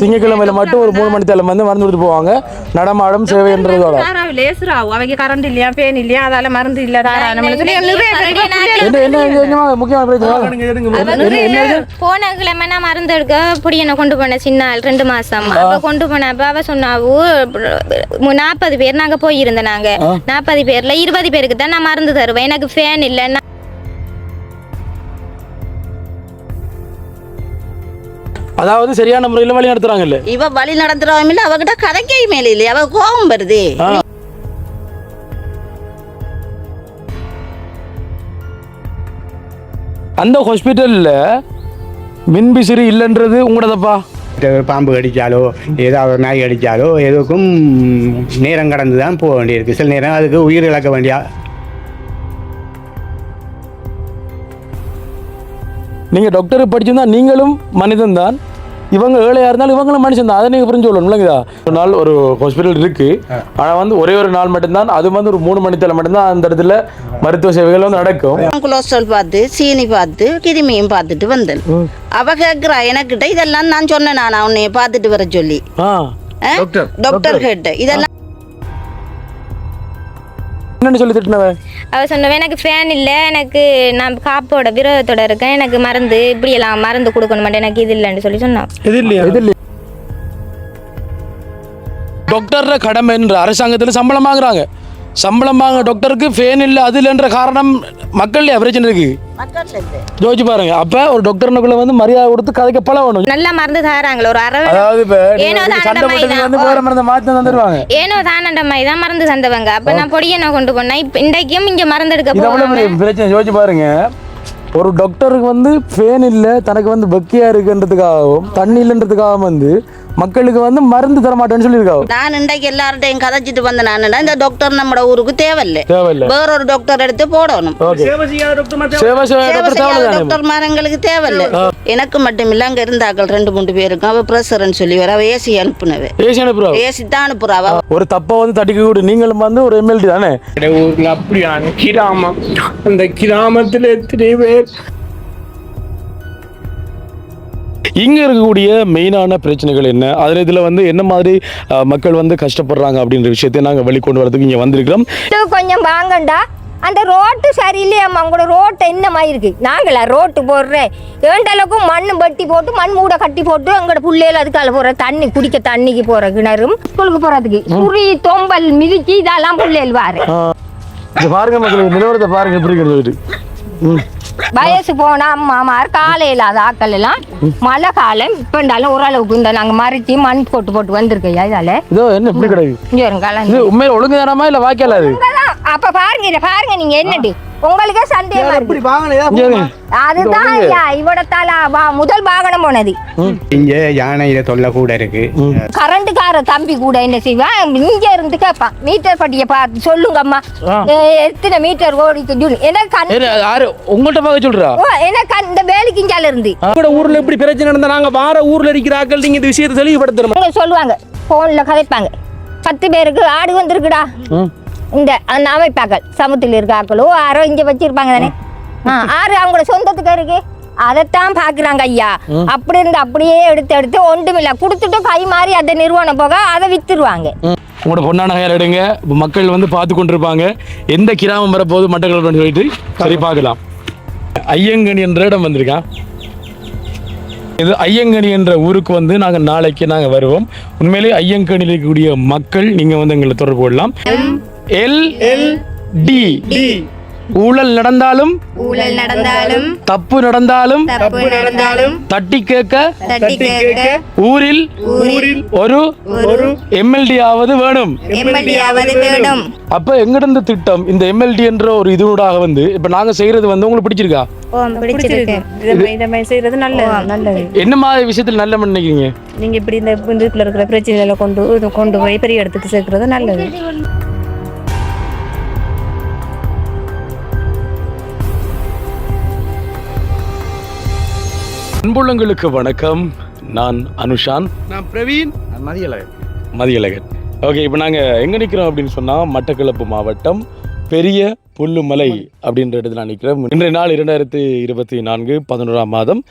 திங்கக்கிழமையில மட்டும் ஒரு 3 மணி தேலம் வந்து மருந்து கொடுத்து போவாங்க. நடமாடும் சேவைன்றதோட அவங்க கரண்ட் இல்லையா, ஃபேன் இல்லையா, அதால மருந்து இல்ல. முக்கியமான பிரச்சனை போன கிழமை நான் மருந்து எடுக்க புடியனை கொண்டு போனேன். சின்ன 2 மாசம் கொண்டு போனப்ப அவ சொன்னாவு 40 பேர் நாங்க போயிருந்தோம். நாங்க 40 பேர்ல 20 பேருக்கு தான் நான் மருந்து தருவேன். எனக்கு ஃபேன் இல்ல. அதாவது சரியான முறையில் வழி நடத்துறாங்க இல்ல, இவ வழி நடத்துறவங்க இல்ல, அவகிட்ட கதைக்கை மேல இல்லையா, அவ கோபம் வருது. அந்த ஹாஸ்பிட்டல்ல மின்விசிறி இல்லைன்றது உங்களோடப்பா. பாம்பு கடிச்சாலோ ஏதாவது நாய் கடிச்சாலோ எதுக்கும் நேரம் கடந்து தான் போக வேண்டியிருக்கு. சில நேரம் அதுக்கு உயிர் இழக்க வேண்டிய. நீங்கள் டாக்டர் படிச்சிருந்தா நீங்களும் மனிதன் தான், இவங்க ஏழையாக இருந்தாலும் இவங்களும் மனுஷன் தான். அதை நீங்கள் புரிஞ்சு சொல்லணும் இல்லைங்களா? ஒரு நாள் ஒரு ஹாஸ்பிட்டல் இருக்குது, ஆனால் வந்து ஒரே ஒரு நாள் மட்டும்தான், அது வந்து ஒரு 3 மணி தேவை மட்டும்தான் அந்த இடத்துல மருத்துவ சேவைகள் வந்து நடக்கும். கொலஸ்ட்ரால் பார்த்து, சீனி பார்த்து, கிருமியும் பார்த்துட்டு வந்தேன். அவ கேட்குறா எனக்கிட்ட, இதெல்லாம் நான் சொன்னேன், நான் உன்னைய பார்த்துட்டு வர சொல்லி டாக்டர் கேட்ட இதெல்லாம் என்னன்னு சொல்லி திட்டினவ. அவ சொன்னவ எனக்கு ஃபேன் இல்லை, எனக்கு நான் காப்போட விரோதத்தோட இருக்கேன், எனக்கு மருந்து இப்படி எல்லாம் மருந்து கொடுக்கணும் மாட்டேன், எனக்கு இது இல்லைன்னு சொல்லி சொன்னான். இது இல்லையா? டாக்டர் கடமைன்ற அரசாங்கத்தில் சம்பளம் வாங்குறாங்க. சம்பளம் வாங்க டாக்டருக்கு ஃபேன் இல்லை அது இல்லைன்ற காரணம் மக்கள் பிரச்சனை இருக்கு. யோசிச்சு பாருங்க. அப்ப ஒரு டாக்டர்னுக்குள்ள வந்து மரியாதை கொடுத்து கதைக்க பழகணும். நல்லா மருந்து தராங்களே ஒரு அதாவது ஏனோ தானண்ட மாதிரி தான் மருந்து தந்தவங்க. அப்ப நான் பொடியனை கொண்டு போனேன். இன்றைக்கும் இங்க மருந்து எடுக்க பிரச்சனை. யோசிச்சு பாருங்க, ஒரு டாக்டருக்கு வந்து ஃபேன் இல்லை, தனக்கு வந்து பக்கியா இருக்குன்றதுக்காகவும் தண்ணி இல்லைன்றதுக்காகவும் வந்து மக்களுக்கு வந்து மருந்து தர மாட்டேன்னு சொல்லியிருக்காங்க. நான் இன்றைக்கு எல்லார்ட்டையும் கதைச்சிட்டு வந்தேன். நான் இந்த டாக்டர் நம்ம ஊருக்கு தேவையில்லை, வேற ஒரு டாக்டர் எடுத்து போடணும். டாக்டர் மாரங்களுக்கு தேவையில்லை. எனக்கு மட்டும் இல்ல, அங்க இருந்தாக்கள் 2-3 பேருக்கும் அவ பிரஷர்ன்னு சொல்லி வர ஏசி அனுப்புனவே. ஏசி தான் அனுப்புறாவா. ஒரு தப்ப வந்து தட்டிக்க கூட நீங்களும் வந்து ஒரு எம்எல்டி தானே. ஊர்ல அப்படியான கிராமம், அந்த கிராமத்துல எத்தனை பேர் இங்க இருக்கக்கூடிய மெயினான பிரச்சனைகள் என்ன, அதில் இதில் வந்து என்ன மாதிரி மக்கள் வந்து கஷ்டப்படுறாங்க அப்படின்ற விஷயத்தை நாங்கள் வெளிக்கொண்டு வரதுக்கு இங்கே வந்திருக்கிறோம். கொஞ்சம் வாங்கண்டா, அந்த ரோட்டு சரியில்லையாம்மா. உங்களோட ரோட்டை என்ன மாதிரி இருக்கு? நாங்களா ரோட்டு போடுறேன் ஏண்டளவுக்கு மண் வெட்டி போட்டு மண் மூட கட்டி போட்டு எங்களோட பிள்ளைகள் அதுக்கால போற தண்ணி குடிக்க தண்ணிக்கு போற கிணறும் ஸ்கூலுக்கு போறதுக்கு சுரி தொம்பல் மிதிச்சு இதெல்லாம் பிள்ளைகள் வாரு. பாருங்க மக்கள் நிலவரத்தை பாருங்க எப்படி சொல்லிட்டு. வயசு போனா அம்மாமார் காலையில அது ஆக்கள் எல்லாம் மழை காலம் இப்ப இருந்தாலும் ஓரளவுக்கு இந்த நாங்க மறைச்சி மண் போட்டு வந்திருக்கையா இதால இதோ என்ன இப்படி கிடையாது. உண்மையில ஒழுங்கு தானமா இல்ல வாய்க்கல அது. அப்ப பாருங்க இத பாருங்க, நீங்க என்னட்டு உங்களுக்கே சந்தேகமா இருக்கு. அதுதான் இவடத்தால முதல் வாகனம் போனது. இங்க யானையில தொல்லை கூட இருக்கு. கரண்ட்கார தம்பி கூட என்ன செய்வான், இங்க இருந்து கேட்பான் மீட்டர் பட்டிய பார்த்து சொல்லுங்க அம்மா எத்தனை மீட்டர் ஓடிக்கு. எனக்கு உங்கள்கிட்ட பார்க்க சொல்றா, எனக்கு அந்த வேலைக்கு இங்கால இருந்து ஊர்ல எப்படி பிரச்சனை நடந்தா நாங்க வார ஊர்ல இருக்கிறார்கள் நீங்க இந்த விஷயத்தை தெளிவுபடுத்துறோம் சொல்லுவாங்க. போன்ல கதைப்பாங்க, 10 பேருக்கு ஆடு வந்திருக்குடா இந்த அந்த அமைப்பாக்கள் சமூகத்தில் இருக்க ஆக்களோ யாரோ இங்க வச்சிருப்பாங்க தானே, ஆறு அவங்களோட சொந்தத்துக்கு இருக்கு. அதைத்தான் பாக்குறாங்க ஐயா. அப்படி இருந்து அப்படியே எடுத்து ஒன்றுமில்ல கொடுத்துட்டு கை மாறி அந்த நிறுவனம் போக அதை வித்துருவாங்க. உங்களோட பொண்ணான கையால் எடுங்க, மக்கள் வந்து பார்த்து கொண்டிருப்பாங்க. எந்த கிராமம் வரப்போது மட்டக்களப்பு சொல்லிட்டு சரி பார்க்கலாம். ஐயங்கனி என்ற இடம் வந்திருக்கான். இது ஐயங்கனி என்ற ஊருக்கு வந்து நாங்கள் நாளைக்கு நாங்கள் வருவோம். உண்மையிலே ஐயங்கனியில் இருக்கக்கூடிய மக்கள் நீங்கள் வந்து எங்களை தொடர்பு கொள்ளலாம். LLD ஊழல் நடந்தாலும் தப்பு நடந்தாலும் தட்டி கேட்க ஊரில் ஒரு MLD ஆவது வேணும். அப்ப எங்கிட்ட திட்டம் இந்த MLD என்ற ஒரு இதனூடாக வந்து இப்ப நாங்க செய்யறது வந்து உங்களுக்கு பிடிச்சிருக்கா? என்ன மாதிரி விஷயத்துல நல்ல நினைக்கிறீங்க நீங்க? இப்படி இந்த இதுக்குள்ள இருக்கிற பிரச்சனைகளை கொண்டு போய் பெரிய இடத்துக்கு சேர்க்கறது நல்லது. அன்புள்ளங்களுக்கு வணக்கம். நான் அனுஷான். நான் பிரவீன். மதியழகன். ஓகே, இப்போ நாங்கள் எங்கே நிற்கிறோம் அப்படின்னு சொன்னால் மட்டக்களப்பு மாவட்டம் பெரிய புல்லுமலை அப்படின்ற இடத்துல நான் நிற்கிறேன். இன்றைய நாள் 2024 11ஆம் மாதம்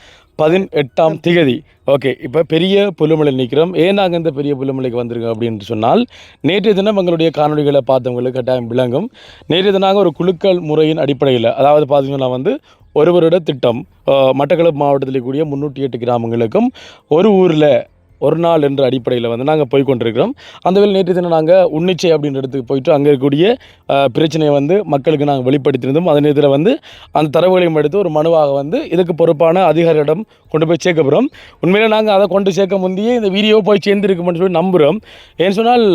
18ஆம் திகதி. ஓகே, இப்போ பெரிய புல்லுமலை நிற்கிறோம். ஏன் நாங்கள் இந்த பெரிய புல்லுமலைக்கு வந்திருக்கோம் அப்படின்னு சொன்னால், நேற்றைய தினம் எங்களுடைய காணொலிகளை பார்த்தவங்களுக்கு கட்டாயம் விளங்கும். நேற்றைய தினம் ஒரு குழுக்கள் முறையின் அடிப்படையில், அதாவது பார்த்தீங்கன்னா வந்து ஒரு வருட திட்டம், மட்டக்களப்பு மாவட்டத்தில் கூடிய 308 கிராமங்களுக்கும் ஒரு ஊரில் ஒரு நாள் என்ற அடிப்படையில் வந்து நாங்கள் போய் கொண்டிருக்கிறோம். அந்த வேலை நேற்று தினம் நாங்கள் உன்னிச்சை அப்படின்ற இடத்துக்கு போயிட்டு அங்கே இருக்கக்கூடிய பிரச்சனையை வந்து மக்களுக்கு நாங்கள் வெளிப்படுத்தியிருந்தோம். அதே நேரத்தில் வந்து அந்த தரவுகளையும் எடுத்து ஒரு மனுவாக வந்து இதுக்கு பொறுப்பான அதிகாரியிடம் கொண்டு போய் சேர்க்க போகிறோம். உண்மையில் நாங்கள் அதை கொண்டு சேர்க்க முந்தையே இந்த வீடியோ போய் சேர்ந்துருக்குமென்னு சொல்லி நம்புகிறோம். ஏன்னு சொன்னால்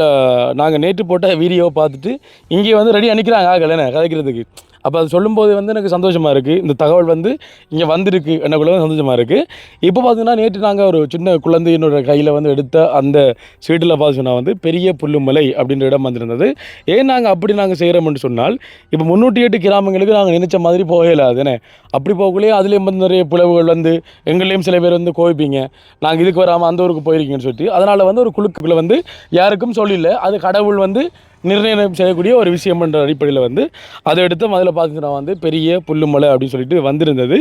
நாங்கள் நேற்று போட்ட வீடியோவை பார்த்துட்டு இங்கே வந்து ரெடி அனுக்கிறாங்க ஆகலை கதைக்கிறதுக்கு. அப்போ அது சொல்லும்போது வந்து எனக்கு சந்தோஷமாக இருக்குது. இந்த தகவல் வந்து இங்கே வந்திருக்கு எனக்குள்ள சந்தோஷமாக இருக்குது. இப்போ பார்த்தீங்கன்னா நேற்று நாங்கள் ஒரு சின்ன குழந்தையினோட கையில் வந்து எடுத்த அந்த ஸ்வீட்டில் பார்த்தீங்கன்னா வந்து பெரிய புல்லுமலை அப்படின்ற இடம் வந்திருந்தது. ஏன் நாங்கள் அப்படி நாங்கள் செய்கிறோம்னு சொன்னால், இப்போ 308 கிராமங்களுக்கு நாங்கள் நினைச்ச மாதிரி போகல. அதுனே அப்படி போகலையே அதுலேயும் வந்து நிறைய பிளவுகள் வந்து எங்களையும் சில பேர் வந்து கோவிப்பீங்க, நாங்கள் இதுக்கு வராமல் அந்த ஊருக்கு போயிருக்கீங்கன்னு சொல்லிட்டு. அதனால் வந்து ஒரு குழுக்குள்ளே வந்து யாருக்கும் சொல்லல. அது கடவுள் வந்து நிர்ணயம் செய்யக்கூடிய ஒரு விஷயம் என்ற அடிப்படையில் வந்து அதை எடுத்து அதில் பார்த்தீங்கன்னா வந்து பெரிய புல்லுமலை அப்படின்னு சொல்லிட்டு வந்திருந்தது.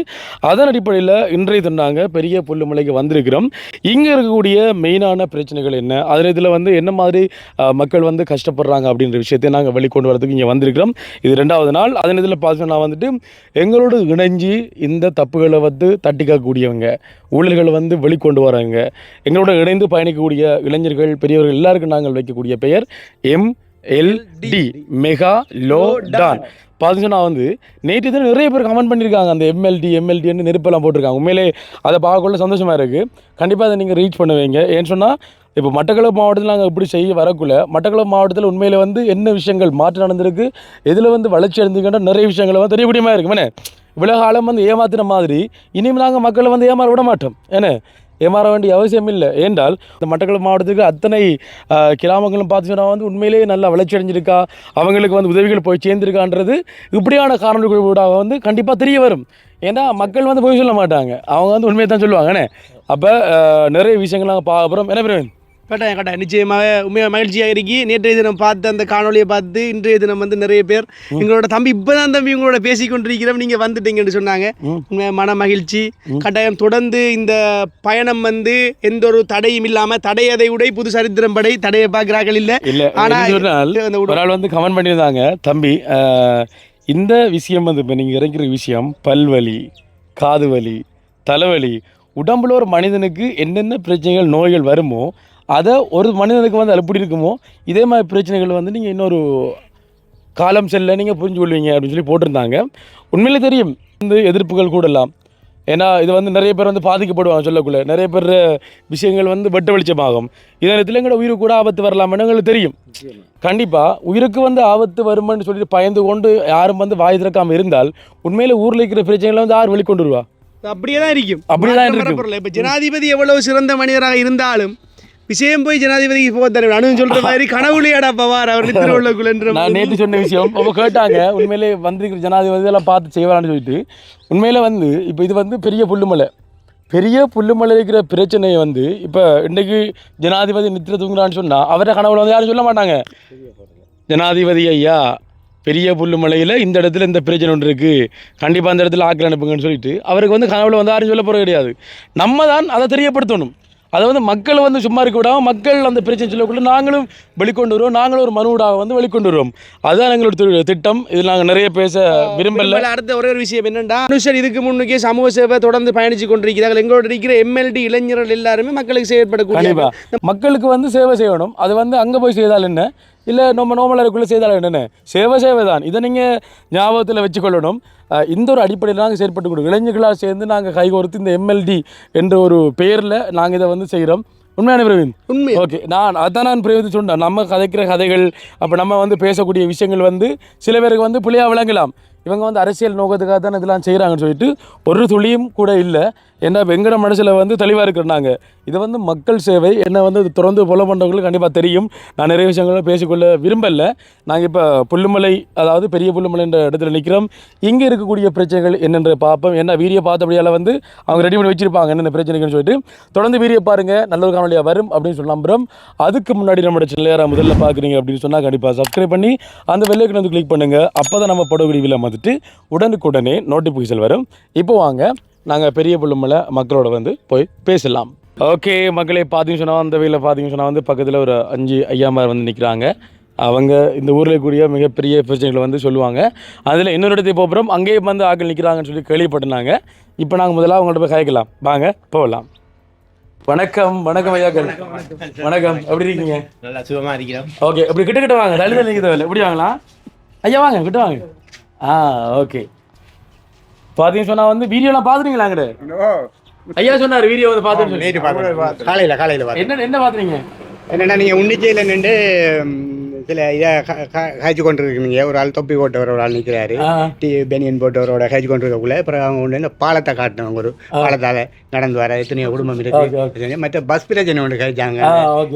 அதன் அடிப்படையில் இன்றைய தினம் பெரிய புல்லுமலைக்கு வந்திருக்கிறோம். இங்கே இருக்கக்கூடிய மெயினான பிரச்சனைகள் என்ன, அதில் இதில் வந்து என்ன மாதிரி மக்கள் வந்து கஷ்டப்படுறாங்க அப்படின்ற விஷயத்தை நாங்கள் வெளிக்கொண்டு வரதுக்கு இங்கே வந்திருக்கிறோம். இது 2வது நாள். அதன் இதில் பார்த்தீங்கன்னா வந்துட்டு எங்களோடு இணைஞ்சு இந்த தப்புகளை வந்து தட்டிக்கக்கூடியவங்க, ஊழல்களை வந்து வெளிக்கொண்டு வராங்க, எங்களோட இணைந்து பயணிக்கக்கூடிய இளைஞர்கள், பெரியவர்கள் எல்லாருக்கும் நாங்கள் வைக்கக்கூடிய பெயர் MLD மெகா லோ டான். பார்த்தீங்கன்னா வந்து நேற்று தான் நிறைய பேர் கமெண்ட் பண்ணியிருக்காங்க, அந்த MLDன்னு நெருப்பெல்லாம் போட்டிருக்காங்க. உண்மையிலே அதை பார்க்கக்குள்ள சந்தோஷமாக இருக்குது. கண்டிப்பாக அதை நீங்கள் ரீச் பண்ணுவீங்க. ஏன்னு சொன்னால் இப்போ மட்டக்களப்பு மாவட்டத்தில் நாங்கள் இப்படி செய்ய வரக்குள்ள மட்டக்களப்பு மாவட்டத்தில் உண்மையில் வந்து என்ன விஷயங்கள் மாற்றம் நடந்திருக்கு, எதில் வந்து வளர்ச்சி அடைஞ்சிக்கின்ற நிறைய விஷயங்கள் வந்து தெரியக்கூடியமாக இருக்குமே. இவ்வளோ காலம் வந்து ஏமாத்தின மாதிரி இனிமேல் நாங்கள் மக்களை வந்து ஏமாற விட மாட்டோம். ஏன்னா ஏமாற வேண்டிய அவசியம் இல்லை. ஏன்றால் இந்த மட்டக்களப்பு மாவட்டத்துக்கு அத்தனை கிராமங்களும் பார்த்தீங்கன்னா வந்து உண்மையிலேயே நல்லா வளர்ச்சி அடைஞ்சிருக்கா, அவங்களுக்கு வந்து உதவிகள் போய் சேர்ந்துருக்கான்றது இப்படியான காரணங்களோட வந்து கண்டிப்பாக தெரிய வரும். ஏன்னா மக்கள் வந்து போய் சொல்ல மாட்டாங்க, அவங்க வந்து உண்மையை தான் சொல்லுவாங்கண்ணே. அப்போ நிறைய விஷயங்கள் நாங்கள் பார்க்க போகிறோம். என்ன பிரவீன்? கட்டாயம் நிச்சயமாக உண்மையாக மகிழ்ச்சியாக இருக்கி. நேற்றைய தினம் பார்த்து அந்த காணொலியை பார்த்து இன்றைய தினம் வந்து நிறைய பேர் எங்களோட தம்பி இப்போதான் தம்பி உங்களோட பேசி கொண்டிருக்கிறோம், நீங்கள் வந்துட்டீங்கன்னு சொன்னாங்க. உண்மையாக மன மகிழ்ச்சி. கட்டாயம் தொடர்ந்து இந்த பயணம் வந்து எந்த ஒரு தடையும் இல்லாமல், தடையதை உடை புது சரித்திரம் படை, தடையை பார்க்குறார்கள் இல்லை. ஆனால் ஒரு நாள் வந்து கமெண்ட் பண்ணியிருந்தாங்க, தம்பி இந்த விஷயம் வந்து இப்போ நீங்கள் இறக்கிற விஷயம் பல்வலி, காது வலி, தலைவலி, உடம்புல ஒரு மனிதனுக்கு என்னென்ன பிரச்சனைகள் நோய்கள் வருமோ அதை ஒரு மனிதனுக்கு வந்து எப்படி இருக்குமோ இதே மாதிரி பிரச்சனைகள் வந்து நீங்கள் இன்னொரு காலம் செல்ல நீங்கள் புரிஞ்சு கொள்வீங்க அப்படின்னு சொல்லி போட்டிருந்தாங்க. உண்மையிலே தெரியும் வந்து எதிர்ப்புகள் கூடலாம். ஏன்னா இது வந்து நிறைய பேர் வந்து பாதிக்கப்படுவாங்க, சொல்லக்குள்ள நிறைய பேர் விஷயங்கள் வந்து வெட்ட வெளிச்சமாகும். இதே நேரத்தில் எங்களோட உயிருக்கு கூட ஆபத்து வரலாம்னு எங்களுக்கு தெரியும். கண்டிப்பாக உயிருக்கு வந்து ஆபத்து வருமானு சொல்லிட்டு பயந்து கொண்டு யாரும் வந்து வாய் திறக்காமல் இருந்தால் உண்மையில ஊரில் இருக்கிற பிரச்சனைகளை வந்து யார் வெளிக்கொண்டு வருவா? அப்படியே தான் இருக்கும். அப்படிதான். இப்போ ஜனாதிபதி எவ்வளவு சிறந்த மனிதராக இருந்தாலும் விஷயம் போய் ஜனாதிபதிக்கு போக தர அனு சொல்ற மாதிரி கனவுலையாடா பவார் அவர் திருவள்ளுக்குள்ள. நான் நேற்று சொன்ன விஷயம் அவங்க கேட்டாங்க, உண்மையிலே வந்திருக்கிற ஜனாதிபதி எல்லாம் பார்த்து செய்வாரான்னு சொல்லிட்டு. உண்மையில வந்து இப்போ இது வந்து பெரிய புல்லுமலை இருக்கிற பிரச்சனையை வந்து இப்போ இன்றைக்கு ஜனாதிபதி நித்திர தூங்குறான்னு சொன்னால் அவரை கனவுல வந்து யாரும் சொல்ல மாட்டாங்க, ஜனாதிபதி ஐயா பெரிய புல்லுமலையில் இந்த இடத்துல இந்த பிரச்சனை ஒன்று இருக்குது, கண்டிப்பாக அந்த இடத்துல ஆக்கில் அனுப்புங்கன்னு சொல்லிட்டு அவருக்கு வந்து கனவுல வந்து யாரும் சொல்ல போகிறது கிடையாது. நம்ம தான் அதை தெரியப்படுத்தணும். அதை வந்து மக்கள் வந்து சும்மா இருக்க விடாமல் மக்கள் அந்த பிரச்சனை சொல்லக்குள்ள நாங்களும் வெளிக்கொண்டு வருவோம், நாங்களும் ஒரு மனுடாக வந்து வெளிக்கொண்டு வருவோம். அதுதான் எங்களோட திட்டம். இதில் நாங்கள் நிறைய பேச விரும்பல. அடுத்த ஒரே ஒரு விஷயம் என்னென்னா, அனுஷர் இதுக்கு முன்னுக்கே சமூக சேவை தொடர்ந்து பயணித்து கொண்டிருக்கிறார்கள். எங்களோட இருக்கிற MLD இளைஞர்கள் எல்லாருமே மக்களுக்கு செயற்படக்கூடிய, கண்டிப்பாக மக்களுக்கு வந்து சேவை செய்யணும். அது வந்து அங்கே போய் செய்தால் என்ன, இல்லை நம்ம நோமலாக இருக்குள்ளே செய்தால் என்னென்ன, சேவை தான். இதை நீங்கள் ஞாபகத்தில் வச்சுக்கொள்ளணும். இந்த ஒரு அடிப்படையில் நாங்கள் செயற்பட்டு கொடுக்கும் இளைஞர்களாக சேர்ந்து நாங்கள் கைகோர்த்து இந்த MLD என்ற ஒரு பெயரில் நாங்கள் இதை வந்து செய்கிறோம். உண்மையான பிரவீன்? உண்மை. ஓகே, நான் பிரவீன் சொன்னேன், நம்ம கதைக்கிற கதைகள் அப்போ நம்ம வந்து பேசக்கூடிய விஷயங்கள் வந்து சில பேருக்கு வந்து பிள்ளையாக விளங்கலாம். இவங்க வந்து அரசியல் நோக்கத்துக்காக தான் இதெல்லாம் செய்கிறாங்கன்னு சொல்லிட்டு ஒரு துளியும் கூட இல்லை. ஏன்னா வெங்கட மனசில் வந்து தெளிவாக இருக்கிறாங்க. இதை வந்து மக்கள் சேவை என்ன வந்து தொடர்ந்து ஃபாலோ பண்ணுறவங்களுக்கு கண்டிப்பாக தெரியும். நான் நிறைய விஷயங்களை பேசிக்கொள்ள விரும்பலை. நாங்கள் இப்போ புல்லுமலை, அதாவது பெரிய புல்லுமலை என்ற இடத்துல நிற்கிறோம். இங்கே இருக்கக்கூடிய பிரச்சனைகள் என்னென்று பார்ப்போம். என்ன வீடியோ பார்த்தபடியால் வந்து அவங்க ரெடி பண்ணி வச்சுருப்பாங்க என்னென்ன பிரச்சனைகள்னு சொல்லிட்டு. தொடர்ந்து வீடியோ பாருங்கள், நல்ல ஒரு காணொலியாக வரும் அப்படின்னு சொல்லி நம்புகிறோம். அதுக்கு முன்னாடி நம்மளோட சேனலை முதல்ல பார்க்குறீங்க அப்படின்னு சொன்னால் கண்டிப்பாக சப்ஸ்கிரைப் பண்ணி அந்த வெள்ளைக்கு வந்து கிளிக் பண்ணுங்கள். அப்போ தான் நம்ம படக்கூடிய வீடியோ வந்துட்டு உடனுக்குடனே நோட்டிஃபிகேஷன் வரும். இப்போ வாங்க நாங்கள் பெரிய புல்லுமலை மக்களோட வந்து போய் பேசலாம். ஓகே மக்களே, பார்த்தீங்கன்னு சொன்னால் அந்த வீட்டில் பார்த்தீங்கன்னு சொன்னால் வந்து பக்கத்தில் ஒரு 5 ஐயாமார் வந்து நிற்கிறாங்க. அவங்க இந்த ஊரில் கூடிய மிகப்பெரிய பிரச்சனைகளை வந்து சொல்லுவாங்க. அதில் இன்னொரு இடத்தை போகிறோம், அங்கேயே வந்து ஆக்கள் நிற்கிறாங்கன்னு சொல்லி கேள்விப்பட்டிருந்தாங்க. இப்போ நாங்கள் முதல்ல அவங்கள்ட்ட போய் கேட்கலாம், வாங்க போகலாம். வணக்கம். வணக்கம் ஐயாக்கள். வணக்கம், எப்படி இருக்கீங்க? நல்லா சுகமாக இருக்கிறோம். ஓகே, இப்படி கிட்ட வாங்க, தள்ளி நிற்கிறதில்ல, எப்படி வாங்கலாம் ஐயா, வாங்க கிட்ட வாங்க. ஓகே, பார்த்தீங்கன்னு சொன்னால் வந்து வீடியோலாம் பார்த்துட்டீங்களா? அங்கிட்ட ஐயா சொன்னார் வீடியோ வந்து பார்த்துட்டு காலையில் என்ன பார்த்துறீங்க? என்னென்னா நீங்கள் உன்னிச்சையில் நின்று சில இதை காய்ச்சி கொண்டு இருக்கீங்க. ஒரு ஆள் தொப்பி போட்டவர், ஒரு ஆள் நிற்கிறாரு, பெனியன் போட்டவரோட காய்ச்சி கொண்டு இருக்கக்குள்ள அப்புறம் அவங்க ஒன்று பாலத்தை காட்டினவங்க, ஒரு பாலத்தால் நடந்து வர எத்தனையோ குடும்பம் இருக்குது. மற்ற பஸ் பிரச்சனை ஒன்று காய்ச்சாங்க,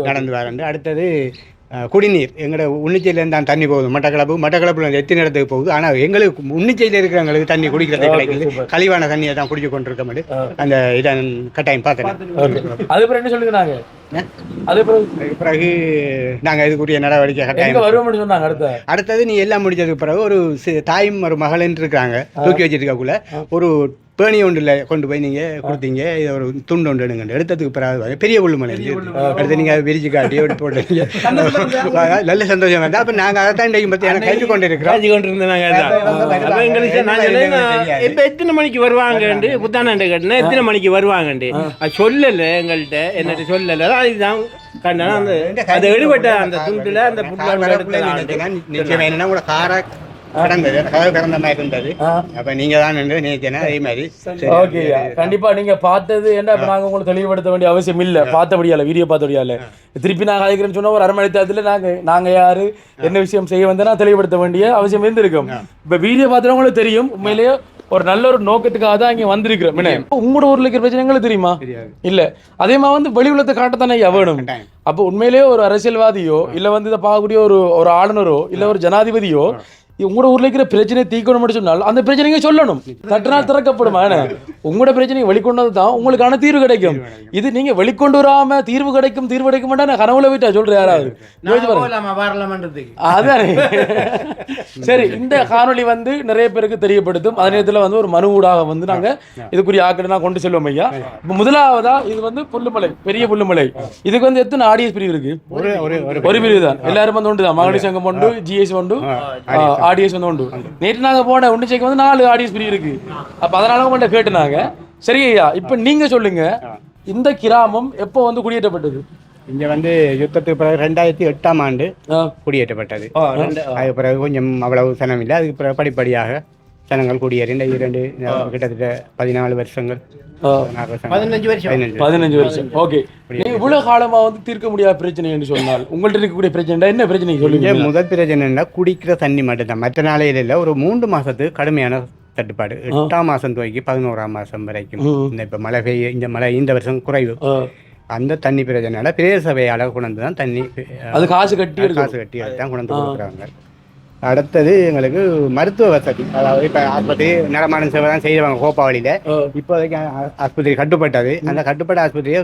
நடந்து வரண்டு. அடுத்தது குடிநீர், எங்களோட உன்னிச்சையிலேருந்து தான் தண்ணி போகுது மட்டக்களப்பில் எத்தனை இடத்துக்கு போகுது. ஆனால் எங்களுக்கு உன்னிச்சையில் இருக்கிறவங்களுக்கு தண்ணி குடிக்கிறது கிடைக்குது. கழிவான தண்ணியை தான் குடிச்சு கொண்டு இருக்க மாதிரி அந்த இதை கட்டாயம் பார்த்தேன். அதுக்கப்புறம் என்ன சொல்லுங்க? பிறகு நாங்கள் இதுக்குரிய நடவடிக்கை கட்டாயம் சொன்னாங்க. அடுத்தது நீ எல்லாம் முடிஞ்சதுக்கு பிறகு ஒரு தாயும் ஒரு மகளன்னு இருக்காங்க, தூக்கி வச்சிருக்கக்குள்ள ஒரு பேணி ஒன்றில் கொண்டு போய் நீங்கள் கொடுத்தீங்க. இதை ஒரு துண்டு ஒன்று எடுங்க. எடுத்ததுக்கு பிறகு பெரிய புல்லுமலை அடுத்து நீங்கள் விரிச்சு காட்டி எடுத்து போட்டீங்க. நல்ல சந்தோஷம் வந்தா. அப்போ நாங்கள் அதை தான் இன்றைக்கு பற்றி எனக்கு கழிச்சு கொண்டு இருக்கிறோம். இப்போ எத்தனை மணிக்கு வருவாங்கண்டு புத்தாண்டு கட்டினா எத்தனை மணிக்கு வருவாங்கண்டு சொல்லலை, எங்கள்கிட்ட என்னட்டு சொல்லலை. அதுதான் கண்டனா அந்த அது எடுபட்ட அந்த துண்டுல அந்த நிச்சயம் என்னன்னா கூட காரா கடந்தது, கதவு கடந்த மாதிரி இருந்தது. அப்ப நீங்க தான் நினைச்சேன்னா அதே மாதிரி. ஓகே, கண்டிப்பா நீங்க பார்த்தது என்ன, நாங்க உங்களுக்கு தெளிவுபடுத்த வேண்டிய அவசியம் இல்ல. பார்த்தபடியால வீடியோ பார்த்தபடியால திருப்பி நாங்க அழைக்கிறேன்னு சொன்னா ஒரு அரை மணி நேரத்துல நாங்க யாரு என்ன விஷயம் செய்ய வந்தா தெளிவுபடுத்த வேண்டிய அவசியம் இருந்திருக்கும். இப்ப வீடியோ பார்த்தவங்களுக்கு தெரியும், உண்மையிலேயே ஒரு நல்ல ஒரு நோக்கத்துக்காக தான் இங்க வந்திருக்கிறோம். உங்களோட ஊர்ல இருக்கிற பிரச்சனைகளும் தெரியுமா? இல்ல அதே மாதிரி வந்து வெளி உலகத்தை காட்டத்தானே வேணும். அப்போ உண்மையிலேயே ஒரு அரசியல்வாதியோ இல்ல வந்து இதை பார்க்கக்கூடிய ஒரு ஆளுநரோ இல்ல ஒரு ஜனாதிபதியோ உங்களோட ஊர்ல இருக்கிற பிரச்சனையை தீர்க்கணும் சொன்னால் அந்த பிரச்சனையை சொல்லணும். தட்டினால் திறக்கப்படுமா? உங்களோட பிரச்சனையை வெளிக்கொண்டு தான் உங்களுக்கான தீர்வு கிடைக்கும். இது நீங்க வெளிக்கொண்டு வராம தீர்வு கிடைக்கும் நான் கனவுல போயிட்டா சொல்ற யாராவது அதானே. சரி, இந்த காணொலி வந்து நிறைய பேருக்கு தெரியப்படுத்தும். அதே நேரத்தில் வந்து ஒரு மனு ஊடாக வந்து நாங்க இதுக்குரிய ஆக்கெல்லாம் கொண்டு செல்வோம் ஐயா. இப்போ முதலாவதா இது வந்து புல்லுமலை, பெரிய புல்லுமலை. இதுக்கு வந்து எத்தனை ஆடியன்ஸ் பிரிவு இருக்கு? ஒரு பிரிவு தான். எல்லாரும் வந்து ஒன்று தான். மகளிர் சங்கம் ஒன்று, ஜிஎஸ் ஒன்று, ஆடியன்ஸ் வந்து உண்டு. நேற்று நாங்க போன உண்டிச்சைக்கு வந்து 4 ஆடியன்ஸ் பிரிவு இருக்கு. அப்ப அதனால உங்கள்ட்ட கேட்டுனாங்க. சரி ஐயா, இப்ப நீங்க சொல்லுங்க, இந்த கிராமம் எப்போ வந்து குடியேற்றப்பட்டது? இங்க வந்து யுத்தத்துக்கு பிறகு 2008ஆம் ஆண்டு குடியேற்றப்பட்டது. அது பிறகு கொஞ்சம் அவ்வளவு சனம் இல்லை. அதுக்கு பிறகு படிப்படியாக சனங்கள் குடியேறி கிட்டத்தட்ட 14 வருஷங்கள் 15 வருஷம். ஓகே, இவ்வளவு காலமா வந்து தீர்க்க முடியாத பிரச்சனை என்று சொன்னால் உங்கள்ட்ட இருக்கக்கூடிய பிரச்சனை என்ன பிரச்சனை சொல்லுங்க? முதல் பிரச்சனைன்னா குடிக்கிற தண்ணி மட்டும்தான். மற்ற நாளையில இல்லை. ஒரு 3 மாசத்துக்கு கடுமையான தட்டுப்பாடு. 8ஆம் மாசம் துவக்கி 11ஆம் மாசம் வரைக்கும். இப்ப மழை பெய்ய இந்த வருஷம் குறைவு. அந்த தண்ணி பிரச்சனையால பிரதேச சபையால் கொண்டு தான் தண்ணி, அது காசு கட்டி தான் கொண்டு கொடுக்குறாங்க. அடுத்தது எங்களுக்கு மருத்துவ வசதி, அதாவது இப்போ ஆஸ்பத்திரி நடமாடும் சேவை தான் செய்வாங்க கோப்பாவளியில். இப்போதைக்கு ஆஸ்பத்திரி கட்டுப்பட்டது. அந்த கட்டுப்பட்ட ஆஸ்பத்திரியை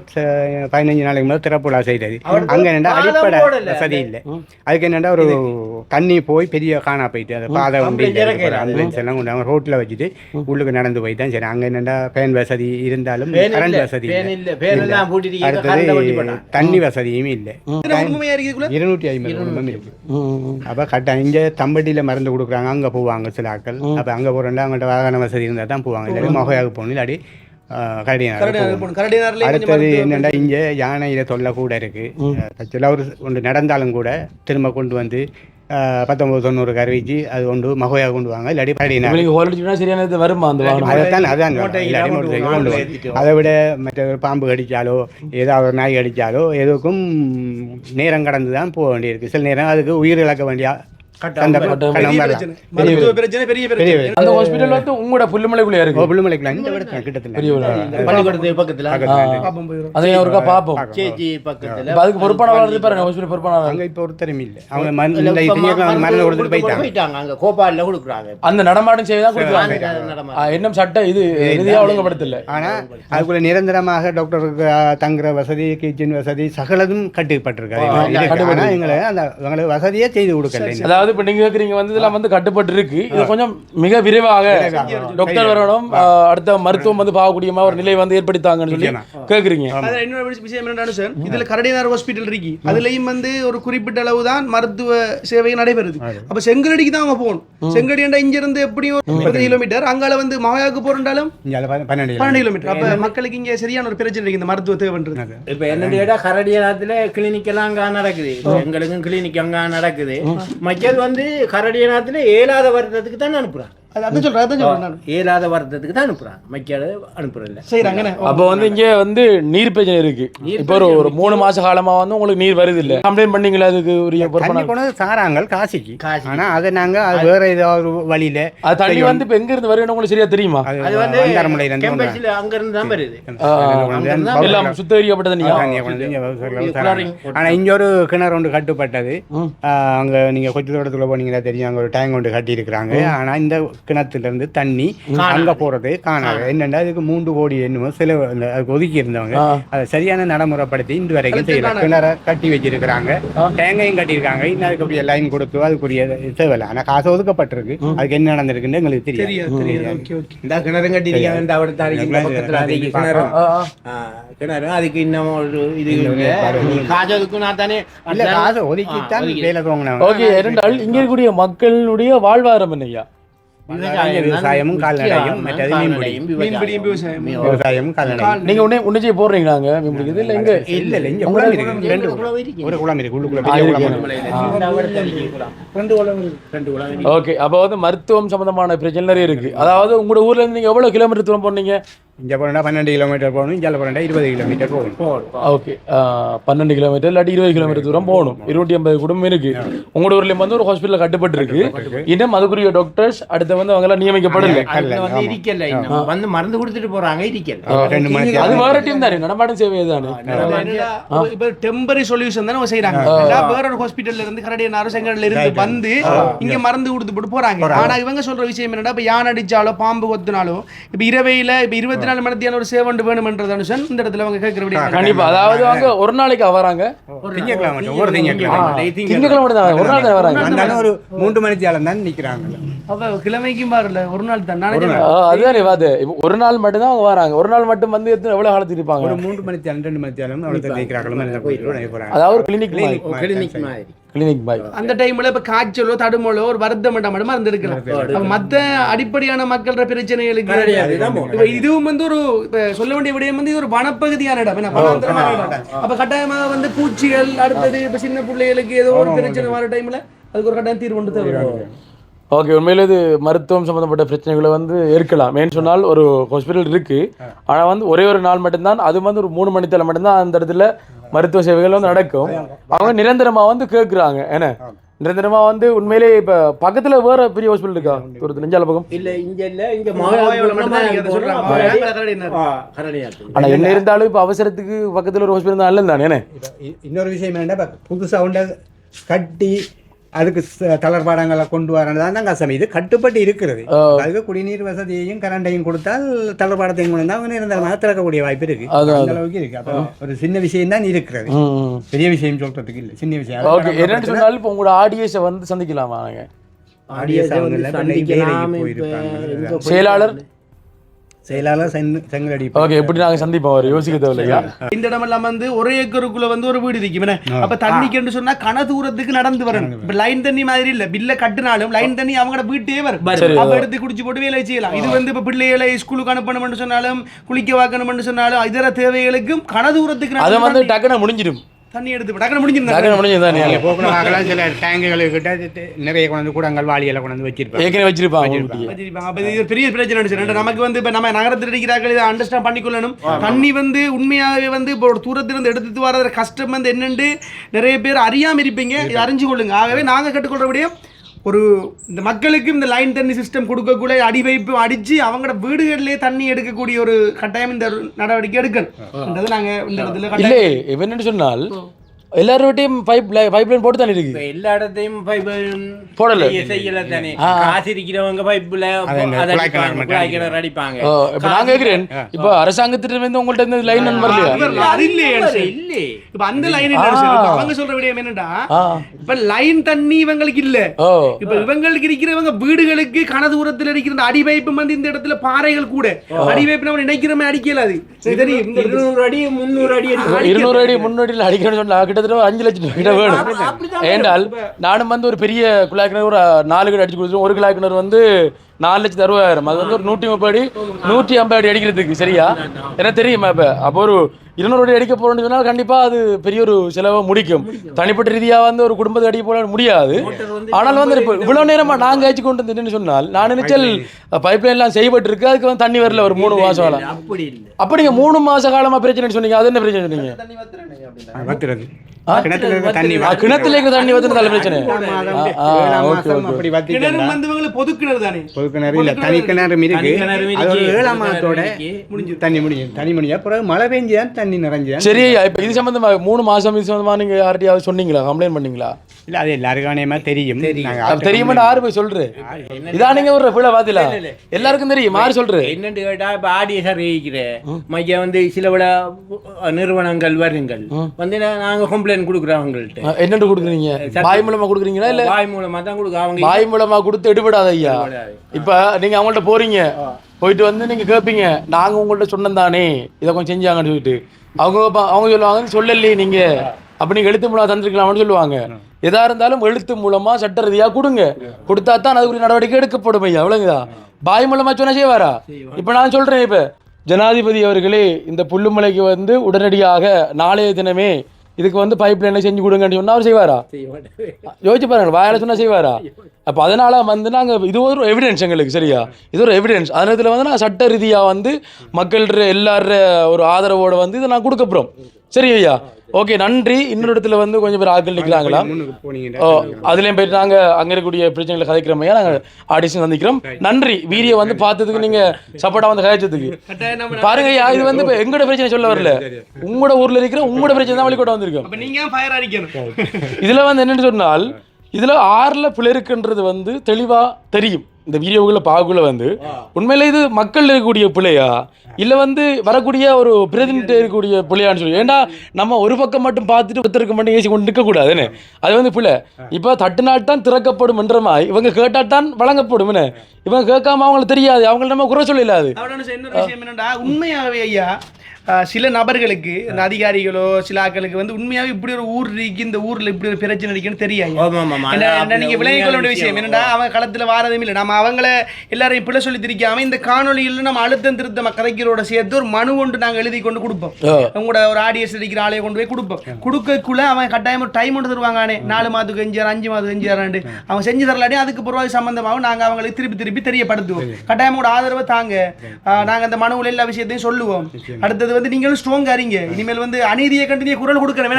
15 நாளைக்கு முதல் திறப்புலா செய்தது. அங்கே என்னென்னா அடிப்படை வசதி இல்லை. அதுக்கு என்னென்னா ஒரு தண்ணி போய் பெரிய காணா போயிட்டு அந்த பாதை வந்து ஆம்புலன்ஸ் எல்லாம் கொண்டு அவங்க ரோட்டில் வச்சுட்டு உள்ளுக்கு நடந்து போய் தான் சரி. அங்கே என்னென்னா ஃபேன் வசதி இருந்தாலும் கரண்ட் வசதி இல்லை. அடுத்தது தண்ணி வசதியும் இல்லை. 250 குடும்பம் இருக்கு. அப்போ கட்டாயம் இங்கே தம்பட்டியில் மருந்து கொடுக்குறாங்க, அங்கே போவாங்க சில ஆட்கள். அப்போ அங்கே போகிறோம்னா அவங்கள்ட்ட வாகன வசதி இருந்தால் தான் போவாங்க. இல்லாட்டி மொகையாக போகணும், இல்லாட்டி கரடினார். அடுத்தது என்னென்னா இங்கே யானையில் தொல்லை கூட இருக்குது. ஆக்சுவலாக ஒன்று நடந்தாலும் கூட திரும்ப கொண்டு வந்து 1990 அறிவிச்சு அது கொண்டு மொகையாக கொண்டு வாங்க, இல்லாட்டி கரடினார் வருமா அதான் அதை விட மற்ற பாம்பு கடித்தாலோ ஏதாவது ஒரு நாய் கடித்தாலோ எதுக்கும் நேரம் கடந்து தான் போக வேண்டியிருக்கு. சில நேரம் அதுக்கு உயிர் இழக்க வேண்டிய பெரிய பிரச்சனை. மருத்துவ பிரச்சனை பெரிய பிரச்சனை. அந்த ஹாஸ்பிட்டல் வந்து உங்களோட புல்லுமலைக்குள்ள இருக்கு. புல்லுமலைக்குள்ள இந்த இடத்துல கிட்டத்துல பள்ளிக்கூடத்துக்கு பக்கத்துல பாப்போம் போயிடும். அதை ஒருக்கா பாப்போம். கேஜி பக்கத்துல இப்ப அதுக்கு பொறுப்பானவர் பாருங்க, ஹாஸ்பிட்டல் பொறுப்பானவர் அங்க இப்ப ஒருத்தரும் இல்ல. அவங்க மருந்து கொடுத்துட்டு போயிட்டாங்க. அங்க கோபால்ல கொடுக்குறாங்க. அந்த நடமாடும் சேவை தான் கொடுக்குறாங்க. இன்னும் சட்டம் இது ரீதியா ஒழுங்குபடுத்தல. ஆனா அதுக்குள்ள நிரந்தரமாக டாக்டருக்கு தங்குற வசதி, கிச்சன் வசதி சகலதும் கட்டுப்பட்டிருக்காரு. ஆனா எங்களை அந்த அவங்களுக்கு வசதியே செய்து கொடுக்கல. அதாவது இப்ப நீங்க கேக்குறீங்க வந்து இதெல்லாம் வந்து கட்டுப்பட்டு இருக்கு. இது கொஞ்சம் மிக விரைவாக டாக்டர் வரணும், அடுத்த மருத்துவம் வந்து பார்க்கக்கூடிய ஒரு நிலை வந்து ஏற்படுத்தாங்கன்னு சொல்லி கேக்குறீங்க. அதுல இன்னொரு விஷயம் என்னன்னா சார், இதுல கரடினார் ஹாஸ்பிட்டல் இருக்கு. அதுலயும் வந்து ஒரு குறிப்பிட்ட அளவு தான் மருத்துவ சேவை நடைபெறுது. அப்ப செங்கலடிக்கு தான் அவங்க போகணும். செங்கடி இங்க இருந்து எப்படியும் 10 கிலோமீட்டர், அங்கால வந்து மகாயாவுக்கு போறண்டாலும் 12 கிலோமீட்டர். அப்ப மக்களுக்கு இங்க சரியான ஒரு பிரச்சனை இருக்கு இந்த மருத்துவ தேவைன்றது. இப்ப என்னோட கரடியநாத்துல கிளினிக் எல்லாம் அங்க நடக்குது. எங்களுக்கும் கிளினிக் அங்க நடக்குது. மக்கள் வந்து கரடியநாத்துல ஏழாத வருடத்துக்கு தான் அனுப்புறாங்க. அதான் சொல்றேன் ஏழாத வருடத்துக்கு தான் அனுப்புறாங்க. மக்கள் அனுப்புறதில்ல செய்யறாங்க. அப்ப வந்து இங்க வந்து நீர் பிரச்சனை இருக்கு. இப்ப ஒரு 3 மாச காலமா வந்து உங்களுக்கு நீர் வருது இல்ல, கம்ப்ளைண்ட் பண்ணீங்களா? அதுக்கு உரிய சாராங்கள் காசிக்கு. ஆனா அதை நாங்க வேற ஏதாவது வழியில அது தண்ணி வந்து இப்ப எங்க இருந்து வருதுன்னு உங்களுக்கு சரியா தெரியுமா? அது வந்து கேம்பஸ்ல அங்க இருந்து தான் வருது. எல்லாம் சுத்தரிக்கப்பட்ட தண்ணியா? ஆனா இங்க ஒரு கிணறு ஒன்று கட்டுப்பட்டது. அங்க நீங்க கொஞ்ச தூரத்துல போனீங்கன்னா தெரியும், அங்க ஒரு டேங்க் ஒன்று கட்டி இருக்கிறாங்க. ஆனா இந்த கிணத்துல இருந்து தண்ணி அங்க போறது காணாது. என்னன்னா அதுக்கு 3 கோடி என்னமோ செலவு அதுக்கு ஒதுக்கி இருந்தவங்க அதை சரியான நடைமுறைப்படுத்தி இந்த வரைக்கும் செய்யலாம். கிணற கட்டி வச்சிருக்கிறாங்க, டேங்கையும் கட்டியிருக்காங்க. இன்னும் அதுக்கு அப்படியே லைன் கொடுத்து அதுக்குரிய தேவையில்லை. ஆனா காசு ஒதுக்கப்பட்டிருக்கு. அதுக்கு என்ன நடந்திருக்குன்னு எங்களுக்கு தெரியாது. இந்த கிணறு கட்டிருக்காங்க. கிணறு அதுக்கு இன்னும் ஒரு இது காசு ஒதுக்கு நான் தானே காசு ஒதுக்கித்தான் வேலை தோங்கினாங்க. ஓகே, இரண்டால் இங்க இருக்கக்கூடிய மக்களுடைய வாழ்வாதாரம் என்னையா? விவசாயமும் கால்நடையும், மற்றது மீன்பிடியும் விவசாயமும் கால்நடையும். நீங்க உன்னை போறீங்களாங்க மீன்பிடிக்கிறது? இல்ல இங்க இல்ல இங்க குளம் இருக்கு. ஒரு குளம் இருக்கு. உள்ளுக்குள்ள ஓகே. அப்ப வந்து மருத்துவம் சம்பந்தமான பிரச்சனை நிறைய இருக்கு. அதாவது உங்களோட ஊர்ல இருந்து நீங்க எவ்வளவு கிலோமீட்டர் தூரம் போனீங்க? இங்க போனா 12 கிலோமீட்டர் போகணும். இங்க போனா 20 கிலோமீட்டர் போகணும். ஓகே, 12 கிலோமீட்டர் இல்லாட்டி 20 கிலோமீட்டர் தூரம் போகணும். 250 குடும்பம் இருக்கு. உங்களோட ஊர்லயும் வந்து ஒரு ஹாஸ்பிட்டல் கட்டுப்பட்டு இருக்கு. இன்னும் அதுக்குரிய டாக்டர்ஸ் அடுத்து வந்து அவங்க எல்லாம் நியமிக்கப்படல. வந்து இருக்கல, வந்து மருந்து கொடுத்துட்டு போறாங்க. இருக்கல, அது வேற டீம் தானே, நடமாடும் சேவை தானே. இப்ப டெம்பரரி சொல்யூஷன் தானே செய்யறாங்க. வேற ஒரு ஹாஸ்பிட்டல்ல இருந்து கரடியனாரும் செங்கல்ல இருந்து வந்து இங்க மருந்து கொடுத்து போட்டு போறாங்க. ஆனா இவங்க சொல்ற விஷயம் என்னன்னா, இப்ப யானை அடிச்சாலோ பாம்பு கொத்தினாலோ இப்ப இரவையில இப்ப 24 மணித்தியான ஒரு சேவண்டு வேணும்ன்றது அனுஷன் இந்த இடத்துல அவங்க கேட்கிறபடி. கண்டிப்பா. அதாவது அவங்க ஒரு நாளைக்கு வராங்க, திங்கக்கிழமை ஒரு நாள் தான் வராங்க. ஒரு 3 மணித்தியாலம் தான் நிக்கிறாங்க. அப்ப கிழமைக்கும் பாருல ஒரு நாள் தான். அதுதான் அது. ஒரு நாள் மட்டும் தான் அவங்க வராங்க. ஒரு நாள் மட்டும் வந்து எவ்வளவு காலத்துக்கு இருப்பாங்க? ஒரு 3 மணித்தியாலம் 2 மணித்தியாலம் அவ்வளவு நிக்கிறாங்க. அதாவது கிளினிக் மாதிரி கிளினிக் பாய். அந்த டைம்ல இப்ப காய்ச்சலோ தடுமலோ ஒரு வருத்தம் மட்டுமா இருந்திருக்கலாம். மத்த அடிப்படையான மக்களோட பிரச்சனைகளுக்கு இதுவும் வந்து ஒரு சொல்ல வேண்டிய விடயம் வந்து ஒரு வனப்பகுதியான இடம். அப்ப கட்டாயமாக வந்து பூச்சிகள், அடுத்தது இப்ப சின்ன பிள்ளைகளுக்கு ஏதோ ஒரு பிரச்சனை வர டைம்ல அதுக்கு ஒரு கட்டாயம் தீர்வு கொண்டு தேவை. ஓகே, உண்மையில இது மருத்துவம் சம்பந்தப்பட்ட பிரச்சனைகளை வந்து இருக்கலாம். ஏன்னு சொன்னால் ஒரு ஹாஸ்பிட்டல் இருக்கு, ஆனால் வந்து ஒரே ஒரு நாள் மட்டும்தான், அது வந்து ஒரு 3 மணித்தேல மட்டும்தான் அந்த இடத்துல மருத்துவ சேவைகள் வந்து நடக்கும். அவங்க நிரந்தரமாக வந்து கேட்குறாங்க. ஏன்னா நிரந்தரமாக வந்து உண்மையிலே இப்போ பக்கத்தில் வேற பெரிய ஹாஸ்பிட்டல் இருக்கா தூரத்தில்? நெஞ்சால பக்கம் இல்ல, இங்க இல்ல, இங்க ஆனால் என்ன இருந்தாலும் இப்போ அவசரத்துக்கு பக்கத்தில் ஒரு ஹாஸ்பிட்டல் தான் நல்லது தானே. இன்னொரு விஷயம் என்னன்னா, புதுசாக உண்ட கட்டி அதுக்கு தளர்பாடங்களை கொண்டு வரதான் தான் கஷ்டம். இது கட்டுப்பட்டு இருக்கிறது. அதுக்கு குடிநீர் வசதியையும் கரண்டையும் கொடுத்தால் தளர்பாடத்தையும் கொண்டு வந்தால் அவங்க நிரந்தரமாக திறக்கக்கூடிய வாய்ப்பு இருக்கு. அந்த அளவுக்கு இருக்கு. அப்போ ஒரு சின்ன விஷயம் தான் இருக்கிறது, பெரிய விஷயம் சொல்றதுக்கு இல்லை, சின்ன விஷயம். ஓகே, என்னன்னு சொன்னாலும் இப்போ உங்களோட ஆடியன்ஸை வந்து சந்திக்கலாமா? செயலாளர் செங்கலடி. ஓகே, எப்படி நாங்க சந்திப்போம்? ஒரு யோசிக்க தேவையில்லையா? இந்த இடமெல்லாம் வந்து ஒரு ஏக்கருக்குள்ள வந்து ஒரு வீடு இருக்கு. அப்ப தண்ணிக்கு சொன்னா கன தூரத்துக்கு நடந்து வரணும். இப்ப லைன் தண்ணி மாதிரி இல்ல, பில்ல கட்டினாலும் லைன் தண்ணி அவங்களோட வீட்டே வரும். அப்ப எடுத்து குடிச்சு போட்டு வேலை செய்யலாம். இது வந்து இப்ப பிள்ளைகளை ஸ்கூலுக்கு அனுப்பணும்னு சொன்னாலும், குளிக்க வைக்கணும்னு சொன்னாலும், இதர தேவைகளுக்கும் கன தூரத்துக்கு அதை வந்து டக்குனு முடிஞ்சிடும். தண்ணி எடுத்து டக்குனு முடிஞ்சிருந்தாங்க. போக்குவரத்து சில டேங்குகள் கிட்ட நிறைய கொண்டு கூடங்கள் வாளியெல்லாம் கொண்டு வச்சிருப்பாங்க. அப்ப இது பெரிய பிரச்சனை. நமக்கு வந்து இப்ப நம்ம நகரத்தில் இருக்கிறார்கள் இதை அண்டர்ஸ்டாண்ட் பண்ணிக்கொள்ளணும். தண்ணி வந்து உண்மையாகவே வந்து இப்போ ஒரு தூரத்திலிருந்து எடுத்துட்டு வர கஷ்டம் வந்து என்னன்னு நிறைய பேர் அறியாம இருப்பீங்க. இதை அறிஞ்சு கொள்ளுங்க. ஆகவே நாங்க கற்றுக்கொள்றபடியும் ஒரு இந்த மக்களுக்கு இந்த லைன் தண்ணி சிஸ்டம் கொடுக்கக்கூடிய அடிவைப்பு அடிச்சு அவங்களோட வீடுகளிலே தண்ணி எடுக்கக்கூடிய ஒரு கட்டாயம் இந்த நடவடிக்கை எடுக்கணும். நாங்க இந்த இடத்துல இல்லை இவன் என்ன சொன்னால் எல்லாரோட்டையும் பைப்லைன் போட்டு தானே இருக்கு. இப்ப எல்லா இடத்தையும் பைப் போடல. செய்யல தானே. காசு இருக்கிறவங்க பைப்ல கிணறு அடிப்பாங்க. இப்ப நான் கேக்குறேன், இப்ப அரசாங்கத்திட்ட இருந்து உங்கள்ட்ட இருந்து லைன் வரலையா? அது இல்ல. இப்ப அந்த லைன் அவங்க சொல்ற விடயம் என்னடா, இப்ப லைன் தண்ணி இவங்களுக்கு இல்ல. இப்ப இவங்களுக்கு இருக்கிறவங்க வீடுகளுக்கு கன தூரத்துல இருக்கிற அந்த அடிவைப்பு வந்து இந்த இடத்துல பாறைகள் கூட அடிவைப்பு நம்ம நினைக்கிறோமே அடிக்கல. அது சரி 200 அடி 300 அடி 200 அடி 300 அடியில் அடிக்கணும்னு சொன்னா 5 லட்சம் கிட்ட வேணும். ஏண்டால் நானும் வந்து ஒரு பெரிய குழாய் கிணறு ஒரு 4 கிணறு அடிச்சு கொடுத்துருவோம். ஒரு குழாய் கிணறு வந்து 4,60,000. அது வந்து ஒரு 130 அடி 150 அடி அடிக்கிறதுக்கு சரியா எனக்கு தெரியுமா? அப்போ ஒரு 200 அடி அடிக்க போறோம்னு சொன்னால் கண்டிப்பா அது பெரிய ஒரு செலவை முடிக்கும். தனிப்பட்ட ரீதியா வந்து ஒரு குடும்பத்தை அடிக்க போட முடியாது. ஆனால் வந்து இப்போ இவ்வளவு நேரமா நாங்க அடிச்சு கொண்டு வந்துன்னு சொன்னால் நான் நினைச்சல் பைப் லைன் எல்லாம் செய்யப்பட்டு இருக்கு. அதுக்கு வந்து தண்ணி வரல ஒரு 3 மாசம் காலம். அப்ப நீங்க 3 மாச காலமா பிரச்சனை சொன்னீங்க. அது என்ன பிரச்சனை சொன்னீங்க? கிணத்துல தண்ணி வந்து நல்ல பிரச்சனை. பொது கிணறு தானே, பொது கிணறு இல்ல, தனி கிணறு இருக்கு. அது ஒரு 7ஆம் மாதத்தோட தண்ணி முடியும். தண்ணி முடிஞ்சா பிறகு மழை பெஞ்சுதான் தண்ணி நிறைஞ்சு. சரி, இப்ப இது சம்பந்தமா 3 மாசம் இது சம்பந்தமா நீங்க யார்கிட்டயாவது சொன்னீங்களா? கம்ப்ளைண்ட் பண்ணீங்களா? இல்ல, அது எல்லாருக்கானே தெரியும். தெரியுமா? யாரு போய் சொல்றேன் இதான் நீங்க ஒரு பிள்ளை பாத்தீங்களா? எல்லாருக்கும் தெரியும். யாரு சொல்றேன் என்னன்னு கேட்டா, இப்ப ஆடியஸ் அறிவிக்கிறேன் மைய வந்து சில விட நிறுவனங்கள் வருங்கள் வந்து நாங்க கம்ப்ளைண்ட் கொடுக்குறோம். அவங்கள்ட்ட என்னென்னு கொடுக்குறீங்க? வாய் மூலமா கொடுக்குறீங்களா? இல்ல வாய் மூலமா தான் கொடுக்குறோம். அவங்க வாய் மூலமா கொடுத்து எடுபடாத ஐயா. இப்ப நீங்க அவங்கள்ட்ட போறீங்க, போயிட்டு வந்து நீங்க கேட்பீங்க, நாங்க உங்கள்ட்ட சொன்னோம் தானே இதை கொஞ்சம் செஞ்சாங்கன்னு சொல்லிட்டு அவங்க சொல்லுவாங்க சொல்லலையே நீங்க அப்ப நீங்க எழுத்து மூலமா தந்துருக்கலாம்னு சொல்லுவாங்க. எதா இருந்தாலும் எழுத்து மூலமா சட்ட ரீதியா கொடுங்க. கொடுத்தா தான் அதுக்குரிய நடவடிக்கை எடுக்கப்படும் ஐயா. அவ்வளவுதா. பாய் மூலமா சொன்னா செய்வாரா? இப்ப நான் சொல்றேன், இப்ப ஜனாதிபதி அவர்களே இந்த புல்லுமலைக்கு வந்து உடனடியாக நாளைய தினமே இதுக்கு வந்து பைப் லைன்ல செஞ்சு கொடுங்கன்னு சொன்னா அவர் செய்வாரா? யோசிச்சு பாருங்க, வாயால சொன்னா செய்வாரா? அப்ப அதனால வந்து நாங்க இது ஒரு எவிடன்ஸ் எங்களுக்கு சரியா, இது ஒரு எவிடன்ஸ். அதனால வந்து நான் சட்ட ரீதியா வந்து மக்கள் எல்லார ஒரு ஆதரவோட வந்து இதை நான் கொடுக்க போறோம். சரி ஐயா, ஓகே, நன்றி. இன்னொரு இடத்துல வந்து கொஞ்சம் பேர் ஆட்கள் நிற்கலாங்களா? அதுலேயும் போயிட்டு நாங்கள் அங்கே இருக்கக்கூடிய பிரச்சனைகளை கதைக்கிறோம் ஐயா. நாங்கள் ஆடிஷன் சந்திக்கிறோம். நன்றி வீடியோ வந்து பார்த்ததுக்கு, நீங்கள் சப்போர்ட்டாக வந்து கதைச்சதுக்கு. பாருங்க ஐயா, இது வந்து இப்போ எங்களோட பிரச்சனை சொல்ல வரல, உங்களோட ஊரில் இருக்கிற உங்களோட பிரச்சனை தான் வெளிக்கொண்டு வந்திருக்கோம். இதில் வந்து என்னென்னு சொன்னால், இதில் 6ல் பிள்ளை இருக்குன்றது வந்து தெளிவாக தெரியும். இந்த வீடியோக்குள்ள பார்க்கக்குள்ள வந்து உண்மையில இது மக்கள் இருக்கக்கூடிய பிள்ளையா இல்லை வந்து வரக்கூடிய ஒரு பிரதிநிதி இருக்கக்கூடிய பிள்ளையான்னு சொல்லி. ஏன்னா நம்ம ஒரு பக்கம் மட்டும் பார்த்துட்டு ஒருத்தருக்கு மட்டும் ஏசி கொண்டு நிற்கக்கூடாதுன்னு. அது வந்து பிள்ளை இப்போ தட்டுநாள் தான் திறக்கப்படும் என்றமா, இவங்க கேட்டால்தான் வழங்கப்படும். இவங்க கேட்காம அவங்களுக்கு தெரியாது, அவங்கள்ட்ட நம்ம குறை சொல்லலாது. உண்மையாகவே ஐயா சில நபர்களுக்கு இந்த அதிகாரிகளோ சில ஆட்களுக்கு வந்து உண்மையாவே இப்படி ஒரு ஊர் இருக்கு, இந்த ஊர்ல இப்படி ஒரு பிரச்சனை இருக்குன்னு தெரியாது. நீங்க விளங்கிக் கொள்ள வேண்டிய விஷயம் என்னன்னா, அவங்க களத்துல வாரதும் இல்லை. நம்ம அவங்கள எல்லாரும் இப்படி சொல்லி திரிக்காம இந்த காணொலியில் நம்ம அழுத்தம் திருத்தம் கதைக்கிறோட சேர்த்து ஒரு மனு ஒன்று நாங்கள் எழுதி கொண்டு கொடுப்போம். உங்களோட ஒரு ஆடியன்ஸ் அடிக்கிற ஆளையை கொண்டு போய் கொடுப்போம். கொடுக்கக்குள்ள அவன் கட்டாயம் ஒரு டைம் ஒன்று தருவாங்க. 4 மாதத்துக்கு 5 மாதத்துக்கு 5 அவங்க செஞ்சு தரலாட்டி அதுக்கு பொருளாதார சம்பந்தமாக நாங்கள் அவங்களுக்கு திருப்பி தெரியப்படுத்துவோம். கட்டாயம் ஒரு ஆதரவை தாங்க. நாங்கள் அந்த மனுவில் எல்லா விஷயத்தையும் சொல்லுவோம். அடுத்தது வந்து நீங்களும் ஸ்ட்ராங் ஆறீங்க. இனிமேல் வந்து அநீதியை கண்டு நீங்க குரல் கொடுக்கணும்.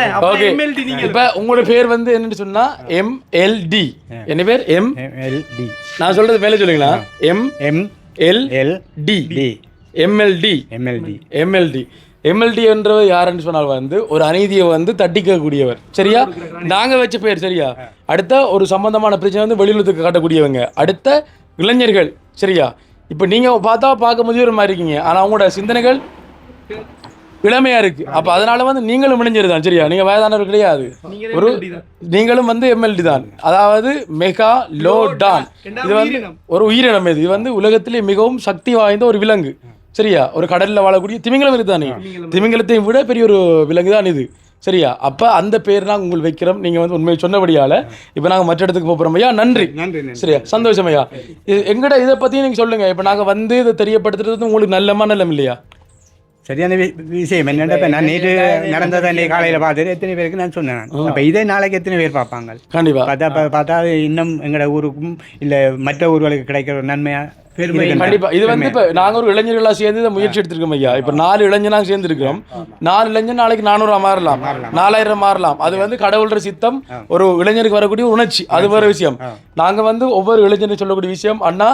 இப்ப உங்களோட பேர் வந்து என்னன்னு சொன்னா MLD. என்ன பேர்? MLD. நான் சொல்றது மேலே சொல்லுங்களா? MLD என்றவர் யாருன்னு சொன்னால் வந்து ஒரு அநீதியை வந்து தட்டிக்கக்கூடியவர். சரியா? நாங்க வச்ச பேர் சரியா? அடுத்த ஒரு சம்பந்தமான பிரச்சனை வந்து வெளியுறவுக்கு காட்டக்கூடியவங்க. அடுத்த இளைஞர்கள். சரியா? இப்ப நீங்க பார்க்க முதியோர் மாதிரி இருக்கீங்க, ஆனா அவங்களோட சிந்தனைகள் இளமையா இருக்கு. அப்ப அதனால வந்து நீங்களும் இணைஞ்சிருதான். சரியா? நீங்க வயதானவர் கிடையாது, ஒரு நீங்களும் வந்து MLD தான். அதாவது மெகா லோடான். இது வந்து ஒரு உயிரினம். இது வந்து உலகத்திலே மிகவும் சக்தி வாய்ந்த ஒரு விலங்கு. சரியா? ஒரு கடல்ல வாழக்கூடிய திமிங்கலம் இருக்குதானே, திமிங்கலத்தையும் விட பெரிய ஒரு விலங்கு தான் இது. சரியா? அப்ப அந்த பேர் நாங்கள் உங்களுக்கு வைக்கிறோம். நீங்க வந்து உண்மையை சொன்னபடியால இப்ப நாங்க மற்ற இடத்துக்கு போறோம் ஐயா. நன்றி. சரியா? சந்தோஷம் ஐயா. எங்கட இதை பத்தியும் நீங்க சொல்லுங்க. இப்ப நாங்க வந்து இதை தெரியப்படுத்துறது உங்களுக்கு நல்லம் இல்லையா? சரியான விஷயம் என்னென்ன, இப்போ நான் நேற்று நடந்ததை காலையில் பார்த்துட்டு எத்தனை பேருக்கு நான் சொன்னேன். அப்போ இதே நாளைக்கு எத்தனை பேர் பார்ப்பாங்க? கண்டிப்பாக பார்த்தா இன்னும் எங்களோட ஊருக்கும் இல்லை மற்ற ஊர்களுக்கு கிடைக்கிற ஒரு நன்மையாக பெருமை கண்டிப்பா இது வந்து இப்ப நாங்க ஒரு இளைஞர்களா சேர்ந்து இதை முயற்சி எடுத்திருக்கோம் ஐயா. இப்ப 4 இளைஞனாக சேர்ந்து இருக்கிறோம். 4 இளைஞன் நாளைக்கு 400 மாறலாம், 4000 மாறலாம். அது வந்து கடவுளோட சித்தம். ஒரு இளைஞருக்கு வரக்கூடிய உணர்ச்சி, அது வேற விஷயம். நாங்க வந்து ஒவ்வொரு இளைஞருக்கு சொல்லக்கூடிய விஷயம், அண்ணா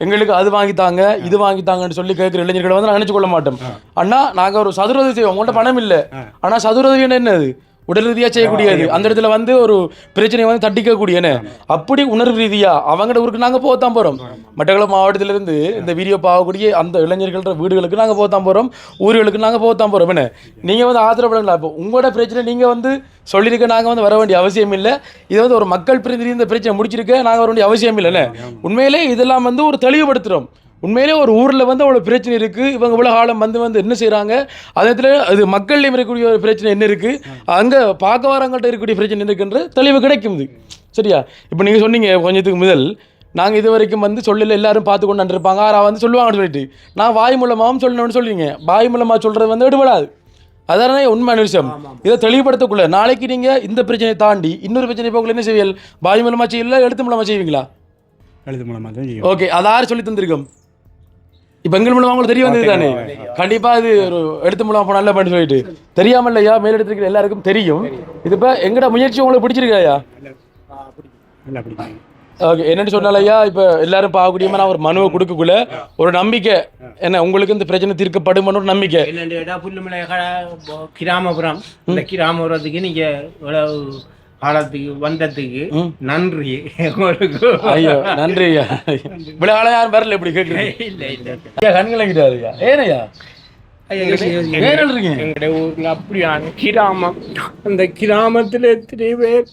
எங்களுக்கு அது வாங்கித்தாங்க, இது வாங்கித்தாங்கன்னு சொல்லி கேட்கிற இளைஞர்களை வந்து நான் நினைச்சு கொள்ள மாட்டோம். அண்ணா நாங்க ஒரு சதுரதி செய்வோம், உங்கள்கிட்ட பணம் இல்லை, ஆனா சதுரதி என்னது உடல் ரீதியா செய்யக்கூடியது. அந்த இடத்துல வந்து ஒரு பிரச்சனையை வந்து தட்டிக்கக்கூடியன. அப்படி உணர்வு ரீதியா அவங்கள்ட்ட ஊருக்கு நாங்க போகத்தான் போறோம். மட்டக்களப்பு மாவட்டத்திலிருந்து இந்த வீடியோ பார்க்கக்கூடிய அந்த இளைஞர்கள வீடுகளுக்கு நாங்க போகத்தான் போறோம், ஊர்களுக்கு நாங்க போகத்தான் போறோம். என்ன நீங்க வந்து ஆதரவுலாம் இப்போ உங்களோட பிரச்சனை நீங்க வந்து சொல்லியிருக்க நாங்க வந்து வர வேண்டிய அவசியம் இல்லை. இது வந்து ஒரு மக்கள் பிரதிநிதி இந்த பிரச்சனை முடிச்சிருக்க நாங்க வர வேண்டிய அவசியம் இல்லைன்னு உண்மையிலே இதெல்லாம் வந்து ஒரு தெளிவுபடுத்துறோம். உண்மையிலே ஒரு ஊரில் வந்து அவ்வளோ பிரச்சனை இருக்குது, இவங்க இவ்வளோ காலம் வந்து என்ன செய்கிறாங்க, அதே அது மக்கள்லேயும் இருக்கக்கூடிய ஒரு பிரச்சனை என்ன இருக்குது, அங்கே பார்க்க வரவங்கள்ட்ட இருக்கக்கூடிய பிரச்சனை என்ன இருக்குன்ற தெளிவு கிடைக்குது. சரியா? இப்போ நீங்கள் சொன்னீங்க கொஞ்சத்துக்கு முதல், நாங்கள் இது வரைக்கும் வந்து சொல்லல எல்லாரும் பார்த்து கொண்டு இருப்பாங்க, ஆறா வந்து சொல்லுவாங்கன்னு சொல்லிட்டு நான் வாய் மூலமாகவும் சொல்லணும்னு சொல்லுவீங்க. வாய் மூலமாக சொல்கிறது வந்து எடுபடாது. அதானே உண்மையான விஷயம். இதை தெளிவுபடுத்தக்குள்ள நாளைக்கு நீங்கள் இந்த பிரச்சனையை தாண்டி இன்னொரு பிரச்சனை போக்குள்ள என்ன செய்வீங்க? வாய் மூலமாக செய்யல, எழுத்து மூலமாக செய்வீங்களா? எழுத்து மூலமாக தான் செய்யும். ஓகே, அது யார் சொல்லி தந்திருக்கோம்? இப்போ எங்கள் மூலமாக உங்களுக்கு தெரிய வந்தது தானே. கண்டிப்பாக இது ஒரு எடுத்து மூலமாக போனால் நல்ல பண்ணி சொல்லிட்டு தெரியாமல் இல்லையா, மேலெடுத்துருக்கிற எல்லாருக்கும் தெரியும். இது இப்போ எங்கட முயற்சி உங்களுக்கு பிடிச்சிருக்காயா? ஓகே, என்னென்னு சொன்னாலையா இப்போ எல்லாரும் பார்க்கக்கூடியமா நான் ஒரு மனுவை கொடுக்கக்குள்ள ஒரு நம்பிக்கை என்ன உங்களுக்கு இந்த பிரச்சனை தீர்க்கப்படும் ஒரு நம்பிக்கை. என்னென்னு புல்லுமலை கிராமப்புறம், இந்த கிராமப்புறத்துக்கு நீங்கள் காலத்துக்கு வந்ததுக்கு நன்றி. ஐயோ நன்றி ஐயா. இவ்வளோ காலம் யாரும் வரல இப்படி கேட்குறேன். இல்லை இல்லை ஐயா கண்கலங்கிட்டாரு ஐயா. ஏனையா எங்களுடைய ஊர்ல அப்படியான கிராமம், அந்த கிராமத்தில் எத்தனை பேர்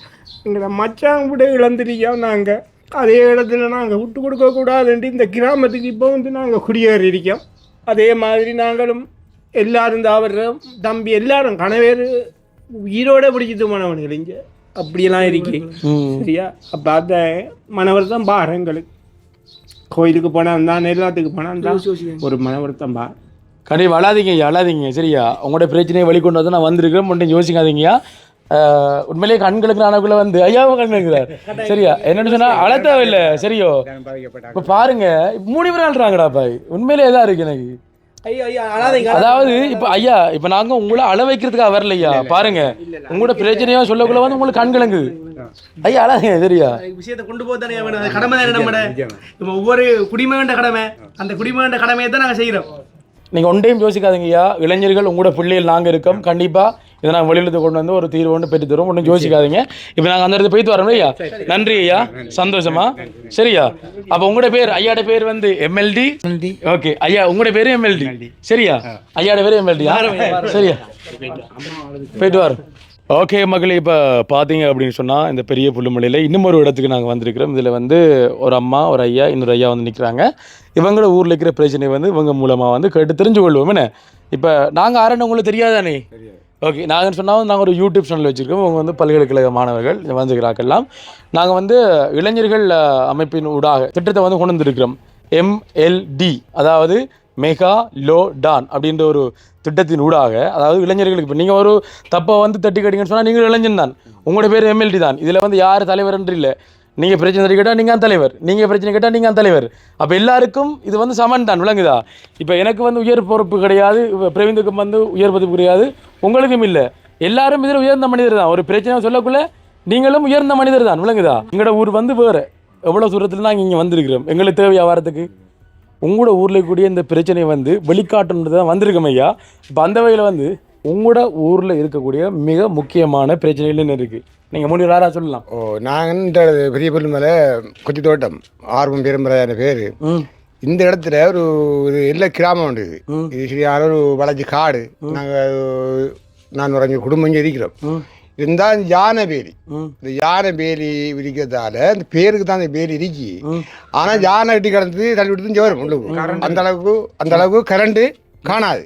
எங்களை மச்சாங்க கூட இழந்துருக்கோம். நாங்கள் அதே இடத்துல நாங்கள் விட்டு கொடுக்க கூடாதுன்ட்டு இந்த கிராமத்துக்கு இப்போ வந்து நாங்கள் குடியேறி இருக்கோம். அதே மாதிரி நாங்களும் எல்லாரும் தாவர தம்பி எல்லாரும் கணவேர் உயிரோட பிடிச்சிட்டு போனவனுங்கள் இங்கே அப்படியெல்லாம் இருக்கு. சரியா? அப்போ அந்த மனவர் தான் பார் எங்களுக்கு. கோயிலுக்கு போனால் தான், எல்லாத்துக்கு போனால் தான் ஒரு மனவர் தான் பார். கண்டிப்பாக அழாதீங்க ஐயா, அழாதீங்க. சரியா? உங்களோட பிரச்சனையை வெளிக்கொண்டு வந்து நான் வந்திருக்கிறேன், மட்டும் யோசிக்காதீங்கய்யா. உண்மையிலேயே கண்களுக்கு நானக்குள்ள வந்து ஐயாவை கண்ணுங்கிறார். சரியா? என்னென்னு சொன்னால் அழ தேவையில்லை. சரியோ? இப்போ பாருங்க 3 பேர் அழுறாங்கடாப்பா. உண்மையிலே எதா இருக்கு எனக்கு. அதாவது இப்ப ஐயா, இப்ப நாங்க உங்களை அள வைக்கிறதுக்காக வரலையா. பாருங்க உங்களோட பிரச்சனையோ சொல்லக்குள்ள வந்து உங்களுக்கு கண் கலங்குது. ஐயா அழாதீங்க. சரியா? விஷயத்தை கொண்டு போதானே வேணும். கடமை தானே நம்மட. இப்போ ஒவ்வொரு குடிமகண்ட கடமை, அந்த குடிமகண்ட கடமையை தான் நாங்கள் செய்கிறோம். நீங்க ஒன்றையும் யோசிக்காதீங்க ஐயா. இளைஞர்கள் உங்களோட பிள்ளைகள் நாங்க இருக்கோம். கண்டிப்பா இதை நாங்கள் வெளியில கொண்டு வந்து ஒரு தீர்வு ஒன்று பெற்று தரும். ஒன்றும் யோசிக்காதீங்க. இப்போ நாங்கள் அந்த இடத்துல போயிட்டு வரோம் ஐயா. நன்றி ஐயா, சந்தோஷமா. சரியா? அப்போ உங்களோட பேர், ஐயாட பேர் வந்து எம்எல்டி. ஓகே ஐயா, உங்களோட பேரு எம்எல்டி. சரியா? ஐயாட பேரு எம்எல்டி. சரியா? போயிட்டு வரோம். ஓகே மக்களே, இப்போ பார்த்தீங்க அப்படின்னு சொன்னால் இந்த பெரிய புல்லுமலையில் இன்னும் ஒரு இடத்துக்கு நாங்கள் வந்திருக்கிறோம். இதில் வந்து ஒரு அம்மா, ஒரு ஐயா, இன்னொரு ஐயா வந்து நிற்கிறாங்க. இவங்களோட ஊரில் இருக்கிற பிரச்சனை வந்து இவங்க மூலமாக வந்து கேட்டு தெரிஞ்சு கொள்வோம். என்ன இப்போ நாங்கள் ஆரண்யம் உங்களுக்கு தெரியாதானே? ஓகே, நாங்கள் சொன்னால் நாங்கள் ஒரு யூடியூப் சேனல் வச்சுருக்கோம். அவங்க வந்து பல்கலைக்கழக மாணவர்கள் வந்துக்கிறாக்கெல்லாம் நாங்கள் வந்து இளைஞர்கள் அமைப்பின் ஊடாக திட்டத்தை வந்து கொண்டு வந்துருக்கிறோம். MLD, அதாவது மெகா லோ டான் அப்படின்ற ஒரு திட்டத்தின் ஊடாக, அதாவது இளைஞர்களுக்கு இப்போ நீங்கள் ஒரு தப்பை வந்து தட்டி கட்டிங்கன்னு சொன்னால் நீங்கள் இளைஞன் தான், உங்களோட பேர் MLD தான். இதில் வந்து யார் தலைவர் என்று இல்லை. நீங்கள் பிரச்சனை தட்டி கேட்டால் நீங்கள் தலைவர், நீங்கள் பிரச்சனை கேட்டால் நீங்கள் தலைவர். அப்போ எல்லாருக்கும் இது வந்து சமன் தான். விளங்குதா? இப்போ எனக்கு வந்து உயர் பொறுப்பு கிடையாது, பிரவீந்துக்கும் வந்து உயர் பொறுப்பு கிடையாது, உங்களுக்கும் இல்லை. எல்லாரும் இதில் உயர்ந்த மனிதர் தான். ஒரு பிரச்சனை சொல்லக்குள்ள நீங்களும் உயர்ந்த மனிதர் தான். விளங்குதா? எங்களோட ஊர் வந்து வேறு எவ்வளோ தூரத்தில் நாங்கள் இங்கே வந்திருக்கிறோம். எங்களுக்கு தேவை வியாபாரத்துக்கு உங்களோட ஊரில் கூடிய இந்த பிரச்சனை வந்து வெளிக்காட்டுன்றது தான் வந்திருக்கோம் ஐயா. இப்போ அந்த வகையில் வந்து உங்களோட ஊரில் இருக்கக்கூடிய மிக முக்கியமான பிரச்சனைகள் என்ன இருக்குது? நீங்கள் 3 யாராக சொல்லலாம். நாங்கள் பெரிய புல் மேலே கொச்சி தோட்டம் ஆர்வம் பெரும்பறையான பேர். இந்த இடத்துல ஒரு எல்லா கிராமம் உண்டு. இது சரியான ஒரு வளர்ச்சி காடு. நான் ஒரு 5 குடும்பம் இங்கே இருக்கிறோம். இருந்தால் யானை வேலி, இந்த யானை வேலி விரிக்கிறதால இந்த பேருக்கு தான் அந்த வேலி இருக்கி. ஆனால் யானை கட்டி கிடந்து தள்ளி விட்டு வரும் உள்ளுக்கு. அந்த அளவுக்கு கரண்ட்டு காணாது.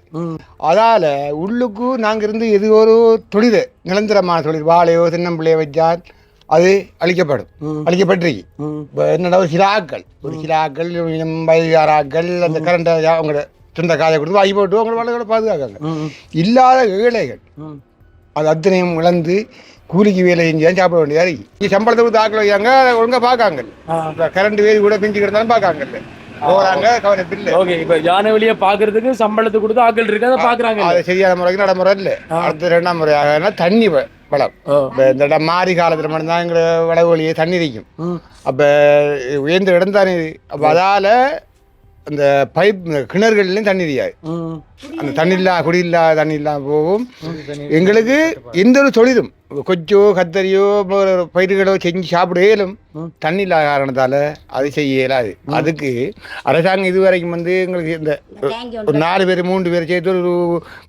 அதால் உள்ளுக்கு நாங்கள் இருந்து எது ஒரு தொழில், நிரந்தரமான தொழில், வாழையோ தென்னம்பிள்ளையோ வச்சால் அது அழிக்கப்பட்டிருக்கு. இப்போ என்னடா ஒரு சில ஆக்கள் வயதாராக்கள் அந்த கரண்ட்டை அவங்களோட சொந்த காதை கொடுத்து வாங்கி போட்டு அவங்களோட வாழையோட பாதுகாக்காங்க. இல்லாத ஏழைகள் அது அத்தனையும் இழந்து கூலிக்கு வேலை செஞ்சாலும் சாப்பிட வேண்டியதாக இருக்கு. சம்பளத்தை கொடுத்து ஆக்கள் வைக்காங்க, ஒழுங்காக பார்க்காங்க. கரண்ட் வேதி கூட பிஞ்சு கிடந்தாலும் பார்க்காங்கல்ல. போறாங்க கவனிப்பில்லை. ஓகே, இப்ப யானை வெளியே பாக்குறதுக்கு சம்பளத்துக்கு கொடுத்து ஆட்கள் இருக்கு, அதை பாக்குறாங்க. அது சரியான முறைக்கு நடைமுறை இல்லை. அடுத்த 2ஆம் முறையாக தண்ணி வளம். இந்த இடம் மாறி காலத்துல மட்டும்தான் எங்களை வடகொலியே தண்ணி இருக்கும். அப்ப உயர்ந்த இடம் தானே. அப்ப அதால அந்த பைப் கிணறுகள்லையும் தண்ணி தெரியாது. அந்த தண்ணி இல்லா குடியில்லா தண்ணி இல்லாம போகும். எங்களுக்கு எந்த ஒரு தொழிலும் கொச்சோ கத்தரியோ பயிர்களோ செஞ்சு சாப்பிட இயலும். தண்ணி இல்லாத காரணத்தால் அது செய்ய இயலாது. அதுக்கு அரசாங்கம் இதுவரைக்கும் எங்களுக்கு இந்த ஒரு 4 பேர் 3 பேர் சேர்த்து ஒரு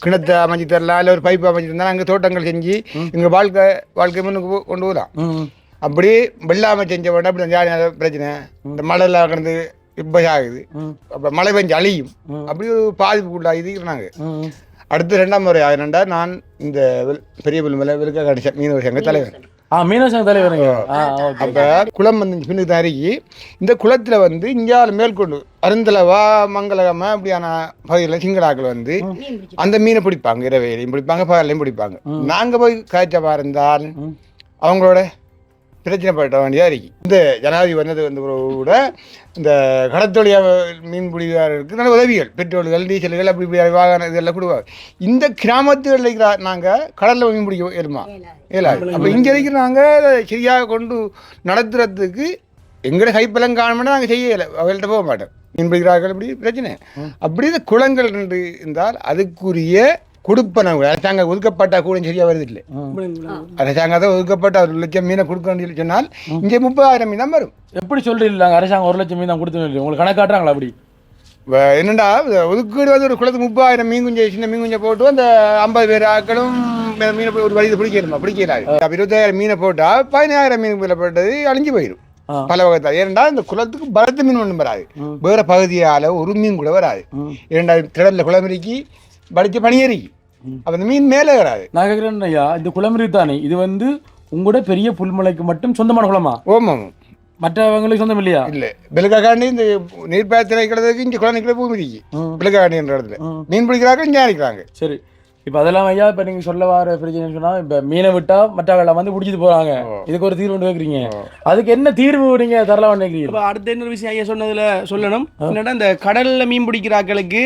கிணத்தை அமைச்சு தரலாம், இல்லை ஒரு பைப்பு அமைச்சு தந்தால் நாங்கள் தோட்டங்கள் செஞ்சு எங்கள் வாழ்க்கை முன்னுக்கு கொண்டு போகலாம். அப்படி வெள்ளாமை செஞ்ச உடனே அப்படி பிரச்சனை. இந்த மழைலாம் கிடந்து இப்போ ஆகுது. அப்போ மழை பெஞ்சு அழியும். அப்படி ஒரு பாதிப்புக்குள்ளாகி இருக்கிறாங்க. அடுத்து 2ஆம் முறை ஆகினா நான் இந்த பெரிய புல்மலை விழுக்க கடிச்சேன் மீனவர் சங்க தலைவர். மீனவர் சங்க தலைவர். அப்போ குளம் பின்னுக்கு தருகி இந்த குளத்தில் இந்தியாவில் மேற்கொண்டு அருந்தளவா மங்களகமா அப்படியான பகுதியில் சிங்களாக்கள் அந்த மீனை பிடிப்பாங்க. இரவையிலையும் பிடிப்பாங்க, பகலையும் பிடிப்பாங்க. நாங்கள் போய் காய்ச்சவா இருந்தால் அவங்களோட பிரச்சனைப்பட்ட வேண்டியதாக இருக்கு. இந்த ஜனாதிபதி வந்தது கூட இந்த கடத்தொழிய மீன்பிடிவாளருக்கு நல்ல உதவிகள், பெட்ரோல்கள், டீசல்கள், அப்படி வாகனம் இதெல்லாம் கொடுவாங்க. இந்த கிராமத்துகளில் இருக்கிற நாங்கள் கடலில் மீன் பிடிக்க ஏறுமா இயலாது. அப்போ இங்கே இருக்கிற நாங்கள் சரியாக கொண்டு நடத்துறதுக்கு எங்களோட கைப்பெல்லாம் காணணும்னா நாங்கள் செய்யலை, அவங்கள்ட்ட போக மாட்டோம். மீன் பிடிக்கிறார்கள் அப்படி பிரச்சனை. அப்படி இந்த குளங்கள் இருந்தால் அதுக்குரிய கொடுப்பனவங்க அரசாங்கம் ஒதுக்கப்பட்ட கூட சரியா வருது இல்லை. அரசாங்கத்தை ஒதுக்கப்பட்ட 1 லட்சம் மீனை கொடுக்க சொன்னால் இங்கே 30,000 மீன் தான் வரும். எப்படி சொல்றீங்க? அரசாங்கம் 1 லட்சம் மீன் தான் கொடுத்து உங்களுக்கு கணக்காட்டுறாங்களா? அப்படி என்னண்டா ஒதுக்கீடு ஒரு குளத்துக்கு 30,000 மீன் குஞ்சை சின்ன மீன் குஞ்சை போட்டு அந்த 50 பேர் ஆக்களும் மீனை போய் ஒரு வழியில் பிடிக்கிறாரு. 20,000 மீனை போட்டால் 15,000 மீன் மேலே போட்டது அழிஞ்சு போயிடும் பல வகை. ஏனெண்டா இந்த குளத்துக்கு பலத்த மீன் ஒன்றும் வராது, வேற பகுதியால் ஒரு மீன் கூட வராது. ஏனெண்டா திடலில் குளமிரிக்கி படித்து பணியேறிக்கி அப்போ அந்த மீன் மேலே வராது. நான் கேட்குறேன் ஐயா, இந்த குளமிரி தானே இது உங்களோட பெரிய புல்மலைக்கு மட்டும் சொந்தமான குளமா? ஓமாம், மற்றவங்களுக்கு சொந்தம் இல்லையா? இல்லை. பெலுக்காண்டி இந்த நீர்ப்பாய்ச்சல் வைக்கிறதுக்கு இங்கே குளம் நிற்கிற பூமி இருக்கு. பெலுக்காண்டின்ற இடத்துல மீன் பிடிக்கிறாங்க, இங்கே அடிக்கிறாங்க. சரி, இப்போ அதெல்லாம் ஐயா இப்போ நீங்கள் சொல்ல வர பிரச்சனை சொன்னால் இப்போ மீனை விட்டால் மற்றவர்கள் பிடிச்சிட்டு போகிறாங்க, இதுக்கு ஒரு தீர்வு கேட்குறீங்க. அதுக்கு என்ன தீர்வு நீங்கள் தரலாம் நினைக்கிறீங்க? இப்போ அடுத்த இன்னொரு விஷயம் ஐயா சொன்னதில் சொல்லணும் என்னன்னா, இந்த கடலில் மீன் பிடிக்கிறாக்களுக்கு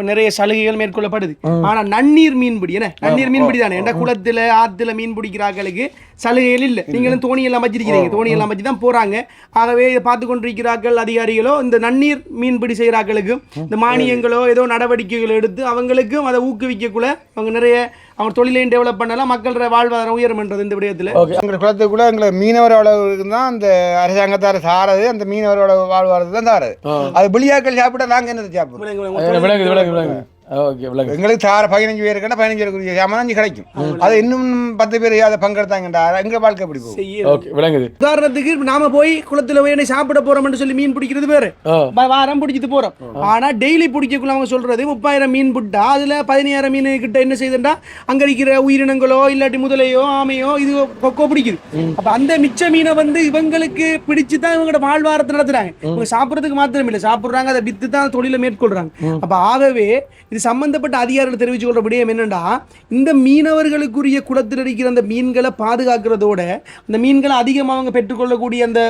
நிறைய சலுகைகள் மேற்கொள்ளப்படுது. ஆனால் நன்னீர் மீன்பிடி நன்னீர் மீன்பிடி தானே என்ற குளத்தில் ஆற்றுல மீன் பிடிக்கிறாக்களுக்கு சலுகைகள் இல்லை. நீங்களும் தோணி எல்லாம் வச்சிருக்கிறீங்க, தோணி எல்லாம் வச்சு தான் போகிறாங்க. ஆகவே இதை பார்த்து கொண்டிருக்கிறார்கள் அதிகாரிகளோ இந்த நன்னீர் மீன்பிடி செய்கிறாக்களுக்கும் இந்த மானியங்களோ ஏதோ நடவடிக்கைகள் எடுத்து அவங்களுக்கும் அதை ஊக்குவிக்கக்குள்ள அவங்க நிறைய அவங்க தொழிலையும் டெவலப் பண்ணலாம், மக்களோட வாழ்வாதாரம் உயரம்ன்றது இந்த விடயத்தில். எங்கள் குளத்துக்குள்ள எங்களை மீனவரோட தான் அந்த அரசாங்கத்தார சாரது, அந்த மீனவரோட வாழ்வாதாரத்தை தான் தாரது. அது வெளியாக்கள் சாப்பிட்டா நாங்கள் என்ன சாப்பிடுவோம்? எங்களுக்கு தார 15 பேர் இருக்கா 15 பேருக்கு சாமான் கிடைக்கும். அது இன்னும் 10 பேர் அதை பங்கெடுத்தாங்கன்றா எங்க வாழ்க்கை எப்படி போகும்? உதாரணத்துக்கு நாம போய் குளத்துல போய் சாப்பிட போறோம்னு சொல்லி மீன் பிடிக்கிறது பேரு வாரம் பிடிச்சிட்டு போறோம். ஆனா டெய்லி பிடிக்கக்குள்ள அவங்க சொல்றது 30,000 மீன் பிட்டா அதுல 15,000 மீன் கிட்ட என்ன செய்யுதுன்னா அங்க இருக்கிற உயிரினங்களோ இல்லாட்டி முதலையோ ஆமையோ இது கொக்கோ பிடிக்குது. அப்ப அந்த மிச்ச மீனை இவங்களுக்கு பிடிச்சுதான் இவங்களோட வாழ்வாரத்தை நடத்துறாங்க. இவங்க சாப்பிடறதுக்கு மாத்திரம் இல்லை, சாப்பிடுறாங்க, அதை வித்து தான் தொழிலை மேற்கொள்றாங்க. அப்ப ஆகவே இது சம்பந்தப்பட்ட அதிகாரிகள் தெரிவிச்சு கொள்ற விடயம் என்னன்னா, இந்த மீனவர்களுக்குரிய குளத்தில் இருக்கிற அந்த மீன்களை பாதுகாக்கிறதோட அந்த மீன்களை அதிகமாக அவங்க பெற்றுக்கொள்ளக்கூடிய அந்த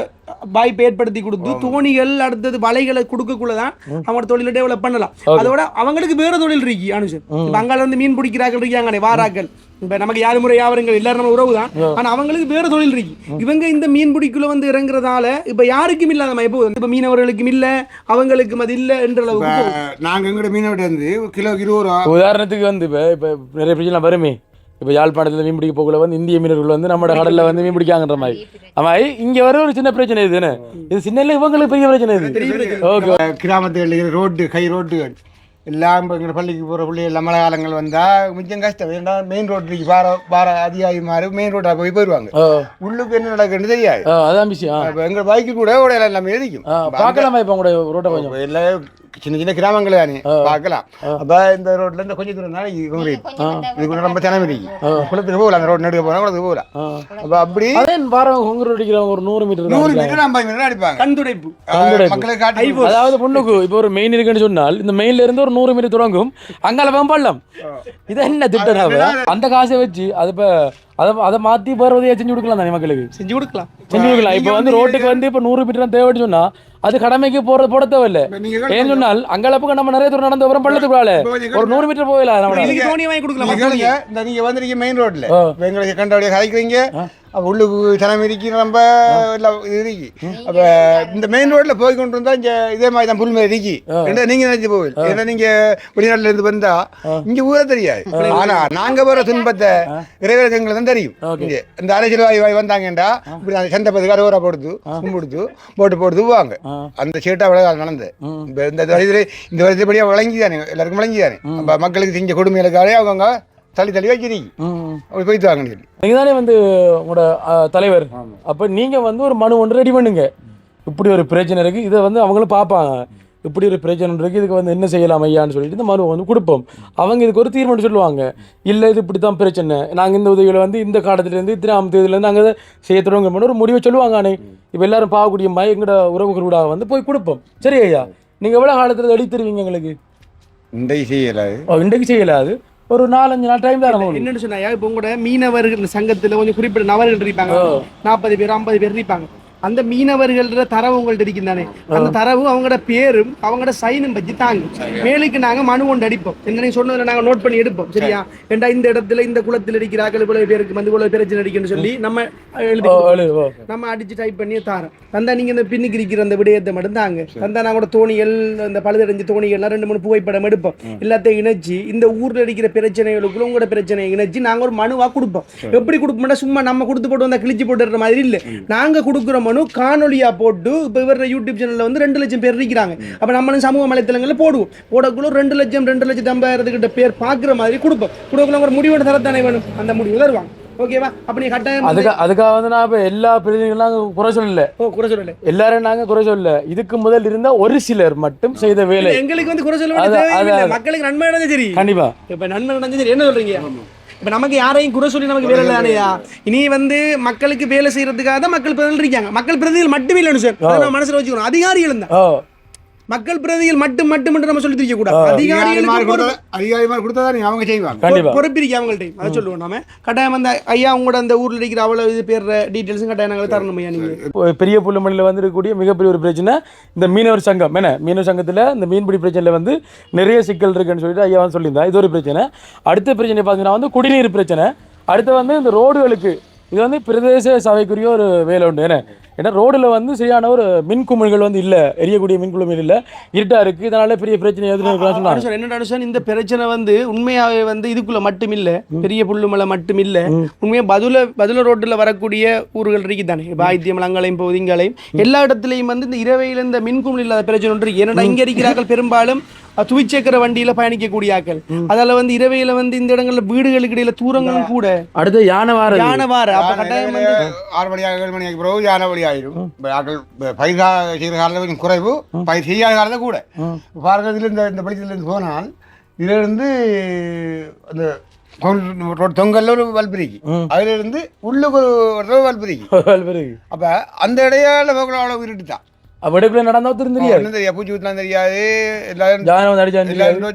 வாய்ப்பை ஏற்படுத்தி கொடுத்து தோணிகள் அடுத்தது வலைகளை கொடுக்கக்குள்ளதான் அவங்களோட தொழிலை டெவலப் பண்ணலாம். அதோட அவங்களுக்கு வேற தொழில் இருக்கு அனுஷன். அங்கால இருந்து மீன் பிடிக்கிறார்கள் இருக்காங்க வாராக்கள், இப்ப நமக்கு யாரு முறை யாவருங்கள் எல்லாரும் நம்ம உறவு தான். ஆனா அவங்களுக்கு வேற தொழில் இருக்கு. இவங்க இந்த மீன் பிடிக்குள்ள இறங்குறதால இப்ப யாருக்கும் இல்லாத எப்போ இப்ப மீனவர்களுக்கும் இல்ல அவங்களுக்கும் அது இல்ல என்ற அளவுக்கு நாங்க எங்களோட மீனவர்கிட்ட கிலோ 20 ரூபா. உதாரணத்துக்கு இப்ப நிறைய பிரச்சனை வருமே. இப்போ யாழ்ப்பாணத்தில் மீன் பிடிக்க போகல இந்திய மீனவர்கள் நம்ம கடலில் மீன் பிடிக்காங்கன்ற மாதிரி. ஆமாம், இங்கே வர ஒரு சின்ன பிரச்சனை இதுன்னு. இது சின்ன இல்லை, இவங்களுக்கு பெரிய பிரச்சனை இது. ஓகே, கிராமத்தில் ரோட்டு கை ரோட்டுகள் எல்லாம் இப்போ எங்கள் பள்ளிக்கு போகிற பிள்ளைகள் மழை காலங்கள் வந்தால் மிச்சம் கஷ்டம். ஏன்னா மெயின் ரோட்டுக்கு வார அதிகாரி மாதிரி மெயின் ரோட்டாக போயிடுவாங்க. உள்ளுக்கு என்ன நடக்குன்னு தெரியாது. அதான் விஷயம். இப்போ எங்கள் பைக்கு கூட உடையில எல்லாமே இருக்கும். பார்க்கலாமா இப்போ கூட ரோட்டை கொஞ்சம் இல்லை சின்ன சின்ன கிராமங்கள் தானே பார்க்கலாம். அப்போ இந்த ரோட்ல இருந்து கொஞ்சம் தூரம் நாளைக்கு இதுக்கு ரொம்ப தினம் இருக்கு. குளத்துக்கு போகலாம், அந்த ரோடு நடுக்க போனால் குளத்துக்கு போகலாம். அப்போ அப்படி ஒரு 100 மீட்டர் 50 மீட்டர் அடிப்பாங்க. கண்துடைப்பு மக்களுக்கு காட்டி. அதாவது பொண்ணுக்கு இப்போ ஒரு மெயின் இருக்குன்னு சொன்னால் இந்த மெயின்ல இருந்து ஒரு 100 மீட்டர் தொடங்கும், அங்கால பள்ளம். இது என்ன திட்டம்? அந்த காசை வச்சு அது இப்போ அதை மாற்றி வேறு உதவியாக செஞ்சு கொடுக்கலாம் தானே மக்களுக்கு செஞ்சு கொடுக்கலாம். செஞ்சு கொடுக்கலாம். இப்போ வந்து ரோட்டுக்கு வந்து இப்போ 100 மீட்டர் தேவைன்னு சொன்னா அது கடமைக்கு போட தேவையில்லை. ஏன்னு சொன்னால் அங்களப்புக்கு நம்ம நிறைய தூரம் நடந்து வரோம் பள்ளத்துக்குள்ளால ஒரு 100 மீட்டர் போகலாம். நம்ம தோணி வாங்கி கொடுக்கலாம். இந்த நீங்க வந்துருக்கீங்க மெயின் ரோட்ல எங்களுக்கு கண்டபடியாக கதைக்கிறீங்க. அப்போ உள்ளுக்கு தினம் இருக்கு நம்ம இது இருக்கு. அப்போ இந்த மெயின் ரோட்ல போய் கொண்டு இருந்தா இங்க இதே மாதிரி தான் புல் மாதிரி இருக்கு. ஏன்னா நீங்க நினைச்சு போகுது. ஏன்னா நீங்க வெளிநாட்டுல இருந்து வந்தா இங்க ஊரே தெரியாது. ஆனா நாங்க போற துன்பத்தை இறைவனுக்கு எங்களுக்கு தான் தெரியும். இங்க இந்த அரசியல்வாதி வந்தாங்கண்டா இப்படி அந்த சந்தை பத்து கருவரா போடுது கும்பிடுது போட்டு வாங்க அந்த சேட்டா விளையாட நடந்து இந்த வருஷப்படியா விளங்கிதானே எல்லாருக்கும் விளங்கிதானே. அப்ப மக்களுக்கு செஞ்ச கொடுமைகளுக்காக அவங்க தள்ளி வைக்கிறீங்க அப்படி போயிட்டு வாங்க. நீங்க தானே வந்து உங்களோட தலைவர். அப்ப நீங்க வந்து ஒரு மனு ஒன்று ரெடி பண்ணுங்க. இப்படி ஒரு பிரச்சனை இருக்கு, இதை வந்து அவங்களும் பார்ப்பாங்க. இப்படி ஒரு பிரச்சனை இருக்கு, இதுக்கு வந்து என்ன செய்யலாம் ஐயான்னு சொல்லிட்டு இந்த மனு வந்து கொடுப்போம். அவங்க இதுக்கு ஒரு தீர்மானம் சொல்லுவாங்க. இல்லை இது இப்படி தான் பிரச்சனை, நாங்கள் இந்த உதவிகளை வந்து இந்த காலத்துலேருந்து இத்தனை தேதியிலேருந்து நாங்கள் செய்ய தொடங்க ஒரு முடிவை சொல்லுவாங்க. அண்ணே இப்போ எல்லாரும் பார்க்கக்கூடிய மாதிரி எங்களோட உறவுகளோட வந்து போய் கொடுப்போம். சரி ஐயா, நீங்கள் எவ்வளோ காலத்தில் அடி தருவீங்க எங்களுக்கு? இன்றைக்கு செய்யலாது. இன்றைக்கு செய்யலாது, ஒரு 4-5 நாள் டைம் தான். என்னன்னு சொன்னா இப்போ உங்களோட மீனவர்கள் சங்கத்துல கொஞ்சம் குறிப்பிட்ட நபர்கள் இருப்பாங்க, 40 பேர் 50 பேர் இருப்பாங்க. அந்த மீனவர்கள தரவு உங்கள்ட்ட இருக்குதானே, அந்த தரவு அவங்களோட பேரும் அவங்களோட சைனும் வச்சு தாங்க மேலுக்கு நாங்க மனு கொண்டு அடிப்போம். என்ன சொன்னதுல நாங்க நோட் பண்ணி எடுப்போம். சரியா, ஏண்டா இந்த இடத்துல இந்த குளத்தில் இருக்கிறார்கள் இவ்வளவு பேருக்கு வந்து இவ்வளவு பிரச்சனை இருக்குன்னு சொல்லி நம்ம நம்ம அடிச்சு டைப் பண்ணி தாரோம். தந்தா நீங்க இந்த பின்னுக்கு இருக்கிற அந்த விடயத்தை மட்டும் தாங்க. தந்தா நாங்களோட தோணிகள் இந்த பழுதடைஞ்ச தோணிகள்லாம் 2-3 புகைப்படம் எடுப்போம். எல்லாத்தையும் இணைச்சு இந்த ஊர்ல இருக்கிற பிரச்சனைகளுக்குள்ள உங்களோட பிரச்சனையை இணைச்சு நாங்க ஒரு மனுவா கொடுப்போம். எப்படி கொடுப்போம்னா சும்மா நம்ம கொடுத்து போட்டு வந்தா கிழிச்சு போட்டுற மாதிரி இல்லை. நாங்க கொடுக்குற மனு காணொலியா போட்டு இப்போ இவர யூடியூப் சேனல்ல வந்து 2 லட்சம் பேர் இருக்கிறாங்க. அப்ப நம்ம சமூக வலைத்தளங்கள்ல போடுவோம். போடக்குள்ள 2 லட்சம் 2,50,000 கிட்ட பேர் பாக்குற மாதிரி கொடுப்போம். கொடுக்கல ஒரு முடிவோட தரத்தானே வேணும், அந்த முடிவு தருவாங்க. ஓகேவா? அப்ப நீ கட்டாயம் அதுக்காக வந்து நான் இப்போ எல்லா பிரதிநிதிகளும் குறை சொல்லல. குறை சொல்லல, எல்லாரும் நாங்க குறை சொல்லல. இதுக்கு முதல் இருந்த ஒரு சிலர் மட்டும் செய்த வேலை எங்களுக்கு வந்து குறை சொல்ல வேண்டிய மக்களுக்கு நன்மை நடந்தது. சரி, கண்டிப்பா. இப்ப நன்மை நடந்தது சரி, என்ன சொல்றீங்க? இப்போ நமக்கு யாரையும் குறை சொல்லி நமக்கு வேலை இல்லையா? இனி வந்து மக்களுக்கு வேலை செய்யறதுக்காக தான் மக்கள் பிரதிநிதிகள் இருக்காங்க. மக்கள் பிரதிநிதிகள் மட்டுமே இல்லைன்னு சார், அதை நம்ம மனசில் வச்சுக்கணும். அதிகாரிகள் தான் மக்கள் பிரதிநிதிகள் மட்டும் நம்ம சொல்லி தெரிய கூடாது. அதிகாரிகள் கொடுத்தா அவங்க செய்வாங்க, பொறுப்பிருக்கு அவங்கள்ட்ட. அதை சொல்லுவோம் நாம. கட்டாயம் அந்த ஐயா உங்களோட அந்த ஊர்ல இருக்கிற அவ்வளவு இது பேர் டீட்டெயில்ஸும் கட்டாயம் நாங்கள் தரணும் ஐயா. நீங்க பெரிய புல்லுமணியில் வந்து இருக்கக்கூடிய மிகப்பெரிய ஒரு பிரச்சனை இந்த மீனவர் சங்கம். மீனவர் சங்கத்தில் இந்த மீன்பிடி பிரச்சனையில் வந்து நிறைய சிக்கல் இருக்குன்னு சொல்லிட்டு ஐயா வந்து சொல்லியிருந்தா. இது ஒரு பிரச்சனை. அடுத்த பிரச்சனை பார்த்தீங்கன்னா வந்து குடிநீர் பிரச்சனை. அடுத்து வந்து இந்த ரோடுகளுக்கு இது வந்து பிரதேச சபைக்குரிய ஒரு வேலை உண்டு. ஏன்னா ரோடில் வந்து சரியான ஒரு மின் குமிழ்கள் வந்து இல்லை, எரியக்கூடிய மின் குமிழ் இல்லை, இருட்டாக இருக்குது. இதனால பெரிய பிரச்சனை என்ன இந்த பிரச்சனை வந்து உண்மையாகவே வந்து இதுக்குள்ள மட்டும் இல்லை, பெரிய புல்லுமலை மட்டும் இல்லை, உண்மையாக பதில ரோட்டில் வரக்கூடிய ஊர்கள் இருக்கு தானே, பாய்த்தியம் அங்களையும் பொதிங்களையும் எல்லா இடத்துலையும் வந்து இந்த இரவையில் இந்த மின் குமிழ் இல்லாத பிரச்சனை ஒன்று இருக்கு. ஏன்னா இங்கே இருக்கிறார்கள் பெரும்பாலும் துவிச்சக்கர வண்டியில பயணிக்கக்கூடிய ஆக்கள். அதால வந்து இரவையில வந்து இந்த இடங்கள்ல வீடுகளுக்கு இடையில தூரங்களும் கூட. அடுத்து யானை வார அப்ப கட்டாயம் 6 மணி 7 மணிக்கு பிறகு யானை வழி ஆயிடும். பயிர் செய்கிற காலத்தில் கொஞ்சம் குறைவு, பயிர் செய்யாத காலத்தில் கூட. பாரதத்தில் இந்த பள்ளியிலிருந்து போனால் இதுல இருந்து அந்த தொங்கல்ல ஒரு வல்பிரிக்கு, அதுல இருந்து உள்ளுக்கு ஒரு வல்பிரிக்கு. அப்ப அந்த இடையால அவ்வளவு இருட்டு தான். அப்படியே நடந்தா தெரியாது, பூச்சி ஊத்தலாம் தெரியாது, எல்லாரும்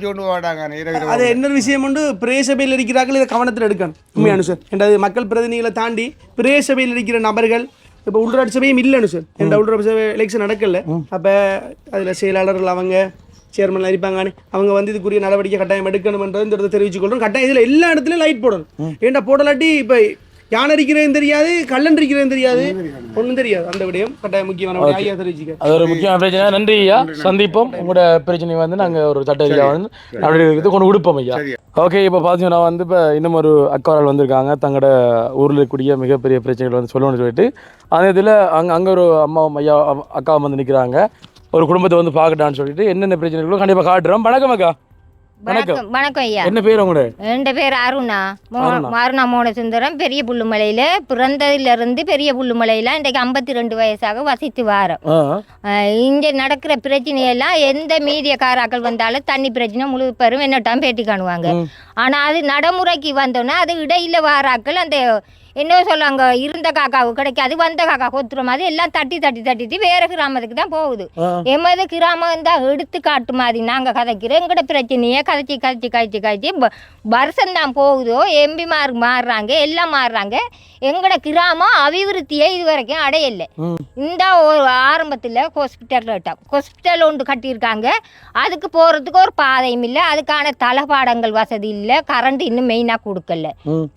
கொண்டு மாட்டாங்க. அது என்ன விஷயம் உண்டு, பிரேசபையில் இருக்கிறார்கள், இதை கவனத்தில் எடுக்கணும். உண்மையான சார், என்றது மக்கள் பிரதிநிதிகளை தாண்டி பிரேசபையில் இருக்கிற நபர்கள் இப்போ உள்ளாட்சி சபையும் இல்லைன்னு சார். என்ற உள்ளாட்சி சபை எலெக்ஷன் நடக்கல. அப்போ அதில் செயலாளர்கள் அவங்க சேர்மன் இருப்பாங்க, அவங்க வந்து இதுக்குரிய நடவடிக்கை கட்டாயம் எடுக்கணும்ன்றது இந்த இடத்தை தெரிவிச்சுக்கொள்றோம். கட்டாயம் இதில் எல்லா இடத்துலையும் லைட் போடணும். ஏன்டா போடலாட்டி இப்போ யானை இருக்கிறது தெரியாது, கல்லன் இருக்கிறது தெரியாது, ஒன்றும் தெரியாது. அந்த விடயம் கட்டாயம் முக்கியமான ஐயா தெரிவிச்சுக்க. அது ஒரு முக்கியமான பிரச்சனை. நன்றி ஐயா, சந்திப்போம். உங்களோட பிரச்சனையை வந்து நாங்கள் ஒரு சட்ட ஐயா வந்து நடவடிக்கை கொண்டு கொடுப்போம் ஐயா. ஓகே, இப்போ பார்த்தீங்கன்னா வந்து இப்போ இன்னும் ஒரு அக்காவால் வந்திருக்காங்க. தங்களோட ஊரில் இருக்கக்கூடிய மிகப்பெரிய பிரச்சனைகள் வந்து சொல்லணும்னு சொல்லிட்டு அந்த இதில் அங்கே ஒரு அம்மாவும் ஐயா அக்கா வந்து நிற்கிறாங்க. ஒரு குடும்பத்தை வந்து பார்க்கட்டான்னு சொல்லிட்டு என்னென்ன பிரச்சனைகளோ கண்டிப்பாக காட்டுறோம். வணக்கம் அக்கா. வணக்கம். வணக்கம் ஐயா. என்ன பேர் உங்களோட? என் பேர் அருணா மோன சுந்தரம். பெரிய புல்லுமலையில பிறந்ததிலிருந்து பெரிய புல்லுமலையில இன்றைக்கு 52 வயசாக வசித்து வாரம். இங்க நடக்கிற பிரச்சனையெல்லாம் எந்த மீடியக்காராக்கள் வந்தாலும் தண்ணி பிரச்சனை முழு பெரும் என்னட்டாம் பேட்டி காணுவாங்க. ஆனா அது நடைமுறைக்கு வந்தோன்னா அது இடையில வாராக்கள் அந்த என்ன சொல்லுவாங்க, இருந்த காக்காவுக்கு கிடைக்காது, வந்த காக்கா கொத்துற மாதிரி எல்லாம் தட்டிட்டு வேறு கிராமத்துக்கு தான் போகுது. எமது கிராமம் தான் எடுத்துக்காட்டு மாதிரி நாங்கள் கதைக்கிறோம். எங்கட பிரச்சனையே கதைச்சி வருஷம்தான் போகுதோ, எம்பிமார் மாறுறாங்க, எல்லாம் மாறுறாங்க. எங்கட கிராமம் அபிவிருத்தியை இது வரைக்கும் அடையலை. இந்த ஒரு ஆரம்பத்தில் ஹாஸ்பிட்டல் ஒன்று கட்டியிருக்காங்க. அதுக்கு போகிறதுக்கு ஒரு பாதையும் இல்லை, அதுக்கான தளபாடங்கள் வசதி இல்லை, கரண்ட் இன்னும் மெயினாக கொடுக்கல.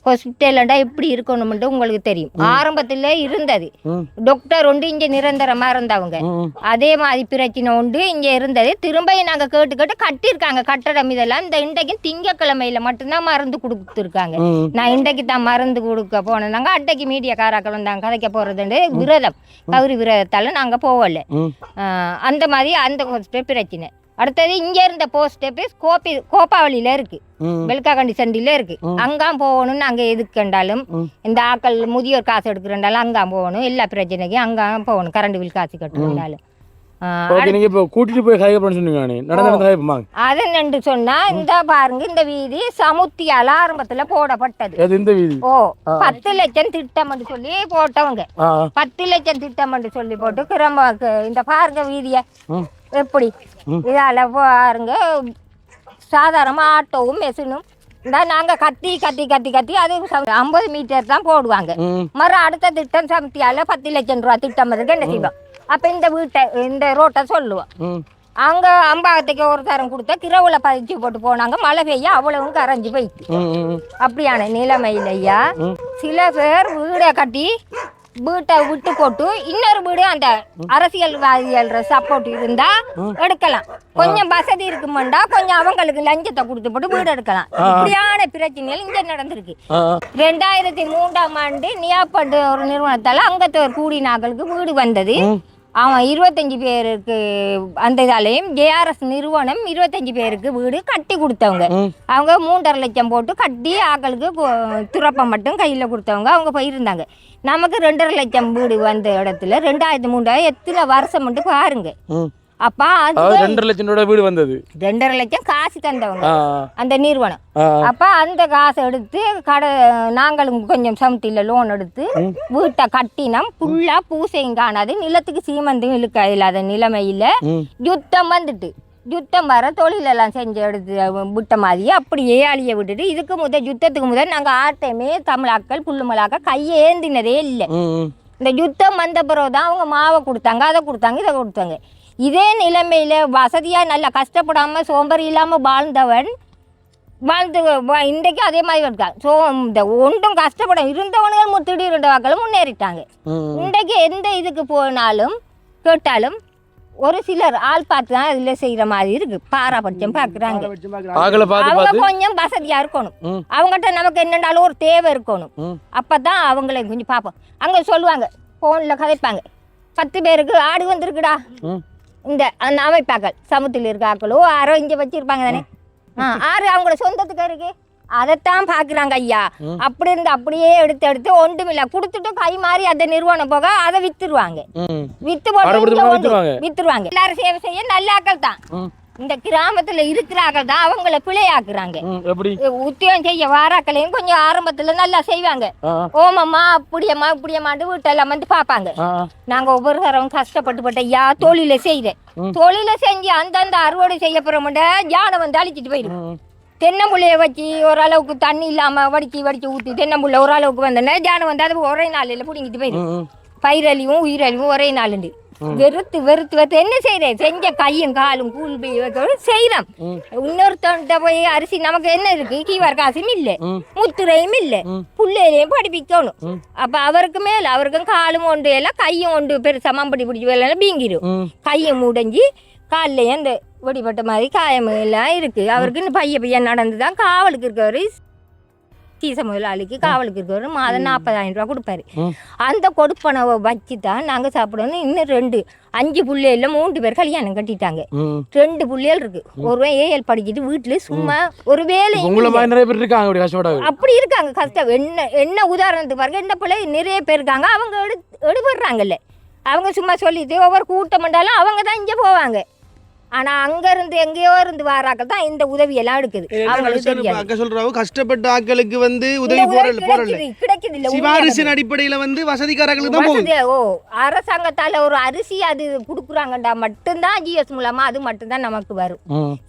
ஹாஸ்பிட்டல்டா எப்படி இருக்கணும்னு உங்களுக்கு தெரியும். ஆரம்பத்தில் இருந்தது டாக்டர் ஒன்று இங்கே நிரந்தரமாக இருந்தவங்க, அதே மாதிரி பிரச்சனை உண்டு இங்கே இருந்தது. திரும்ப நாங்கள் கேட்டு கட்டியிருக்காங்க கட்டடம் இதெல்லாம். இந்த இன்றைக்கு திங்கக்கிழமையில மட்டும்தான் மருந்து கொடுத்துருக்காங்க. நான் இன்றைக்கு தான் மருந்து கொடுக்க போனேன்னாங்க. அட்டைக்கு மீடியாக்காராக்கள் வந்தாங்க கதைக்க போகிறதுண்டு விரதம், கௌரி விரதத்தால் நாங்கள் போகல. அந்த மாதிரி அந்த ஹாஸ்பிட்டல் பிரச்சனை. அடுத்தது இங்கே இருந்த போஸ்ட் ஆஃபீஸ் கோப்பாவளியில் இருக்குது, வெல்காகண்டி சண்டியில் இருக்குது. அங்காம் போகணும்னு அங்கே எதுக்கு கண்டாலும் இந்த ஆக்கள் முதியோர் காசு எடுக்கிறண்டாலும் அங்காம் போகணும். எல்லா பிரச்சனைக்கும் அங்காம் போகணும், கரண்ட் பில் காசு கட்டுறதுனாலும். கூட்டிட்டு போய் அது சொன்னா இந்த பாருங்க, இந்த வீதி சமுத்தியால ஆரம்பத்துல போடப்பட்டது. 10 லட்சம் திட்டம் சொல்லி போட்டவங்க, 10 லட்சம் திட்டம் சொல்லி போட்டு கிரம இந்த பாருங்க வீதிய எப்படி இதால பாருங்க. சாதாரணமா ஆட்டோவும் மெஷினும் நாங்க கத்தி அது 50 மீட்டர் தான் போடுவாங்க. அடுத்த திட்டம் சமுத்தியால 10 லட்சம் ரூபா திட்டம் இருக்கு. என்ன செய்வோம் அப்ப இந்த வீட்டை இந்த ரோட்டை சொல்லுவோம். அங்க அம்பாகத்துக்கு ஒரு தரம் கொடுத்தா கிரவுல பதிச்சு போட்டு போனாங்க. மழை பெய்ய அவ்வளவும் கரைஞ்சி போயிட்டு. அப்படியான நிலைமையிலையா சில பேர் வீடை கட்டி வீட்டை விட்டு போட்டு இன்னொரு வீடு அந்த அரசியல்வாதிகள் சப்போர்ட் இருந்தா எடுக்கலாம். கொஞ்சம் வசதி இருக்குமாண்டா கொஞ்சம் அவங்களுக்கு லஞ்சத்தை கொடுத்து போட்டு வீடு எடுக்கலாம். இப்படியான பிரச்சனைகள் இங்க நடந்திருக்கு. 2003ஆம் ஆண்டு நியாப்பட்டு ஒரு நிறுவனத்தால அங்கத்த ஒரு கூடி நாங்களுக்கு வீடு வந்தது. அவன் 25 பேருக்கு அந்த இதாலையும் ஜேஆர்எஸ் நிறுவனம் 25 பேருக்கு வீடு கட்டி கொடுத்தவங்க. அவங்க 3.5 லட்சம் போட்டு கட்டி ஆக்களுக்கு துறப்பம் மட்டும் கையில் கொடுத்தவங்க அவங்க போயிருந்தாங்க. நமக்கு 2.5 லட்சம் வீடு வந்த இடத்துல 2003 எத்தனை வருஷம் மட்டும் பாருங்க. அப்ப 2.5 லட்சம் வீடு வந்தது. 2.5 லட்சம் காசு தந்தவங்க அந்த நிறுவனம். அப்ப அந்த காசை எடுத்து நாங்களும் கொஞ்சம் சமத்தில லோன் எடுத்து வீட்டை கட்டினோம். ஃபுல்லா பூசையும் காணாது, நிலத்துக்கு சீமந்தும் இழுக்க இல்லாத நிலைமையில யுத்தம் வந்துட்டு. யுத்தம் வர தொழிலெல்லாம் செஞ்சு எடுத்து விட்ட மாதிரி அப்படியே அழிய விட்டுட்டு இதுக்கு யுத்தத்துக்கு முதல் நாங்கள் ஆட்டையுமே தமிழாக்கள் புல்லுமலாக்கள் கையேந்தினதே இல்லை. இந்த யுத்தம் வந்த பிறகுதான் அவங்க மாவை கொடுத்தாங்க, அதை கொடுத்தாங்க, இதை கொடுத்தாங்க. இதே நிலைமையில வசதியா நல்லா கஷ்டப்படாம சோம்பேறி இல்லாம வாழ்ந்தவன் இன்றைக்கு அதே மாதிரி இருக்காங்க. ஸோ இந்த ஒன்றும் கஷ்டப்பட இருந்தவனுகள் திடீர்னு வாக்களும் முன்னேறிட்டாங்க. இன்றைக்கு எந்த இதுக்கு போனாலும் கேட்டாலும் ஒரு சிலர் ஆள் பார்த்து தான் இதுல செய்யற மாதிரி இருக்கு. பாராபட்சம் பாக்குறாங்க. அவங்க கொஞ்சம் வசதியா இருக்கணும். அவங்ககிட்ட நமக்கு என்னென்னாலும் ஒரு தேவை இருக்கணும். அப்பதான் அவங்களை கொஞ்சம் பார்ப்போம். அங்க சொல்லுவாங்க போன்ல கதைப்பாங்க, 10 பேருக்கு ஆடு வந்திருக்குடா. இந்த அமைப்பாக்கள் சமூகத்தில் இருக்க ஆக்களோ யாரோ இங்க வச்சிருப்பாங்க தானே, ஆறு அவங்களோட சொந்தத்துக்கு இருக்கு. அதைத்தான் பாக்குறாங்க ஐயா. அப்படி இருந்து அப்படியே எடுத்து ஒன்றுமில்ல கொடுத்துட்டு கை மாறி அந்த நிறுவனம் போக அதை வித்துருவாங்க. வித்துருவாங்க. எல்லாரும் சேவை செய்ய நல்ல ஆக்கள் தான். இந்த கிராமத்துல இருக்கிறார்கள் தான் அவங்கள பிழையாக்குறாங்க. உத்தியோகம் செய்ய வாராக்களையும் கொஞ்சம் ஆரம்பத்துல நல்லா செய்வாங்க. ஓமம்மா இப்படியம்மாண்டு வீட்டெல்லாம் வந்து பாப்பாங்க. நாங்க ஒவ்வொரு தரம் கஷ்டப்பட்டு ஐயா தொழில செய்யறேன். தொழில செஞ்சு அந்தந்த அறுவடை செய்ய போறோம்ட யானை வந்து அழிச்சிட்டு போயிடும். தென்னம்புள்ளைய வச்சு ஓரளவுக்கு தண்ணி இல்லாம வடிச்சு ஊற்றி தென்னம்புள்ள ஓரளவுக்கு வந்தோன்னா ஜானை வந்து அது ஒரே நாளில் பிடிங்கிட்டு போயிடும். பயிரழிவும் உயிரழிவும் ஒரே நாளுண்டு. வெறுத்து என்ன செய்யறேன், செஞ்ச கையும் காலும் கூழ் செய்யலாம். இன்னொருத்த போய் அரிசி நமக்கு என்ன இருக்கு, கீவார் காசும் இல்லை, முத்துரையும் இல்லை, புள்ளையிலையும் படிப்பிக்கணும். அப்ப அவருக்கு மேல அவருக்கும் காலும் ஒன்று எல்லாம் கையும் ஒன்று பெருசா மம்படி பிடிச்சி வேலை பீங்கிடும். கையும் முடைஞ்சி காலிலையும் அந்த வெடிப்பட்ட மாதிரி காயம் எல்லாம் இருக்கு. அவருக்கு பையன் நடந்துதான் காவலுக்கு இருக்கவரு சீச முதலாளிக்கு காவலுக்கு இருக்கவரு மாதம் 40,000 ரூபா கொடுப்பாரு. அந்த கொடுப்பனவை வச்சு தான் நாங்கள் சாப்பிடணும். இன்னும் 5 பிள்ளைல 3 பேர் கல்யாணம் கட்டிட்டாங்க. 2 பிள்ளைகள் இருக்கு. ஒருவன் ஏஎல் படிச்சுட்டு வீட்டுல சும்மா ஒரு வேலை அப்படி இருக்காங்க. கஷ்டம் என்ன உதாரணத்துக்கு பாருங்க. இந்த பிள்ளை நிறைய பேர் இருக்காங்க. அவங்க எடுபடுறாங்கல்ல. அவங்க சும்மா சொல்லிட்டு ஒவ்வொரு கூட்டம் பண்ணாலும் அவங்க தான் இங்கே போவாங்க. ஆனா அங்க இருந்து எங்கேயோ இருந்து வாராக்கள் தான் இந்த உதவியெல்லாம் எடுக்குது. அவங்களுக்கு தெரியாது. அக்கா சொல்றாங்க கஷ்டப்பட்ட ஆட்களுக்கு வந்து இந்த உதவி உதவி போறல கிடைக்குது இல்ல. சிபாரிசின் அடிப்படையில வந்து வசதிக்காரர்களுக்கு தான் போகுது. ஓ அரசாங்கத்தால ஒரு அரிசி அது குடுக்குறாங்கண்டா மட்டும்தான் ஜிஎஸ் மூலமா அது மட்டும்தான் நமக்கு வரும்.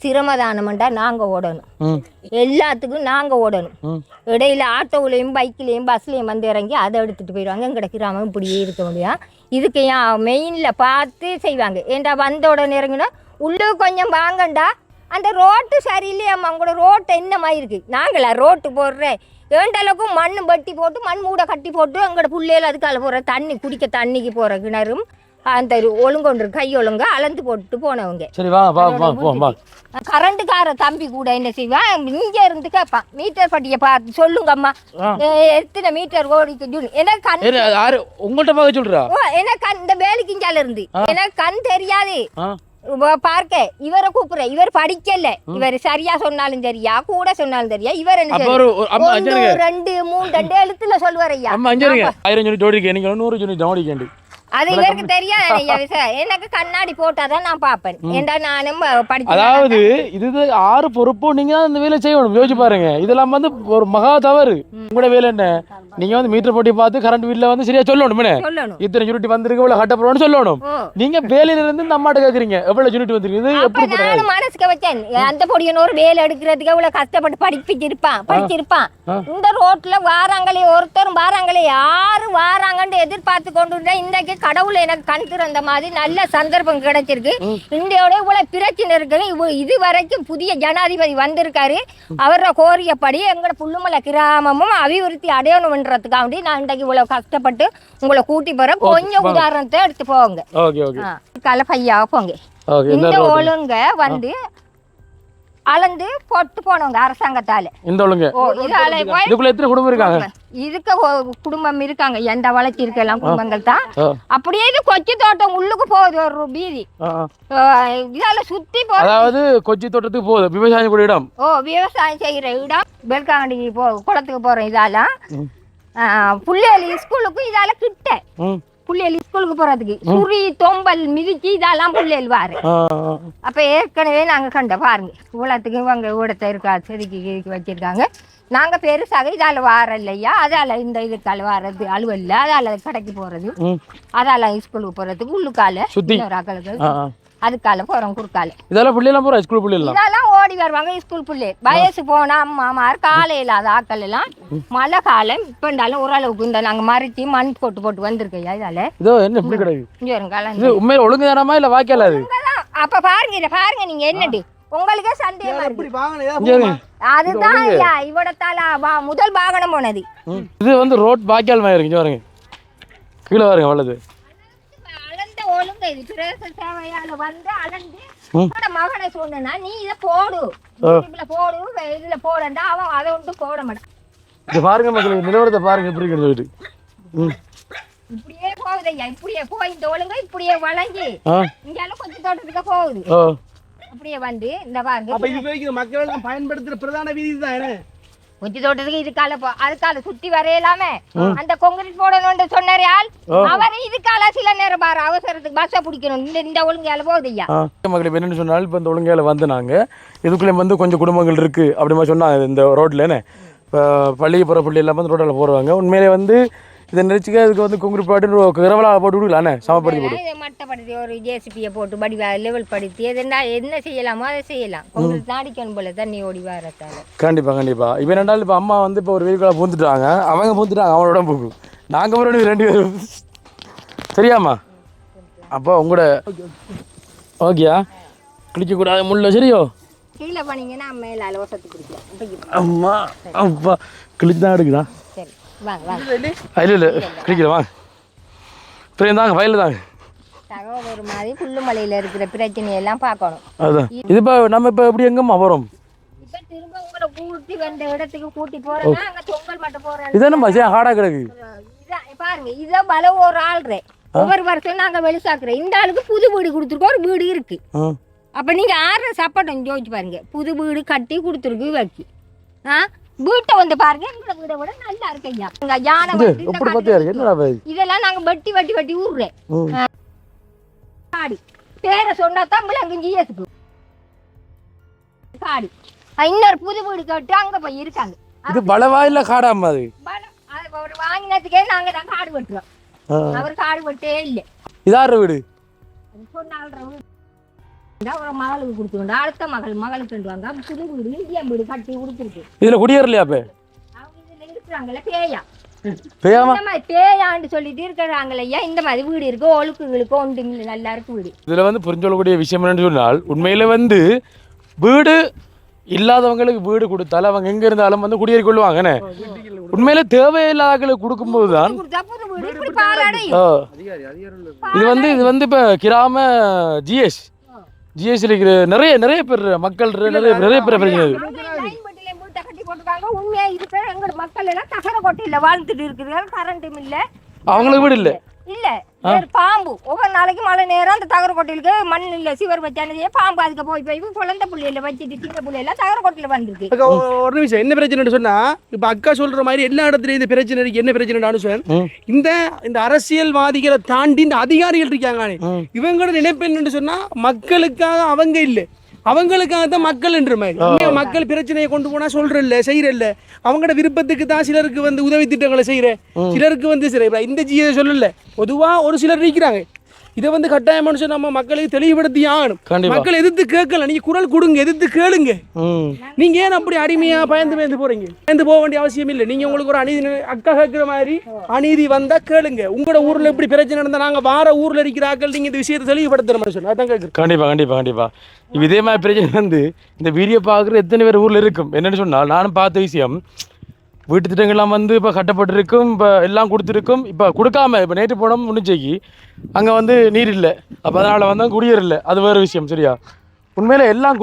சிரமதானம்டா நாங்க ஓடணும், எல்லாத்துக்கும் நாங்க ஓடணும். இடையில ஆட்டோவிலையும் பைக்லயும் பஸ்லயும் வந்து இறங்கி அதை எடுத்துட்டு போயிடுவாங்க. எங்கட கிராமம் இப்படியே இருக்க முடியும். இதுக்கு ஏன் மெயின்ல பார்த்து செய்வாங்க. ஏன்டா வந்த உடனே இறங்கினா உள்ளே கொஞ்சம் வாங்கண்டா அந்த ரோட்டு சரியில்லையாம்மா, உங்களோட ரோட்டு என்னமா இருக்கு. நாங்களா ரோட்டு போடுறேன் ஏண்டளவுக்கும் மண் பட்டி போட்டு மண் மூடை கட்டி போட்டு எங்களோட பிள்ளைகள் அதுக்கால போகிற தண்ணி குடிக்க தண்ணிக்கு போகிற கிணறும் அந்த ஒழுங்கொன்று கை ஒழுங்க அளந்து போட்டு போனவங்க. சரி வா. கரண்ட்டுக்கார தம்பி கூட என்ன செய்வான், இங்க இருந்து கேட்பான் மீட்டர் பட்டியை பார்த்து சொல்லுங்கம்மா எத்தனை மீட்டர் ஓடிக்கு. எனக்கு உங்கள்கிட்ட பார்க்க சொல்றா. எனக்கு இந்த வேலைக்கு இஞ்சால இருந்து எனக்கு கண் தெரியாது பார்க்க. இவரை கூப்பிடுற, இவர் படிக்கல, இவர் சரியா சொன்னாலும் சரியா கூட சொன்னாலும் சரியா இவர் என்ன 2 3 எழுத்துல சொல்லுவார் ஐயா. 1000 சொல்லி ஜோடிக்க நீங்க 100 சொல்லி ஜோடிக்கேண்டி. அது இவருக்கு தெரியாது ஐயா. எனக்கு கண்ணாடி போட்டாதான் நான் பார்ப்பேன். ஏண்டா நானும் படிச்சு. அதாவது இது 6 பொறுப்பும் நீங்க தான் இந்த வேலை செய்யணும். யோசிச்சு பாருங்க, இதெல்லாம் வந்து ஒரு மகா தவறு. உங்களோட வேலை என்ன, நீங்க வந்து மீட்டர் போட்டி பார்த்து கரண்ட் வீட்ல வந்து சரியா சொல்லணும். இத்தனை யூனிட் வந்திருக்கு இவ்வளவு கட்டப்படுறோம்னு சொல்லணும். நீங்க வேலையில இருந்து இந்த அம்மாட்ட கேக்குறீங்க எவ்வளவு யூனிட் வந்திருக்கு. நானும் மனசுக்கு வச்சேன் அந்த பொடியனோர் வேலை எடுக்கிறதுக்கு எவ்வளவு கஷ்டப்பட்டு படிச்சிருப்பான். இந்த ரோட்ல வாராங்களே ஒருத்தரும் வாராங்களே 6 வாராங்கன்னு எதிர்பார்த்து கொண்டு இன்றைக்கு கடவுள் எனக்கு கண் திறந்த மாதிரி நல்ல சந்தர்ப்பம் கிடைச்சிருக்கு. இந்தியாவோட இவ்வளவு பிரச்சனை இருக்கு. இது வரைக்கும் புதிய ஜனாதிபதி வந்திருக்காரு. அவரோட கோரியப்படி எங்களோட புல்லுமலை கிராமமும் அபிவிருத்தி அடையணும்ன்றதுக்காண்டி நான் இன்றைக்கு இவ்வளவு கஷ்டப்பட்டு உங்களை கூட்டி போறேன். கொஞ்சம் உதாரணத்தை எடுத்து போங்க. கலப்பையா போங்க. இந்த ஒழுங்க வந்து அளந்து போட்டு போனவங்க அரசாங்கத்தால. இந்த ஒழுங்க இதுக்குள்ள எத்தனை குடும்பம் இருக்காங்க? இதுக்கு குடும்பம் இருக்காங்க. எந்த வளர்ச்சி இருக்கலாம் குடும்பங்கள் தான். அப்படியே இது கொச்சி தோட்டம் உள்ளுக்கு போகுது ஒரு வீதி. இதால சுத்தி போகுது. அதாவது கொச்சி தோட்டத்துக்கு போகுது விவசாயம் கூட இடம். விவசாயம் செய்யற இடம். பெல்காண்டி குளத்துக்கு போறோம். இதால புள்ளைகள் ஸ்கூலுக்கு இதால கிட்ட புள்ளைகள் ஸ்கூலுக்கு போறதுக்கு சுரி தொம்பல் மிதிச்சு இதெல்லாம் புள்ளைகள் வாரு. அப்ப ஏற்கனவே நாங்க கண்ட பாருங்க இவ்வளத்துக்கு இவங்க ஊடத்தை இருக்கா செதுக்கி வச்சிருக்காங்க. நாங்க பெருசாக இதால வார இல்லையா, அதால இந்த இதுக்கால வாரது அலுவல்ல, அதால கடைக்கு போறது, அதால ஸ்கூலுக்கு போறதுக்கு உள்ளுக்கால அதுக்கால போறோம் குறுக்கால. இதெல்லாம் பிள்ளைலாம் போறோம் ஸ்கூல் பிள்ளைலாம் இதெல்லாம் ஓடி வருவாங்க ஸ்கூல் பிள்ளை. வயசு போனா அம்மாமார் காலையில அது ஆக்கள் எல்லாம் மழை காலம் இப்ப இருந்தாலும் ஓரளவுக்கு இந்த நாங்க மறுத்தி மண் போட்டு வந்திருக்கையா இதால. இதோ என்ன இப்படி கிடையாது. இங்க வருங்கால உண்மையில ஒழுங்கு தானமா இல்ல வாய்க்கால அது. அப்ப பாருங்க நீங்க என்னடி உங்களுக்கே சந்தேகமா இருக்கு. அதுதான் ஐயா இவடத்தால முதல் வாகனம் போனது. இது வந்து ரோட் வாய்க்கால் மாதிரி இருக்கு. பாருங்க கீழே பாருங்க வளது ஒழுங்க. இது பிரதேச சேவையால வந்து அளந்து மகனை சொன்னா நீ இதை போடு இதுல போடண்டா அவன் அதை ஒன்று போட மாட்டான். இது பாருங்க மக்களுக்கு நிலவரத்தை பாருங்க எப்படி சொல்லிட்டு இப்படியே போகுது ஐயா. இப்படியே போய் இந்த ஒழுங்க இப்படியே வளைஞ்சி இங்கெல்லாம் கொஞ்சம் தோட்டத்துக்கு போகுது. அப்படியே வந்து இந்த பாருங்க மக்கள் பயன்படுத்துற பிரதான வீதி தான் கொஞ்ச தோட்டத்துக்கு இதுக்கால அதுக்கால சுத்தி வரையலாமே. அந்த கொங்கிரீட் போடணும்னு சொன்னாரு ஆள் அவரு இதுக்கால சில நேரம் பாரு அவசரத்துக்கு பஸ்ஸை பிடிக்கணும். இந்த ஒழுங்கையால போகுது ஐயா. மக்கள் என்னன்னு சொன்னாலும் இப்ப இந்த ஒழுங்கையால வந்து நாங்க இதுக்குள்ளே வந்து கொஞ்சம் குடும்பங்கள் இருக்கு அப்படி சொன்னாங்க. இந்த ரோட்ல இப்போ பள்ளிக்கு போற பிள்ளை எல்லாம் வந்து ரோட்டில் போடுவாங்க. உண்மையிலே வந்து இதை நினைச்சுக்க அதுக்கு வந்து கொங்கிரீட் போட்டு கிரவலா போட்டு விடுக்கலாண்ணே சமப்படுத்தி போட்டு மட்டப்படுத்தி ஒரு ஜேசிபியை போட்டு படி லெவல் படுத்தி என்ன செய்யலாமோ அதை செய்யலாம். கொங்கிரீட் நாடிக்கணும் போல தண்ணி ஓடி வரத்தால. கண்டிப்பா இப்போ ரெண்டாள் இப்போ அம்மா வந்து இப்போ ஒரு வெயிலுக்குள்ள பூந்துட்டாங்க. அவங்க பூந்துட்டாங்க அவங்களோட போக்கு நாங்கள் ஒரு 2 பேரும் சரியாம்மா. அப்போ உங்களோட ஓகேயா குளிக்கக்கூடாது முள்ள சரியோ கீழே பண்ணீங்கன்னா மேலே அலவசத்து குடிக்கலாம். அம்மா அப்பா கிழிச்சு தான் எடுக்குதா. சரி வாங்க வாங்க. இல்லை கிழிக்கிறேன் வாங்க. இப்போ தாங்க வயலில் தாங்க தகவல் ஒரு மாதிரி புல்லுமலையில் இருக்கிற பிரச்சனையெல்லாம் பார்க்கணும். அதுதான் இது இப்போ நம்ம இப்போ எப்படி எங்கம்மா போகிறோம். இப்போ திரும்ப உங்களை கூட்டி வந்த இடத்துக்கு கூட்டி போகிறேன்னா அங்கே தொங்கல் மட்டும் போகிறேன். இதானம்மா ஹார்டாக கிடக்கு. பாருங்க இதை பல ஒரு ஆள்றேன் ஒவ்வொரு வருஷம் நாங்கள் வெளிசாக்குறோம். இந்த ஆளுக்கு புது வீடு கொடுத்துருக்கோம். ஒரு வீடு இருக்கு. அப்போ நீங்கள் ஆடுற சப்போர்ட் யோசிச்சு பாருங்க. புது வீடு கட்டி கொடுத்துருக்கு வைக்கி வீட்டை வந்து பாருங்க. எங்களோட வீடை விட நல்லா இருக்கு ஐயா. யானை இதெல்லாம் நாங்கள் வெட்டி விடுறேன். பேரை சொன்னா தான் விளங்கும் ஜிஎஸ்க்கு காடு. இன்னொரு புது வீடு கட்டு அங்க போய் இருக்காங்க. இது வளவா இல்ல காடாம அது ஒரு வாங்கினதுக்கே நாங்க தான் காடு வெட்டுறோம். அவர் காடு வெட்டே இல்லை. இதார வீடு சொன்னால்ற வீடு ஒரு மகளுக்கு கொடுத்துருந்தா அடுத்த மகளுக்கு வாங்க புது வீடு இந்தியன் வீடு கட்டி கொடுத்துருக்கு. இதுல குடியேறலையா அப்ப அவங்க இதுல இருக்கிறாங்கல்ல பேயா பேயாமா இந்த மாதிரி பேயான்னு சொல்லிட்டு இருக்கிறாங்களே ஐயா. இந்த மாதிரி வீடு இருக்கு ஒழுக்குகளுக்கு ஒன்று நல்லா இருக்கு வீடு. இதுல வந்து புரிஞ்சொல்லக்கூடிய விஷயம் என்னன்னு சொன்னால் உண்மையில வந்து வீடு இல்லாதவங்களுக்கு வீடு கொடுத்தாலும் அவங்க எங்க இருந்தாலும் வந்து குடியேறி கொள்வாங்கன்னு உண்மையில தேவையில்லாதவங்களுக்கு கொடுக்கும்போது தான் இது வந்து இப்ப கிராம ஜிஎஸ் இருக்கிற நிறைய பேர் மக்கள் நிறைய பேர் பிரச்சனை உண்மையா இருக்கிற எங்க மக்கள் எல்லாம் தகர கொட்டையில வாழ்ந்துட்டு இருக்குது. கரண்ட்டும் இல்ல அவங்களுக்கு வீடு இல்ல பாம்பு ஒவ்வொரு நாளைக்கு மழை நேரம் அந்த தகர கொட்டையிலுக்கு மண் இல்ல சிவர் வச்சானதே பாம்பு அதுக்கு போய் குழந்தை புள்ளையில வச்சுட்டு சின்ன புள்ளையில தகர கொட்டையில வந்திருக்கு. ஒரு நிமிஷம் என்ன பிரச்சனைன்னு சொன்னா இப்ப அக்கா சொல்ற மாதிரி எல்லா இடத்துலயும் இந்த பிரச்சனை இருக்கு. என்ன பிரச்சனை சொன்னேன் இந்த அரசியல்வாதிகளை தாண்டி இந்த அதிகாரிகள் இருக்காங்க. இவங்களோட நினைப்பு என்னன்னு சொன்னா மக்களுக்காக அவங்க இல்லை அவங்களுக்காக தான் மக்கள் என்ற மாதிரி மக்கள் பிரச்சனையை கொண்டு போனா சொல்றல்ல செய்யறல்ல அவங்களோட விருப்பத்துக்கு தான் சிலருக்கு வந்து உதவி திட்டங்களை செய்யற சிலருக்கு வந்து இந்த ஜியை சொல்லல பொதுவா ஒரு சிலர் இருக்கிறாங்க. இதை வந்து கட்டாய மனுஷன் நம்ம மக்களுக்கு தெளிவுபடுத்தி ஆகணும். மக்கள் எதிர்த்து கேட்கல. நீங்க குரல் கொடுங்க, எதிர்த்து கேளுங்க. நீங்க ஏன் அப்படி அடிமையா பயந்து போறீங்க? பயந்து போக வேண்டிய அவசியம் இல்லை. நீங்க உங்களுக்கு ஒரு அநீதி அக்கா கேட்கிற மாதிரி அநீதி வந்தா கேளுங்க. உங்களோட ஊர்ல எப்படி பிரச்சனை நடந்தா நாங்க வார ஊர்ல இருக்கிறார்கள் நீங்க இந்த விஷயத்தை தெளிவுபடுத்துற மனுஷன் அதான் கேட்குறேன். கண்டிப்பா இதே மாதிரி பிரச்சனை வந்து இந்த வீடியோ பார்க்குற எத்தனை பேர் ஊர்ல இருக்கும். என்னன்னு சொன்னால் நானும் பார்த்த விஷயம் வீட்டு திட்டங்கள்லாம் வந்து இப்போ கட்டப்பட்டிருக்கும், இப்போ எல்லாம் கொடுத்துருக்கும். இப்போ கொடுக்காம இப்போ நேற்று போனோம் முடிஞ்சைக்கு அங்கே வந்து நீர் இல்லை. அப்போ அதனால் வந்து குடியேற இல்லை. அது வேறு விஷயம். சரியா உண்மையில் எல்லாம்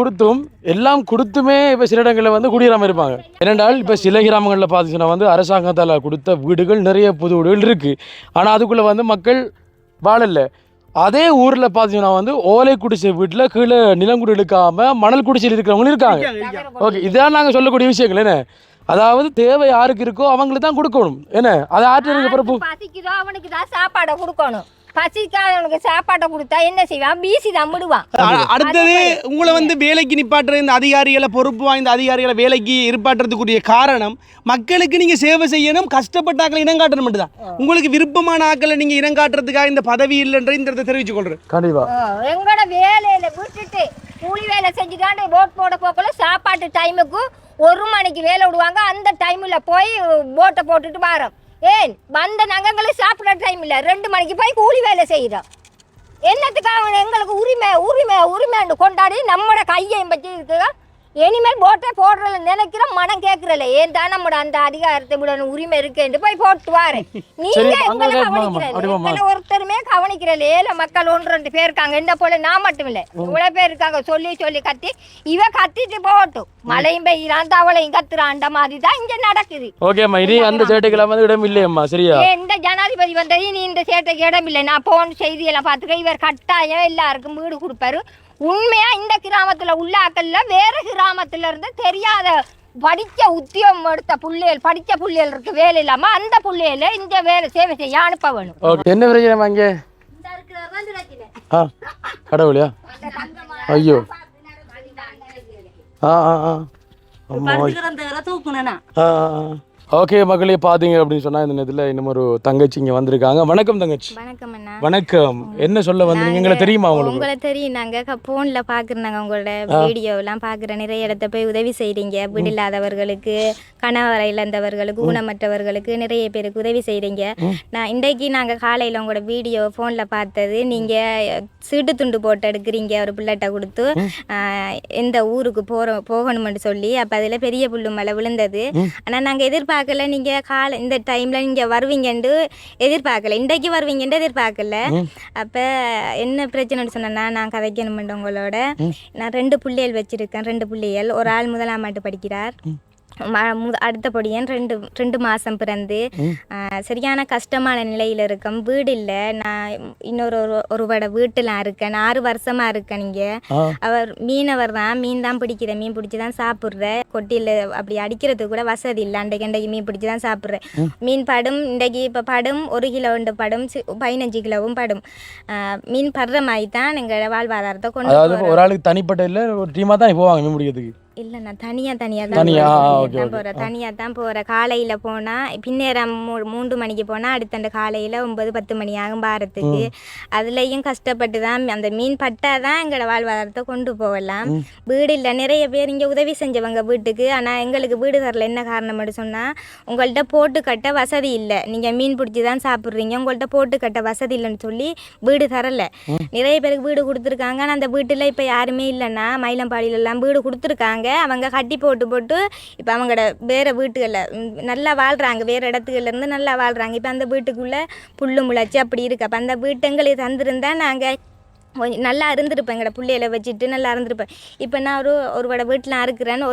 கொடுத்துமே இப்போ சில இடங்களில் வந்து குடியேறாமல் இருப்பாங்க. ஏனென்றால் இப்போ சில கிராமங்களில் பார்த்துச்சுன்னா வந்து அரசாங்கத்தால் கொடுத்த வீடுகள் நிறைய புது வீடுகள் இருக்குது. ஆனால் அதுக்குள்ளே வந்து மக்கள் வாழலை. அதே ஊரில் பார்த்தீங்கன்னா வந்து ஓலை குடிசை வீட்டில் கீழே நிலங்குடி எடுக்காமல் மணல் குடிசையில் இருக்கிறவங்களும் இருக்காங்க. ஓகே, இதான் நாங்கள் சொல்லக்கூடிய விஷயங்கள். என்ன அதாவது தேவை யாருக்கு இருக்கோ அவங்களுக்கு தான் கொடுக்கணும். என்ன அது ஆற்று பிறப்பு பசிக்குதோ அவனுக்கு தான் சாப்பாடை கொடுக்கணும். பசிக்காதவனுக்கு சாப்பாட்டை கொடுத்தா என்ன செய்வான்? பீசி தான் விடுவான். அடுத்தது உங்களை வந்து வேலைக்கு நிப்பாட்டுற இந்த அதிகாரிகளை பொறுப்பு வாய்ந்த அதிகாரிகளை வேலைக்கு இருப்பாட்டுறதுக்குரிய காரணம் மக்களுக்கு நீங்க சேவை செய்யணும். கஷ்டப்பட்ட ஆக்களை இனங்காட்டணும் மட்டும்தான். உங்களுக்கு விருப்பமான ஆக்களை நீங்க இனங்காட்டுறதுக்காக இந்த பதவி இல்லைன்ற இந்த தெரிவிச்சு கொள்றேன். கண்டிப்பா எங்களோட வேலையில விட்டுட்டு கூலி வேலை செஞ்சுட்டாண்டு போட் போட போக்கல சாப்பாட்டு டைமுக்கு 1 மணிக்கு வேலை விடுவாங்க. அந்த டைம்ல போய் போட்டை போட்டுட்டு வரோம். ஏன் வந்த நகங்களுக்கு சாப்பிட்ற டைம் இல்லை. 2 மணிக்கு போய் கூலி வேலை செய்கிறோம். என்னத்துக்காக எங்களுக்கு உரிமைன்னு கொண்டாடி நம்மளோட கையையும் பற்றி இருக்குதா? இனிமேல் போட்டை போடுறல நினைக்கிற மனம் கேட்கறல. ஏன் தான் நம்மளோட அந்த அதிகாரத்தை விட உரிமை இருக்குன்னு போய் போட்டு வாரேன். நீங்க எங்களை கவனிக்கிறேன், ஒருத்தருமே கவனிக்கிறல. ஏழை மக்கள் 1-2 பேர் இருக்காங்க. இந்த போல நான் மட்டும் இல்லை, இவ்வளவு பேர் இருக்காங்க. சொல்லி கத்தி இவ கத்திட்டு போகட்டும். மழையும் பெய்யலாம், தவளையும் கத்துறான். அந்த மாதிரி தான் இங்க நடக்குது. ஓகேம்மா, இனி அந்த சேட்டைக்கெல்லாம் வந்து இடம் இல்லையம்மா. சரியா இந்த ஜனாதிபதி வந்தது நீ இந்த சேட்டைக்கு இடம் இல்லை. நான் போன செய்தியெல்லாம் பார்த்துக்க. இவர் கட்டாயம் எல்லாருக்கும் வீடு கொடுப்பாரு. உண்மையா இந்த கிராமத்துல உள்ள ஆக்கள்ல வேற கிராமத்துல இருந்து தெரியாத படிக்க உத்தியோகம் எடுத்த படிச்ச புள்ளைகள் இருக்கு வேலை இல்லாம அந்த புள்ளையில இந்த வேலை சேவை செய்ய அனுப்ப வேணும். என்ன பிரச்சனை வாங்க கடவுளையா? ஐயோ ஓகே மக்களே, பார்த்தீங்க அப்படின்னு சொன்னா இந்த நேரத்தில் இன்னும் ஒரு தங்கச்சி இங்கே வந்திருக்காங்க. வணக்கம் தங்கச்சி. வணக்கம் அண்ணா. வணக்கம். என்ன சொல்ல வந்தீங்க? எங்களை தெரியுமா உங்களுக்கு? உங்களை தெரியும். நாங்கள் ஃபோனில் பார்க்குறாங்க உங்களோட வீடியோலாம் பார்க்குறேன். நிறைய இடத்த போய் உதவி செய்கிறீங்க. வீடு இல்லாதவர்களுக்கு, கணவரை இழந்தவர்களுக்கு, ஊனமற்றவர்களுக்கு நிறைய பேருக்கு உதவி செய்கிறீங்க. நான் இன்றைக்கு நாங்கள் காலையில் உங்களோட வீடியோ ஃபோனில் பார்த்தது, நீங்கள் சீட்டு துண்டு போட்டு எடுக்கிறீங்க ஒரு பிள்ளைகிட்ட கொடுத்து எந்த ஊருக்கு போகணும்னு சொல்லி. அப்போ அதில் பெரிய புல்லு மலை விழுந்தது. ஆனால் நாங்கள் எதிர்பார்க்கல நீங்கள் இந்த டைமில் நீங்கள் வருவீங்கன்னு எதிர்பார்க்கல. இன்றைக்கு வருவீங்கன்னு எதிர்பார்க்கல. அப்போ என்ன பிரச்சனைன்னு சொன்னேன்னா, நான் கதைக்கணுமெண்டு உங்களோட. நான் 2 பிள்ளைகள் வச்சுருக்கேன். 2 பிள்ளைகள். ஒரு ஆள் 1ஆம் ஆண்டு படிக்கிறார், அடுத்தபடியாக ரெண்டு மாதம் பிறந்து சரியான கஷ்டமான நிலையில் இருக்கேன். வீடு இல்லை. நான் ஒருவரோட வீட்டில் இருக்கேன். 6 வருஷமாக இருக்கேன். இங்கே அவர் மீனவர் தான். மீன் தான் பிடிக்கிறேன். மீன் பிடிச்சி தான் சாப்பிட்றேன். கொட்டியில் அப்படி அடிக்கிறதுக்கு கூட வசதி இல்லை. அண்டைக்கு மீன் பிடிச்சி தான் சாப்பிட்றேன். மீன் படும் இன்றைக்கு இப்போ படும் 1 கிலோ படும் 15 கிலோவும் படும். மீன் படுற மாதிரி தான் எங்கள் வாழ்வாதாரத்தை கொண்டு அதாவது ஒரு ஆளுக்கு தனிப்பட்ட இல்லை ஒரு டீமாக தான் போவாங்க மீன் பிடிக்கிறதுக்கு. இல்லை நான் தனியாக தான் போகிறேன். தனியாக தான் போகிறேன். காலையில் போனால் பின்னேரம் 3 மணிக்கு போனால் அடுத்த காலையில் 9-10 மணி ஆகும் பாரத்துக்கு. அதுலேயும் கஷ்டப்பட்டு தான் அந்த மீன் பட்டால் தான் எங்களோட வாழ்வாதாரத்தை கொண்டு போகலாம். வீடு இல்லை. நிறைய பேர் இங்கே உதவி செஞ்சவங்க வீட்டுக்கு. ஆனால் எங்களுக்கு வீடு தரல. என்ன காரணம்னு சொன்னால் உங்கள்கிட்ட போட்டு கட்ட வசதி இல்லை. நீங்கள் மீன் பிடிச்சி தான் சாப்பிட்றீங்க. உங்கள்கிட்ட போட்டு கட்ட வசதி இல்லைன்னு சொல்லி வீடு தரலை. நிறைய பேருக்கு வீடு கொடுத்துருக்காங்க. ஆனால் அந்த வீட்டில் இப்போ யாருமே இல்லைன்னா மயிலம்பாடியிலெல்லாம் வீடு கொடுத்துருக்காங்க. அவங்க கட்டி போட்டு இப்போ அவங்களோட வேறு வீட்டுகளில் நல்லா வாழ்கிறாங்க. வேறு இடத்துலேருந்து நல்லா வாழ்கிறாங்க. இப்போ அந்த வீட்டுக்குள்ளே புல்லு முளைச்சி அப்படி இருக்கு. அப்போ அந்த வீட்டு எங்களுக்கு தந்திருந்தா நாங்கள் கொஞ்சம் நல்லா இருந்திருப்பேன். எங்களோட பிள்ளையில வச்சுட்டு நல்லா இருந்திருப்பேன். இப்போ நான் ஒருவட வீட்டில் இருக்கிறேன்.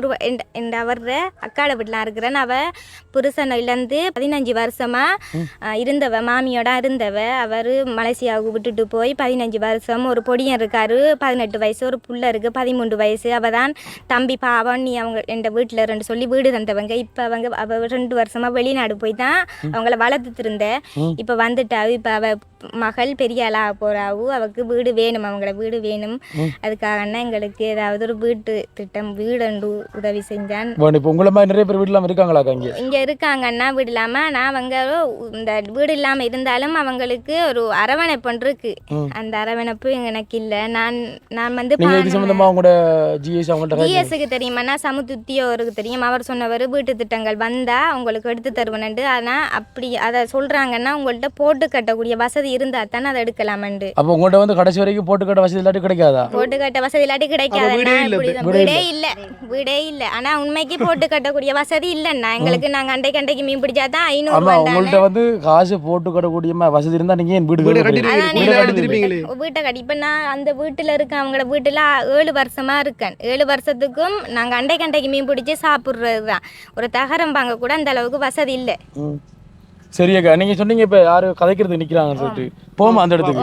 அவர அக்காட வீட்டில் இருக்கிறேன். அவள் புருஷனை இழந்து 15 வருஷமாக இருந்தவ. மாமியோட இருந்தவ. அவர் மலேசியாவுக்கு விட்டுட்டு போய் 15 வருஷம். ஒரு பொடியன் இருக்கார் 18 வயசு. ஒரு புள்ள இருக்குது 13 வயசு. அவள் தான் தம்பி பாவம் நீ அவங்க என் வீட்டில் ரெண்டு சொல்லி வீடு தந்தவங்க. இப்போ அவள் 2 வருஷமாக வெளிநாடு போய் தான் அவங்கள வளர்த்துட்டு இருந்தேன். இப்போ வந்துட்டாவு. இப்போ அவள் மகள் பெரிய ஆளாக போகிறாவு. அவளுக்கு வீடு வேணும். அவங்கள வீடு வேணும். அதுக்காகனா எங்களுக்கு ஏதாவது ஒரு வீட்டு திட்டம் வீடு உதவி செஞ்சான். இப்போ உங்களை மாதிரி நிறைய பேர் வீடு இல்லாமல் இருக்காங்களா? இங்கே இருக்காங்கன்னா வீடு இல்லாமல். நான் அவங்க இந்த வீடு இல்லாமல் இருந்தாலும் அவங்களுக்கு ஒரு அரவணைப்பு இருக்கு. அந்த அரவணைப்பு எனக்கு இல்லை. நான் வந்து ஜிஎஸ்க்கு தெரியுமாண்ணா சமுத்தியோருக்கு தெரியும். அவர் சொன்னவர் வீட்டு திட்டங்கள் வந்தால் உங்களுக்கு எடுத்து தருவேன்ட்டு. ஆனால் அப்படி அதை சொல்கிறாங்கன்னா உங்கள்கிட்ட போட்டு கட்டக்கூடிய வசதி இருந்தால் தானே அதை எடுக்கலாமண்டு. அப்போ உங்கள்கிட்ட வந்து கடைசி வரைக்கும் போட்டு கட்ட வசதி இல்லாட்டி கிடைக்காதா? போட்டு கட்ட வசதி இல்லாட்டி கிடைக்காது. வீடே இல்லை. ஆனால் உண்மைக்கு போட்டு கட்டக்கூடிய வசதி இல்லைன்னா எங்களுக்கு நாங்கள் அண்டைக்கு மீன் பிடிச்சா தான் 500 ரூபாய். உங்கள்கிட்ட வந்து காசு போட்டு கட்டக்கூடிய வசதி இருந்தால் நீங்கள் ஏன் வீட்டை கட்டி. இப்போ நான் அந்த வீட்டில் இருக்கேன். அவங்களோட வீட்டில் 7 வருஷமா இருக்கேன். 7 வருஷத்துக்கும் நாங்கள் அண்டைக்கு மீன் பிடிச்சி சாப்பிட்றது தான். ஒரு தகரம் வாங்க கூட அந்த அளவுக்கு வசதி இல்லை. சரியாக்கா, நீங்கள் சொன்னீங்க இப்போ யாரும் கதைக்கிறதுக்கு நிற்கிறாங்கன்னு சொல்லிட்டு போமா அந்த இடத்துக்கு.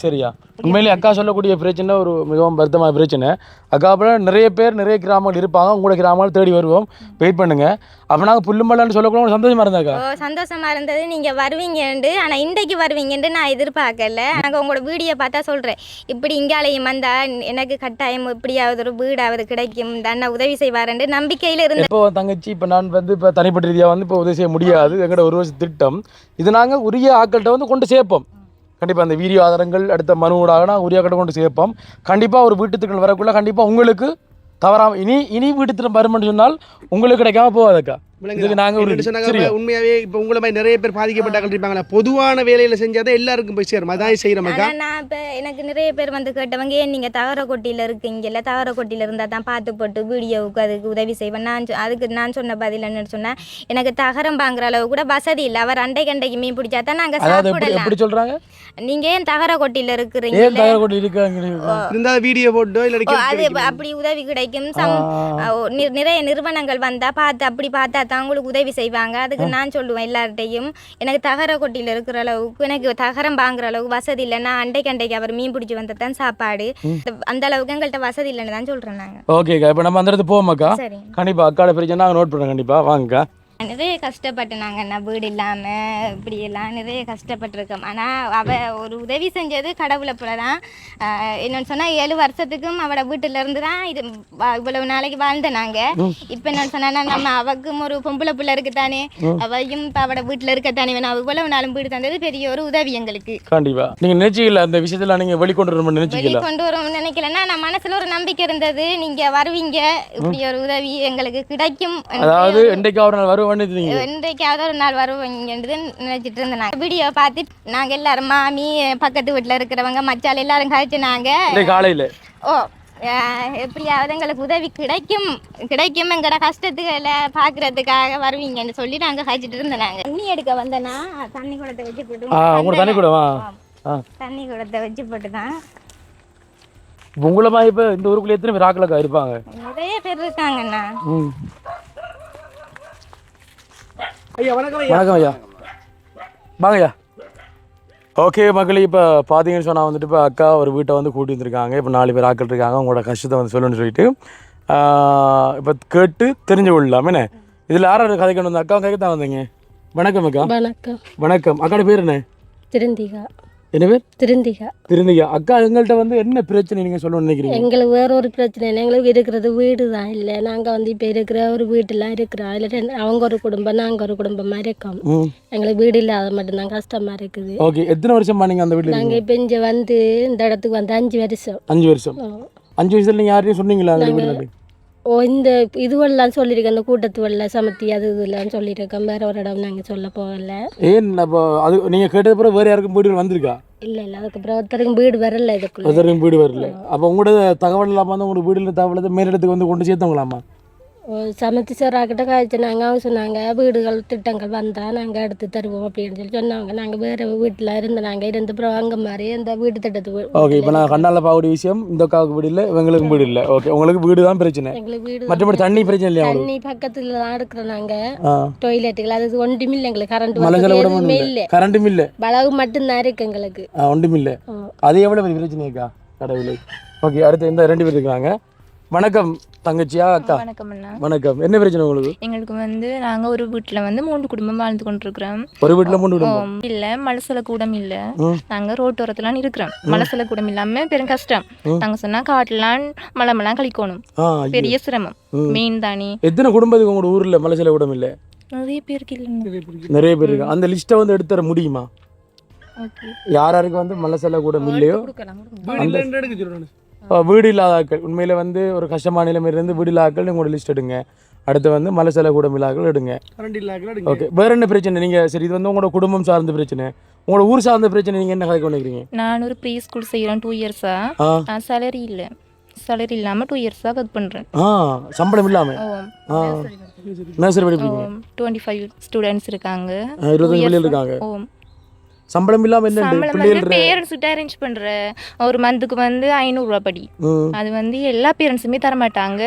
சரியா, உண்மையிலே அக்கா சொல்லக்கூடிய பிரச்சனை ஒரு மிகவும் வருத்தமான பிரச்சனை. அக்கா அப்புறம் நிறைய பேர் நிறைய கிராமங்கள் இருப்பாங்க. உங்களோட கிராமங்கள் தேடி வருவோம். வெயிட் பண்ணுங்க. அப்போ நாங்கள் புல்லுமல்லான்னு சொல்லக்கூட சந்தோஷமா இருந்தாக்கா? சந்தோஷமா இருந்தது. நீங்கள் வருவீங்கண்டு. ஆனால் இன்றைக்கு வருவீங்கன்னு நான் எதிர்பார்க்கல. நாங்கள் உங்களோட வீடியோ பார்த்தா சொல்கிறேன். இப்படி இங்காலையும் வந்தால் எனக்கு கட்டாயம் எப்படியாவது ஒரு வீடாவது கிடைக்கும். தன்னை உதவி செய்வாருன்னு நம்பிக்கையில் இருந்து. இப்போ தங்கச்சி இப்போ நான் வந்து இப்போ தனிப்பட்ட ரீதியாக வந்து இப்போ உதவி செய்ய முடியாது. எங்களோட ஒரு வருஷ திட்டம் இது. நாங்கள் உரிய ஆக்கள்கிட்ட வந்து கொண்டு சேர்ப்போம். கண்டிப்பாக அந்த வீடியோ ஆதாரங்கள் அடுத்த மனுவோடாக நான் உரிய ஆக்கள்கிட்ட கொண்டு சேர்ப்போம். கண்டிப்பாக ஒரு வீட்டு திட்டம் வரக்குள்ள கண்டிப்பாக உங்களுக்கு தவறாம இனி வீட்டு திட்டம் வரும்னு சொன்னால் உங்களுக்கு கிடைக்காம போகாதக்கா. உண்மையாவே இப்ப உங்களை மாதிரி நிறைய பேர் பாதிக்கப்பட்டாங்க இருப்பாங்களா? பொதுவான வேலையில செஞ்சாதான் எல்லாருக்கும் போய் சேரும். அதான் செய்யறோம். நான் இப்ப எனக்கு நிறைய பேர் வந்து கேட்டவங்க, ஏன் நீங்க தவறக்கொட்டியில இருக்கீங்கல்ல, தவறக்கொட்டியில இருந்தா தான் பார்த்து போட்டு வீடியோவுக்கு அதுக்கு உதவி செய்வேன். அதுக்கு நான் சொன்ன பதில் என்னன்னு சொன்னா, எனக்கு தகரம் வாங்குற அளவு கூட வசதி இல்லை. அவர் அண்டைக்கு மீன் பிடிச்சா தான் நாங்க சாப்பிடலாம். சொல்றாங்க நீங்க ஏன் தகரக்கொட்டியில இருக்கிறீங்க? வீடியோ போட்டோ அது அப்படி உதவி கிடைக்கும். நிறைய நிறுவனங்கள் வந்தா பார்த்து அப்படி பார்த்தா தான் உங்களுக்கு உதவி செய்வாங்க. அதுக்கு நான் சொல்லுவேன் எல்லார்ட்டையும், எனக்கு தகரக்கொட்டியில் இருக்கிற அளவுக்கு எனக்கு தகரம் வாங்குற அளவுக்கு வசதி இல்லை. நான் அண்டைக்கு அவர் மீன் பிடிச்சி வந்தா தான் சாப்பாடு. அந்த அளவுக்கு எங்கள்கிட்ட வசதி இல்லைன்னு தான் சொல்றேன் நாங்க. ஓகேக்கா, இப்போ நம்ம அந்த இடத்துக்கு போவோமாக்கா? கண்டிப்பா அக்காட பிரச்சனை நாங்கள் நோட் பண்ணுறோம். கண்டிப்பா வாங்கக்கா. நிறைய கஷ்டப்பட்டு நாங்கள் வீடு இல்லாமல் இப்படியெல்லாம் நிறைய கஷ்டப்பட்டுருக்கோம். ஆனால் அவள் ஒரு உதவி செஞ்சது கடவுளை போல தான். என்னென்னு சொன்னால் 7 வருஷத்துக்கும் அவளோட வீட்டிலேருந்து தான் இது இவ்வளவு நாளைக்கு வாழ்ந்தேன் நாங்கள். இப்போ என்னென்னு சொன்னால் நம்ம அவக்கும் ஒரு பொம்பளை பிள்ளை இருக்குத்தானே, அவையும் இப்போ அவளோட வீட்டில் இருக்கத்தானே வேணும். இவ்வளவு நாளும் வீடு தந்தது பெரிய ஒரு உதவி எங்களுக்கு. கண்டிப்பாக நீங்கள் நினைச்சிக்கல அந்த விஷயத்தில் நீங்கள் வெளிக்கொண்டு வரோம்னு நினைக்கலன்னா நான் மனசில் ஒரு நம்பிக்கை இருந்தது. நீங்கள் வருவீங்க, இப்படி ஒரு உதவி எங்களுக்கு கிடைக்கும். அதாவது என்றைக்காவது நாள் இன்றைக்காவது ஒரு நாள் வருவீங்கன்றது நினைச்சிட்டு இருந்தேன். வீடியோ பார்த்துட்டு நாங்கள் எல்லாரும் மாமி பக்கத்து வீட்டில் இருக்கிறவங்க மச்சால் எல்லாரும் கழிச்சுனாங்க காலையில். எப்படியாவது எங்களுக்கு உதவி கிடைக்கும் எங்களோட கஷ்டத்துக்களை பார்க்கறதுக்காக வருவீங்கன்னு சொல்லி நாங்கள் கழிச்சிட்டு இருந்தோம். நாங்கள் தண்ணி எடுக்க வந்தேன்னா தண்ணி குடத்தை வச்சு போட்டு தண்ணி குடத்தை வச்சு போட்டு தான். உங்களை மாதிரி இப்போ இந்த ஊருக்குள்ள எத்தனை பேர் ஆக்கலக்கா இருப்பாங்க? நிறைய பேர் இருக்காங்கண்ணா. ஐயா வணக்கம் ஐயா. வணக்கம் ஐயா, வாங்க ஐயா. ஓகே மக்களே, இப்போ பார்த்தீங்கன்னு சொன்னால் வந்துட்டு இப்போ அக்கா ஒரு வீட்டை வந்து கூட்டி வந்திருக்காங்க. இப்போ 4 பேர் ஆக்கள் இருக்காங்க. உங்களோட கஷ்டத்தை வந்து சொல்லணும்னு சொல்லிட்டு இப்போ கேட்டு தெரிஞ்சு கொள்ளலாம். என்ன இதில் யாரும் கதைக்கணும் வந்து அக்கா கேட்க தான் வந்தீங்க. வணக்கம் அக்கா. வணக்கம். வணக்கம். அக்காட பேர் என்ன? திருந்திகா. என்ன பேர்? திருந்திகா. திருந்திகா. அக்கா எங்கள்கிட்ட வந்து என்ன பிரச்சனை நீங்கள் சொல்லணும்னு நினைக்கிறீங்க? எங்களுக்கு வேற ஒரு பிரச்சனை இல்லை. எங்களுக்கு இருக்கிறது வீடு தான் இல்லை. நாங்கள் வந்து இப்போ இருக்கிற ஒரு வீட்டெல்லாம் இருக்கிறோம். அதில் அவங்க ஒரு குடும்பம், நாங்கள் ஒரு குடும்பமாக இருக்கோம். எங்களுக்கு வீடு இல்லாத மட்டும்தான் கஷ்டமாக இருக்குது. ஓகே, எத்தனை வருஷமா நீங்கள் அந்த வீட்டில்? நாங்கள் இப்போ இங்கே வந்து இந்த இடத்துக்கு வந்து 5 வருஷம். 5 வருஷம். 5 வருஷத்தில் நீங்கள் யாரையும் சொன்னீங்களா அந்த வீட்டில்? இந்த இதுவெல்லாம் சொல்லியிருக்கேன், இந்த கூட்டத்துவெல்லாம் சமத்தி அது இதெல்லாம் சொல்லியிருக்கோம். வேற ஒரு இடம் நாங்கள் சொல்ல போகல. ஏன் அப்போ அது நீங்கள் கேட்டது பிறகு வேறு யாருக்கும் வீடுகள் வந்திருக்கா? இல்லை இல்லை, அதுக்கப்புறம் ஒருத்தருக்கும் வீடு வரல. இதுக்குள்ள ஒருத்தருக்கும் வீடு வரல. அப்போ உங்களோட தகவல் இல்லாமல் வந்து உங்களோட வீட்டில் தகவலை மேலிடத்துக்கு வந்து கொண்டு சேர்த்தவங்களாமா? சமத்தி சாராக்கிட்ட காய்ச்சினாங்க. அவங்க சொன்னாங்க வீடுகள் திட்டங்கள் வந்தால் நாங்கள் எடுத்து தருவோம் அப்படின்னு சொல்லி சொன்னாங்க. நாங்கள் வேறு வீட்டில் நாங்கள் இருந்த அப்புறம் அங்கே மாதிரி அந்த வீட்டு திட்டத்துக்கு. ஓகே, இப்போ நான் கண்ணால் பார்க்கக்கூடிய விஷயம், இந்த அக்காவுக்கு வீடு இல்லை, இவங்களுக்கும் வீடு இல்லை. ஓகே, உங்களுக்கு வீடு தான் பிரச்சனை. எங்களுக்கு வீடு, மற்றபடி தண்ணி பிரச்சனை இல்லையா? தண்ணி பக்கத்தில் தான் இருக்கிறோம். நாங்கள் டொய்லெட்டுகள் அது ஒன்றும் இல்லை. எங்களுக்கு கரண்ட் எதுவுமே இல்லை, கரண்ட்டும் இல்லை, பலவு மட்டும்தான் இருக்கு எங்களுக்கு. ஒன்றும் இல்லை. அது எவ்வளோ பெரிய பிரச்சனைக்கா கடவுளே. ஓகே, அடுத்து இந்த 2 பேர் இருக்காங்க. வணக்கம் தங்கச்சியா அக்கா? வணக்கம் அண்ணா. வணக்கம். என்ன பிரச்சனை உங்களுக்கு? எங்களுக்கு வந்து நாங்கள் ஒரு வீட்டில் வந்து 3 குடும்பம் வாழ்ந்து கொண்டிருக்கிறோம். ஒரு வீட்டில் 3 குடும்பம் இல்லை, மலசல கூடம் இல்லை. நாங்கள் ரோட்டோரத்துலாம் இருக்கிறோம். மலசல கூடம் இல்லாமல் பெரும் கஷ்டம். நாங்கள் சொன்னால் காட்டெல்லாம் மலமெல்லாம் கழிக்கணும். பெரிய சிரமம். மெயின் தானே. எத்தனை குடும்பத்துக்கு உங்களோட ஊரில் மலசல கூடம் இல்லை? நிறைய பேருக்கு இல்லை. நிறைய பேர் இருக்கு. அந்த லிஸ்ட்டை வந்து எடுத்து தர முடியுமா? யாராருக்கு வந்து மலசல கூடம் இல்லையோ வீடு இல்லாத ஆட்கள், உண்மையில் வந்து ஒரு கஷ்டமான நிலைமையிலேருந்து வீடு இல்லாத ஆட்கள் உங்களோட லிஸ்ட் எடுங்க. அடுத்து வந்து மலசல கூடம் இல்லாக்கள் எடுங்க. ஓகே, வேற என்ன பிரச்சனை? நீங்கள் சரி, இது வந்து உங்களோட குடும்பம் சார்ந்த பிரச்சனை, உங்களோட ஊர் சார்ந்த பிரச்சனை. நீங்கள் என்ன கதை கொண்டிருக்கீங்க? நான் ஒரு ப்ரீ ஸ்கூல் செய்கிறேன் 2 இயர்ஸாக. சேலரி இல்லை. சேலரி இல்லாமல் 2 இயர்ஸாக ஒர்க் பண்ணுறேன். சம்பளம் இல்லாமல்? நர்சரி படிப்பீங்க? 25 ஸ்டூடெண்ட்ஸ் இருக்காங்க. 25 பிள்ளைகள் இருக்காங்க. சம்பளம் இல்லாமல் என்ன பேரண்ட்ஸ்கிட்ட அரேஞ்ச் பண்ற ஒரு மந்த்துக்கு வந்து 500 ரூபா படி. அது வந்து எல்லா பேரண்ட்ஸுமே தரமாட்டாங்க.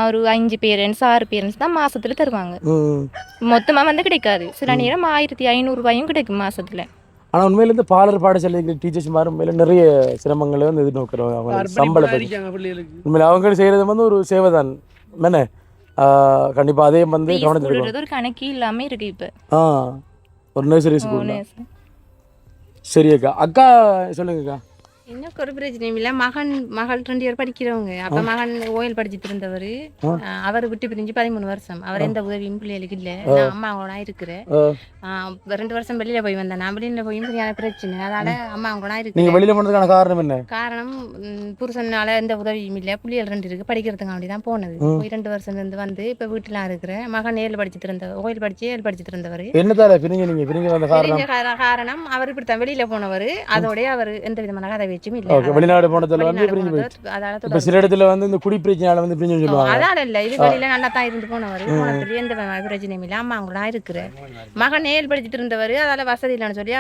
ஒரு 5 பேரண்ட்ஸ் 6 பேரண்ட்ஸ் தான் மாசத்துல தருவாங்க. மொத்தமா வந்து கிடைக்காது. சில நேரம் 1500 ரூபாயும் கிடைக்கும் மாசத்துல. ஆனால் உண்மையில இந்த பாலர் பாடசாலை டீச்சர்ஸ் மாதிரி உண்மையில நிறைய சிரமங்களை வந்து எதிர்நோக்கிறோம். அவங்க சம்பளம் உண்மையில அவங்க செய்யறது வந்து ஒரு சேவை தான். என்ன கண்டிப்பா அதே வந்து கவனிச்சிருக்கோம். ஒரு கணக்கு இல்லாம இருக்கு இப்ப. ஒரு நர்சரி ஸ்கூல். சரி அக்கா. அக்கா சொல்லுங்கக்கா. எனக்கு ஒரு பிரச்சனையும் இல்லை. மகள் 2 பேர் படிக்கிறவங்க. அப்போ மகன் ஓயில் படிச்சுட்டு இருந்தவர். அவர் விட்டு பிரிஞ்சு 13 வருஷம். அவர் எந்த உதவியும் பிள்ளைகளுக்கு இல்லை. நான் அம்மாவோட இருக்கிறேன். 2 வருஷம் வெளியில போய் வந்தேன். நான் வெளியில போய் சரியான பிரச்சனை. அதனால அம்மாவோட இருக்கு. நீங்க வெளியில போனதுக்கான காரணம் என்ன? காரணம் புருஷனால எந்த உதவியும் இல்லை. பிள்ளைகள் 2 இருக்கு. படிக்கிறதுக்கு அப்படிதான் போனது. போய் 2 வருஷம் இருந்து வந்து இப்ப வீட்டுல இருக்கிறேன். மகன் 7 படிச்சுட்டு இருந்தவர். ஓயில் படிச்சு 7 படிச்சுட்டு இருந்தவர். என்னதால பிரிஞ்சு வந்த காரணம் அவர் இப்படித்தான் வெளியில போனவர். அதோடய அவர் எந்த விதமான கதை வெளிநாடு போனதுல வந்து இப்ப சில இடத்துல வந்து இந்த குடி பிரச்சனையால வந்து பிரிஞ்சு சொல்லுவாங்க. அதான் இல்ல, இது வெளியில நல்லா தான் இருந்து போனவர். போனதுல எந்த பிரச்சனையும் இல்ல. அம்மா கூட இருக்கிற மகன் 7 படிச்சுட்டு இருந்தவர். அதால வசதி இல்லைன்னு சொல்லி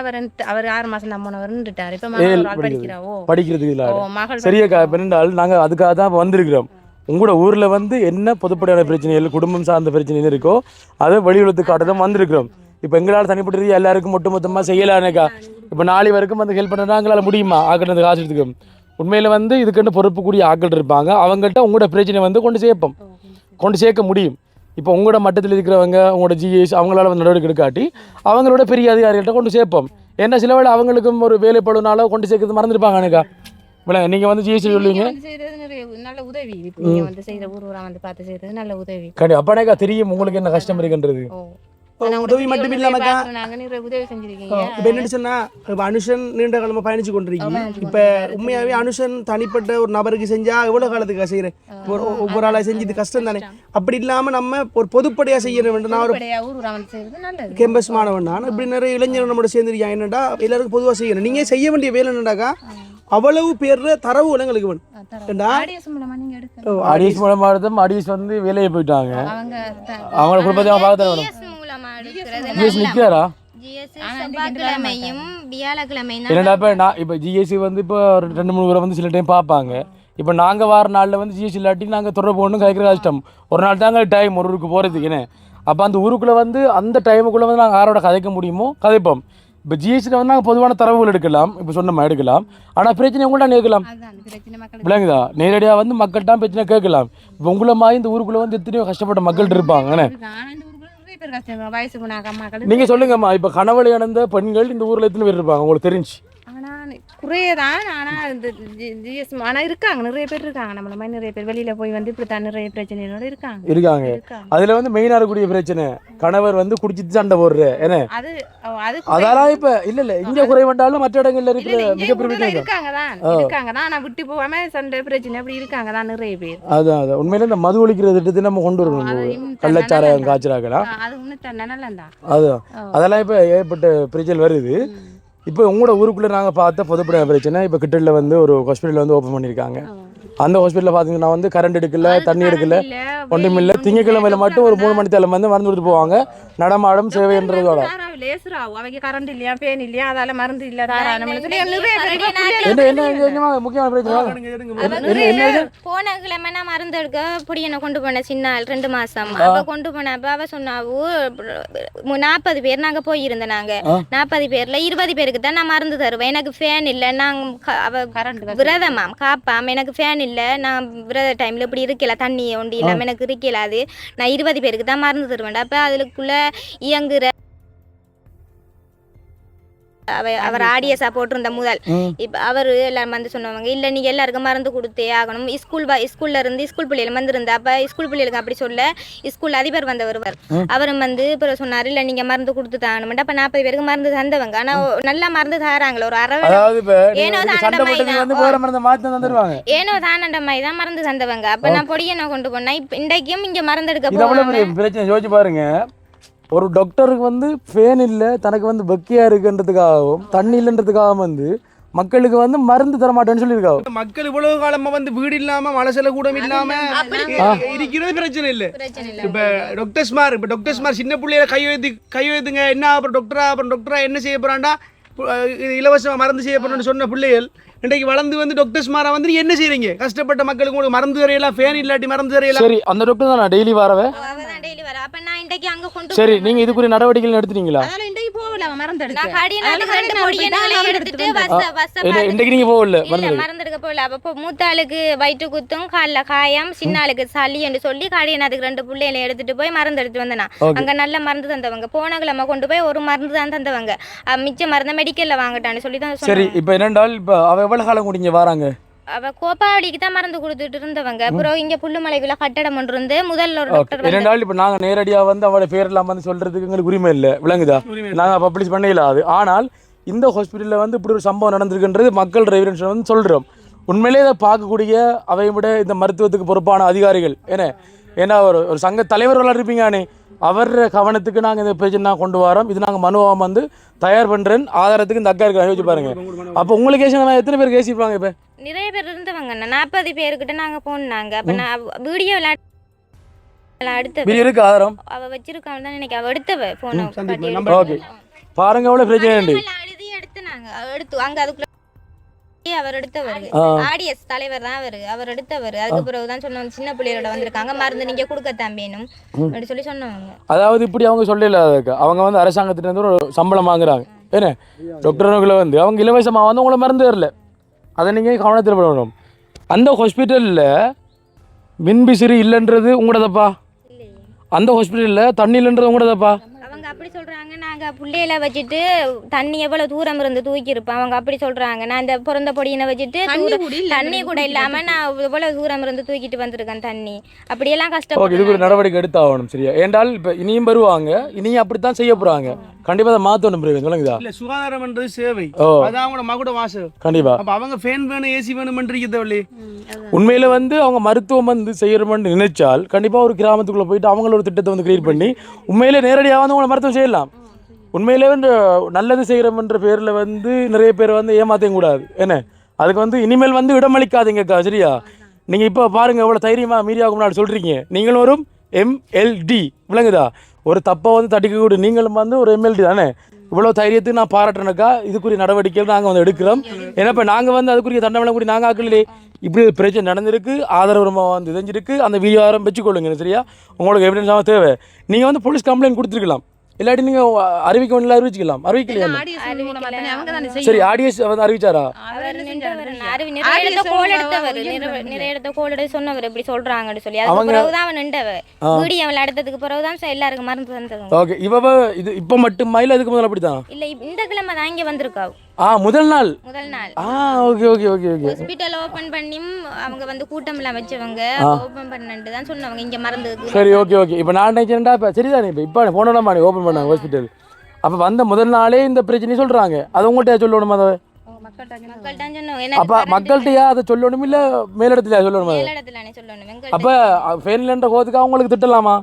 அவர் 6 மாசம் தான் போனவர் நின்றுட்டாரு. இப்ப மகன் படிக்கிறாவோ படிக்கிறதுக்கு இல்ல மகள். சரியா பெண்ணால் நாங்க அதுக்காக தான் வந்திருக்கிறோம். உங்களோட ஊர்ல வந்து என்ன பொதுப்படையான பிரச்சனைகள், குடும்பம் சார்ந்த பிரச்சனை இருக்கோ அதை வெளியுறத்துக்கு காட்டதான் வந்திருக்கிறோம். இப்போ எங்களால் தனிப்பட்டு எல்லாருக்கும் மொத்தமாக செய்யலானேக்கா. இப்போ 4 வரைக்கும் வந்து ஹெல்ப் பண்ணுறா எங்களால் முடியுமா? ஆக்கிறது காசு எடுத்துக்கும். உண்மையில் வந்து இதுக்குன்னு பொறுப்புக்கூடிய ஆக்கள் இருப்பாங்க. அவங்கள்ட்ட உங்களோட பிரச்சனை வந்து கொண்டு சேர்க்க முடியும். இப்போ உங்களோட மட்டத்தில் இருக்கிறவங்க, உங்களோட ஜிஎஸ் அவங்களால வந்து நடவடிக்கை எடுக்காட்டி அவங்களோட பெரிய அதிகாரிகள்கிட்ட கொண்டு சேர்ப்போம். ஏன்னா சில வேளை அவங்களுக்கும் ஒரு வேலைப்படுனால கொண்டு சேர்க்கறது மறந்துருப்பாங்கக்கா. நீங்கள் வந்து ஜிஎஸ்டி சொல்லுவீங்க நல்ல உதவி. நீங்கள் வந்து செய்கிற ஊர் வந்து பார்த்து செய்கிறது நல்ல உதவி. கண்டிப்பாக அப்பனாக்கா தெரியும் உங்களுக்கு என்ன கஷ்டம் இருக்குன்றது. உதவி மட்டும் இல்லாமக்கா உதவி செஞ்சிருக்கீங்க. இப்போ என்ன சொன்னா, இப்போ அனுஷன் நீண்ட காலமா பயணிச்சு கொண்டிருக்கீங்க. இப்போ உண்மையாவே அனுஷன் தனிப்பட்ட ஒரு நபருக்கு செஞ்சா எவ்வளவு காலத்துக்கு செய்யறேன்? ஒவ்வொரு ஆளா செஞ்சது கஷ்டம் தானே. அப்படி இல்லாம நம்ம ஒரு பொதுப்படையா செய்யணும். நான் ஒரு கேம்பஸ் மாணவன் தான். இப்படி நிறைய இளைஞர்கள் நம்மளோட சேர்ந்துருக்காங்க. என்னடா எல்லாருக்கும் பொதுவாக செய்யணும். நீங்க செய்ய வேண்டிய வேலை என்னடாக்கா, அவ்வளவு பேர் தரவு எங்களுக்கு வேணும். ஆடியன்ஸ் மூலமா ஆடியன்ஸ் வந்து வேலையை போயிட்டாங்க. அவங்களோட குடும்பத்தை பார்த்து இப்போ ஜிஎஸ்சி வந்து இப்போ 2-3 பேரை வந்து சில டைம் பார்ப்பாங்க. இப்போ நாங்கள் வார நாளில் வந்து ஜிஎஸ்சி இல்லாட்டி நாங்கள் தொடர்பு ஒன்றும் கேட்குற கஷ்டம். ஒரு நாள் தாங்க டைம் ஒரு ஊருக்கு போகிறதுக்கு. என்ன அப்போ அந்த ஊருக்குள்ளே வந்து அந்த டைமுக்குள்ளே வந்து நாங்கள் யாரோட கதைக்க முடியுமோ கதைப்போம். இப்போ ஜிஎஸ்டியில் வந்து நாங்கள் பொதுவான தரவுகள் எடுக்கலாம், இப்போ சொன்னோம் எடுக்கலாம். ஆனால் பிரச்சனை உங்கள்கிட்ட கேட்கலாம், விளங்குதா? நேரடியாக வந்து மக்கள்கிட்ட பிரச்சனை கேட்கலாம். இப்போ உங்களை மாதிரி இந்த ஊருக்குள்ளே வந்து எத்தனையோ கஷ்டப்பட்ட மக்கள் இருப்பாங்க. நீங்கள் சொல்லுங்கம்மா, இப்போ கணவளை இழந்த பெண்கள் இந்த ஊரில் எத்தனை பேர் இருப்பாங்க உங்களுக்கு தெரிஞ்சு? குறையதான். ஆனால் இந்த ஜிஎஸ் ஆனால் இருக்காங்க, நிறைய பேர் இருக்காங்க. நம்மள மாதிரி நிறைய பேர் வெளியில் போய் வந்து இப்படி தான் நிறைய பிரச்சனைகளோட இருக்காங்க. அதில் வந்து மெயினாக இருக்கக்கூடிய பிரச்சனை கணவர் வந்து குடிச்சிட்டு சண்டை போடுற என்ன அது அது அதெல்லாம் இப்போ இல்லை இங்கே குறைவண்டாலும் மற்ற இடங்கள்ல இருக்கிற மிகப்பெரிய இருக்காங்க தான். ஆனால் விட்டு போகாம சண்டை பிரச்சனை அப்படி இருக்காங்க தான் நிறைய பேர். அதான் உண்மையில இந்த மது ஒழிக்கிற திட்டத்தை நம்ம கொண்டு வரணும். கள்ளச்சாராயம் காய்ச்சலாக்கலாம் அது ஒன்று நல்லா தான். அதுதான் அதெல்லாம் இப்போ ஏற்பட்ட பிரச்சனை வருது. இப்போ உங்களோட ஊருக்குள்ளே நாங்கள் பார்த்த பொதுப்பட பிரச்சனை இப்போ கிட்டடியில் வந்து ஒரு ஹாஸ்பிட்டல் வந்து ஓப்பன் பண்ணியிருக்காங்க. அந்த ஹாஸ்பிட்டலில் பார்த்தீங்கன்னா வந்து கரண்ட் எடுக்கல, தண்ணி எடுக்கல, ஒன்றும் இல்லை. திங்கக்கிழமையில மட்டும் ஒரு 3 மணி தேலம் வந்து மருந்து கொடுத்து போவாங்க. நடமாடும் சேவைன்றதோட அவங்க கரண்ட் இல்லையா, ஃபேன் இல்லையா, அதால மருந்து இல்லை. முக்கியமான பிரச்சனை போன கிழமை நான் மருந்து எடுக்க பொடியனை கொண்டு போனேன், சின்ன ஆள் 2 மாசம். அவ கொண்டு போனப்ப அவ சொன்னாவு 40 பேர் நாங்க போயிருந்தோம். நாங்க 40 பேர்ல 20 பேருக்கு தான் நான் மருந்து தருவேன். எனக்கு ஃபேன் இல்லை, நாங்க அவ விரதமாம் காப்பாம், எனக்கு ஃபேன் இல்லை, நான் விரத டைம்ல இப்படி இருக்கல, தண்ணி ஒண்டி இல்லாம எனக்கு இருக்கலாது, நான் 20 பேருக்கு தான் மருந்து தருவேன். அப்ப அதுக்குள்ள இயங்குற அவர் ஆடியஸா போட்டிருந்த முதல் இப்ப அவரு எல்லாரும் வந்து சொன்னவங்க, இல்ல நீங்க எல்லாருக்கும் மருந்து கொடுத்தே ஆகணும். ஸ்கூல்ல இருந்து ஸ்கூல் பிள்ளைகள் வந்திருந்தா அப்ப ஸ்கூல் பிள்ளைகளுக்கு அப்படி சொல்ல ஸ்கூல் அதிபர் வந்தவர் அவரும் வந்து இப்ப சொன்னாரு, இல்ல நீங்க மருந்து கொடுத்து தாங்கணும். அப்ப 40 பேருக்கு மருந்து தந்தவங்க, ஆனா நல்லா மருந்து தராங்களோ ஒரு ஏனோ தானண்ட மாதிரி தான் மருந்து தந்தவங்க. அப்ப நான் பொடியனை கொண்டு போனா இப்ப இன்றைக்கும் இங்க மருந்து எடுக்க பிரச்சனை யோசிச்சு பாருங்க. ஒரு டாக்டருக்கு வந்து ஃபேன் இல்லை, தனக்கு வந்து வெக்கையா இருக்குன்றதுக்காகவும் தண்ணி இல்லைன்றதுக்காகவும் வந்து மக்களுக்கு வந்து மருந்து தர மாட்டேன்னு சொல்லியிருக்காங்க. மக்கள் இவ்வளவு காலமா வந்து வீடு இல்லாம மலசல கூடம் இல்லாம இருக்கிறது பிரச்சனை இல்லை. இப்ப டாக்டர்ஸ்மார் சின்ன பிள்ளையில கையெழுத்துங்க என்ன அப்புறம் டாக்டரா என்ன செய்ய போறாண்டா, இலவசமா மருந்து செய்ய போறோம்னு சொன்ன பிள்ளைகள் இன்றைக்கு வளர்ந்து வந்து டாக்டர்ஸ்மாரா வந்து என்ன செய்றீங்க? கஷ்டப்பட்ட மக்களுக்கு உங்களுக்கு மருந்து தரையெல்லாம், ஃபேன் இல்லாட்டி மருந்து தரையெல்லாம். சரி, அந்த டாக்டர் தான் நான் டெய்லி வரவே. சரி, நீங்க இதுக்குரிய நடவடிக்கைகள் எடுத்துட்டீங்களா? இன்றைக்கு நீங்க போகல மருந்து எடுக்க போகல. அப்போ மூத்த ஆளுக்கு வயிற்று குத்தும், காலில் காயம், சின்ன ஆளுக்கு சளி என்று சொல்லி காடியனாதுக்கு 2 பிள்ளைகளை எடுத்துட்டு போய் மருந்து எடுத்துட்டு வந்தேன். அங்க நல்ல மருந்து தந்தவங்க. போன கிழமை கொண்டு போய் ஒரு மருந்து தான் தந்தவங்க, மிச்ச மருந்து மெடிக்கல்ல வாங்கட்டான்னு சொல்லி தான். சரி, இப்போ என்னென்றால் இப்போ அவ எவ்வளவு காலம் குடிங்க வராங்க? அவ கோப்பாவடிக்கு தான் மருந்து கொடுத்துட்டு இருந்தவங்க. அப்புறம் இங்க புல்லுமலைக்குள்ள கட்டடம் ஒன்று இருந்து முதல்ல ஒரு டாக்டர் இரண்டாள் இப்ப நாங்க நேரடியா வந்து அவளோட பேரெல்லாம் வந்து சொல்றதுக்கு எங்களுக்கு உரிமை இல்லை, விளங்குதா? நாங்க பப்ளிஷ் பண்ண இல்லாது. ஆனால் இந்த ஹாஸ்பிட்டல்ல வந்து இப்படி ஒரு சம்பவம் நடந்திருக்குன்றது மக்கள் ரெவரன்ஸ் வந்து சொல்றோம். உண்மையிலே இதை பார்க்கக்கூடிய அவை விட இந்த மருத்துவத்துக்கு பொறுப்பான அதிகாரிகள் ஏன்னா ஒரு சங்க தலைவர்களாக இருப்பீங்கானே, அவர் கவனத்துக்கு நாங்கள் இந்த பிரச்சனை கொண்டு வரோம். இது நாங்கள் மனுவாக வந்து தயார் பண்ணுறேன், ஆதாரத்துக்கு இந்த அக்கா இருக்க யோசிச்சு பாருங்க. அப்போ உங்களுக்கு கேஸ் எத்தனை பேர் கேசிப்பாங்க? இப்போ நிறைய பேர் இருந்தவங்க, 40 பேருக்கிட்ட நாங்கள் போனாங்க. அப்போ நான் வீடியோ அடுத்த இருக்கு ஆதாரம் அவ வச்சிருக்காங்க தான் நினைக்க. அவ எடுத்தவ போன ஓகே பாருங்க, அவ்வளோ பிரச்சனை எழுதி எடுத்து நாங்கள் எடுத்து அங்கே அதுக்குள்ள அவர் எடுத்தவர் ஆடியஸ் தலைவர் தான் அவர் எடுத்தவர். அதுக்கு பிறகுதான் சொன்னோம், சின்ன பிள்ளைகளோட வந்திருக்காங்க, மருந்து நீங்க கொடுக்கத்தான் வேணும் அப்படி சொல்லி சொன்னவங்க. அதாவது இப்படி அவங்க சொல்லல, அவங்க வந்து அரசாங்கத்திட்ட இருந்து ஒரு சம்பளம் வாங்குறாங்க. ஏன்னா டாக்டர்களை வந்து அவங்க இலவசமாக வந்து உங்களை மருந்து வரல, அதை நீங்கள் கவனத்தில் பண்ணணும். அந்த ஹாஸ்பிட்டலில் மின்விசிறி இல்லைன்றது உங்களோடதப்பா, அந்த ஹாஸ்பிட்டலில் தண்ணி இல்லைன்றது உங்களோடதப்பா. அவங்க அப்படி சொல்றாங்க, நாங்க பிள்ளையில வச்சுட்டு தண்ணி எவ்வளவு தூரம் இருந்து தூக்கி இருப்போம். அவங்க அப்படி சொல்றாங்க, நான் இந்த பிறந்த பொடியினை வச்சுட்டு தண்ணி கூட இல்லாம நான் எவ்வளவு தூரம் இருந்து தூக்கிட்டு வந்திருக்கேன் தண்ணி. அப்படியெல்லாம் கஷ்டம். இதுக்கு ஒரு நடவடிக்கை எடுத்தாகணும். சரியா? ஏண்டால் இப்ப இனியும் வருவாங்க, இனியும் அப்படித்தான் செய்ய போறாங்க. கண்டிப்பா அதை மாத்தணும். சொல்லுங்கதா, இல்ல சுகாதாரம்ன்றது சேவை, அதான் அவங்களோட மகுட வாசல். கண்டிப்பா அப்ப அவங்க ஃபேன் வேணும், ஏசி வேணும்ன்றீங்க. உண்மையில வந்து அவங்க மருத்துவம் வந்து செய்யறோம்னு நினைச்சால் கண்டிப்பா ஒரு கிராமத்துக்குள்ள போயிட்டு அவங்களோட திட்டத்தை வந்து கிரியேட் பண்ணி உண்மையிலே நேரடியாக வந்து அவங்களை மருத்துவம் செய்யலாம். உண்மையிலே வந்து நல்லது செய்கிறோம்ன்ற பேரில் வந்து நிறைய பேர் வந்து ஏமாற்றவும் கூடாது. என்ன அதுக்கு வந்து இனிமேல் வந்து இடமளிக்காதீங்கக்கா. சரியா? நீங்கள் இப்போ பாருங்கள் எவ்வளோ தைரியமாக மீடியாவுக்கு முன்னாடி சொல்கிறீங்க. நீங்களும் ஒரு MLD, விளங்குதா? ஒரு தப்பை வந்து தட்டிக்க கூட நீங்களும் வந்து ஒரு MLD தானே. இவ்வளோ தைரியத்துக்கு நான் பாராட்டுறேனாக்கா இதுக்குரிய நடவடிக்கைகள் நாங்கள் வந்து எடுக்கிறோம். ஏன்னா இப்போ நாங்கள் வந்து அதுக்குரிய தண்டனை கூட நாங்கள் ஆக்கலையே. இப்படி ஒரு பிரச்சனை நடந்திருக்கு, ஆதரவுரமாக வந்து தெரிஞ்சிருக்கு, அந்த வீடியோ ஆரம் வச்சுக்கொள்ளுங்க. சரியா, உங்களுக்கு எவிடன்ஸாக தேவை. நீங்கள் வந்து போலீஸ் கம்ப்ளைண்ட் கொடுத்துருக்கலாம், இல்லாட்டி நீங்கள் அறிவிக்க வேண்டிய அறிவிச்சிக்கலாம். அறிவிக்கலையா? சரி, ஆடியன்ஸ் வந்து அறிவிச்சாரா? சொன்னவர் இப்படி சொல்றாங்கன்னு சொல்லி அதுக்கு பிறகுதான் அவன் நின்றவர் வீடியோவில் எடுத்ததுக்கு பிறகுதான் எல்லாருக்கும் மருந்து தந்தவங்க. ஓகே, இவ இது இப்போ மட்டுமா இல்லை அதுக்கு முதல்ல அப்படித்தான்? இல்ல இந்த கிழமை தான் இங்க வந்திருக்கா. முதல் நாள். Okay okay okay okay. Hospital open பண்ணி அவங்க வந்து கூட்டம் எல்லாம் வச்சவங்க ஓபன் பண்ணிட்டு தான் சொன்னவங்க இங்க மருந்து. சரி, ஓகே ஓகே. இப்போ நான் நினைச்சேன்டா இப்போ சரிதானே, இப்போ போனோம்மா நீ ஓப்பன் பண்ணாங்க ஹாஸ்பிட்டல். அப்போ வந்த முதல் நாளே இந்த பிரச்சனையை சொல்கிறாங்க, அதை உங்கள்கிட்ட சொல்லணுமா? அதை அப்போ மக்கள்கிட்டயா அதை சொல்லணும், இல்லை மேலிடத்துல சொல்லணுமா? அப்போ ஃபேன்லன்ற கோதுக்கு அவங்களுக்கு திட்டலாமா,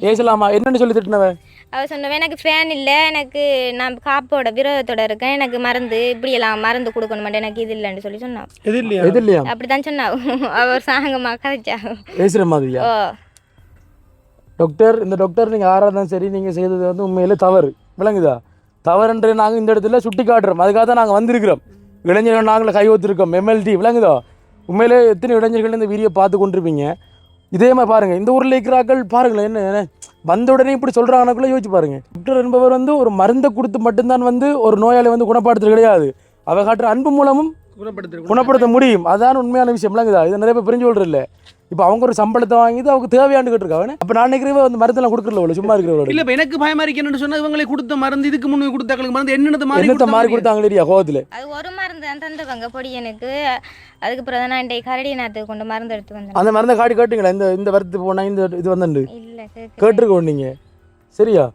ஏசலாமா? என்னன்னு சொல்லி திட்டினவன்? அவ சொன்னவன் எனக்கு ஃபேன் இல்லை, எனக்கு நான் காப்போட விரோதத்தோட இருக்கேன், எனக்கு மருந்து இப்படி எல்லாம் மருந்து கொடுக்கணும் மாட்டேன், எனக்கு இது இல்லைன்னு சொல்லி சொன்னான். இது இல்லையா? அப்படிதான் சொன்னா. அவர் சாங்கம்மா கதைச்சா பேசுகிற மாதிரியா? டாக்டர், இந்த டாக்டர் நீங்கள் ஆறாதான் சரி, நீங்கள் செய்தது வந்து உண்மையிலே தவறு, விளங்குதா? தவறுன்ற நாங்கள் இந்த இடத்துல சுட்டி காட்டுறோம். அதுக்காக தான் நாங்கள் வந்திருக்கிறோம். இளைஞர்கள் நாங்கள் கை ஒத்துருக்கோம், MLD, விளங்குதா? உண்மையிலே எத்தனை இளைஞர்கள் இந்த வீடியோ பார்த்து கொண்டிருப்பீங்க. இதே மாதிரி பாருங்கள், இந்த ஊரில் இருக்கிறார்கள் பாருங்களேன், என்ன வந்த உடனே இப்படி சொல்கிறாங்கக்குள்ளே யோசிச்சு பாருங்கள். டாக்டர் என்பவர் வந்து ஒரு மருந்தை கொடுத்து மட்டும்தான் வந்து ஒரு நோயாளி வந்து குணப்படுத்துறது கிடையாது, அவ காட்டுற அன்பு மூலமும் குணப்படுத்த முடியும். அதான் உண்மையான விஷயம், விளங்குதா? இதை நிறைய பேர் புரிஞ்சு கொள்றது இல்லை. இப்போ அவங்க ஒரு சம்பளத்தை வாங்கிட்டு அவங்க தேவையாண்டு கேட்டுருக்காங்க. அப்போ நான் நினைக்கிறவ வந்து மருந்தெல்லாம் கொடுக்குறல, சும்மா இருக்கிறவங்க இல்லை. இப்போ எனக்கு பயமா இருக்கேன்னு சொன்னால் இவங்களே கொடுத்த மருந்து, இதுக்கு முன்னே கொடுத்தாங்களுக்கு மருந்து என்னென்ன மாதிரி கொடுத்தாங்க இல்லையா கோவத்தில்? அது ஒரு மருந்து தான் தந்துவாங்க பொடியனுக்கு. அதுக்கு பிறகு நான் இன்றைக்கு கரடி நாத்துக்கு கொண்டு மருந்து எடுத்து வந்தேன். அந்த மருந்தை காட்டி கேட்டீங்களா? இந்த வருத்து போனால் இந்த இது வந்து இல்லை கேட்டுருக்கோம் நீங்கள். சரியா?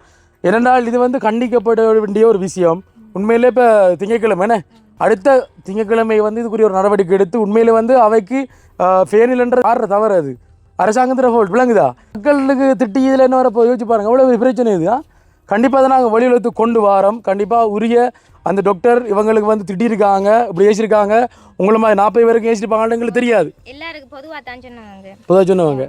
ஏனென்றால் இது வந்து கண்டிக்கப்பட வேண்டிய ஒரு விஷயம். உண்மையிலே இப்போ திங்கட்கிழமை என்ன அடுத்த திங்கட்கிழமை வந்து இதுக்குரிய ஒரு நடவடிக்கை எடுத்து உண்மையிலே வந்து அவைக்கு ஃபேனில்ன்ற ஆடுற தவறு அது அரசாங்கத்தில் ஃபோல்ட், விளங்குதா? மக்களுக்கு திட்டி இதில் என்ன வரப்போ யோசிச்சு பாருங்கள், எவ்வளோ பிரச்சனை இது. கண்டிப்பாக தான் நாங்கள் வெளியுலகத்து கொண்டு வரோம். கண்டிப்பாக உரிய அந்த டாக்டர் இவங்களுக்கு வந்து திட்டிருக்காங்க, இப்படி ஏசிருக்காங்க, உங்களை மாதிரி 40 பேருக்கு ஏசிருப்பாங்கன்னு எங்களுக்கு தெரியாது, எல்லாருக்கும் பொதுவாக தான் சொன்னாங்க, பொதுவாக சொன்னவங்க.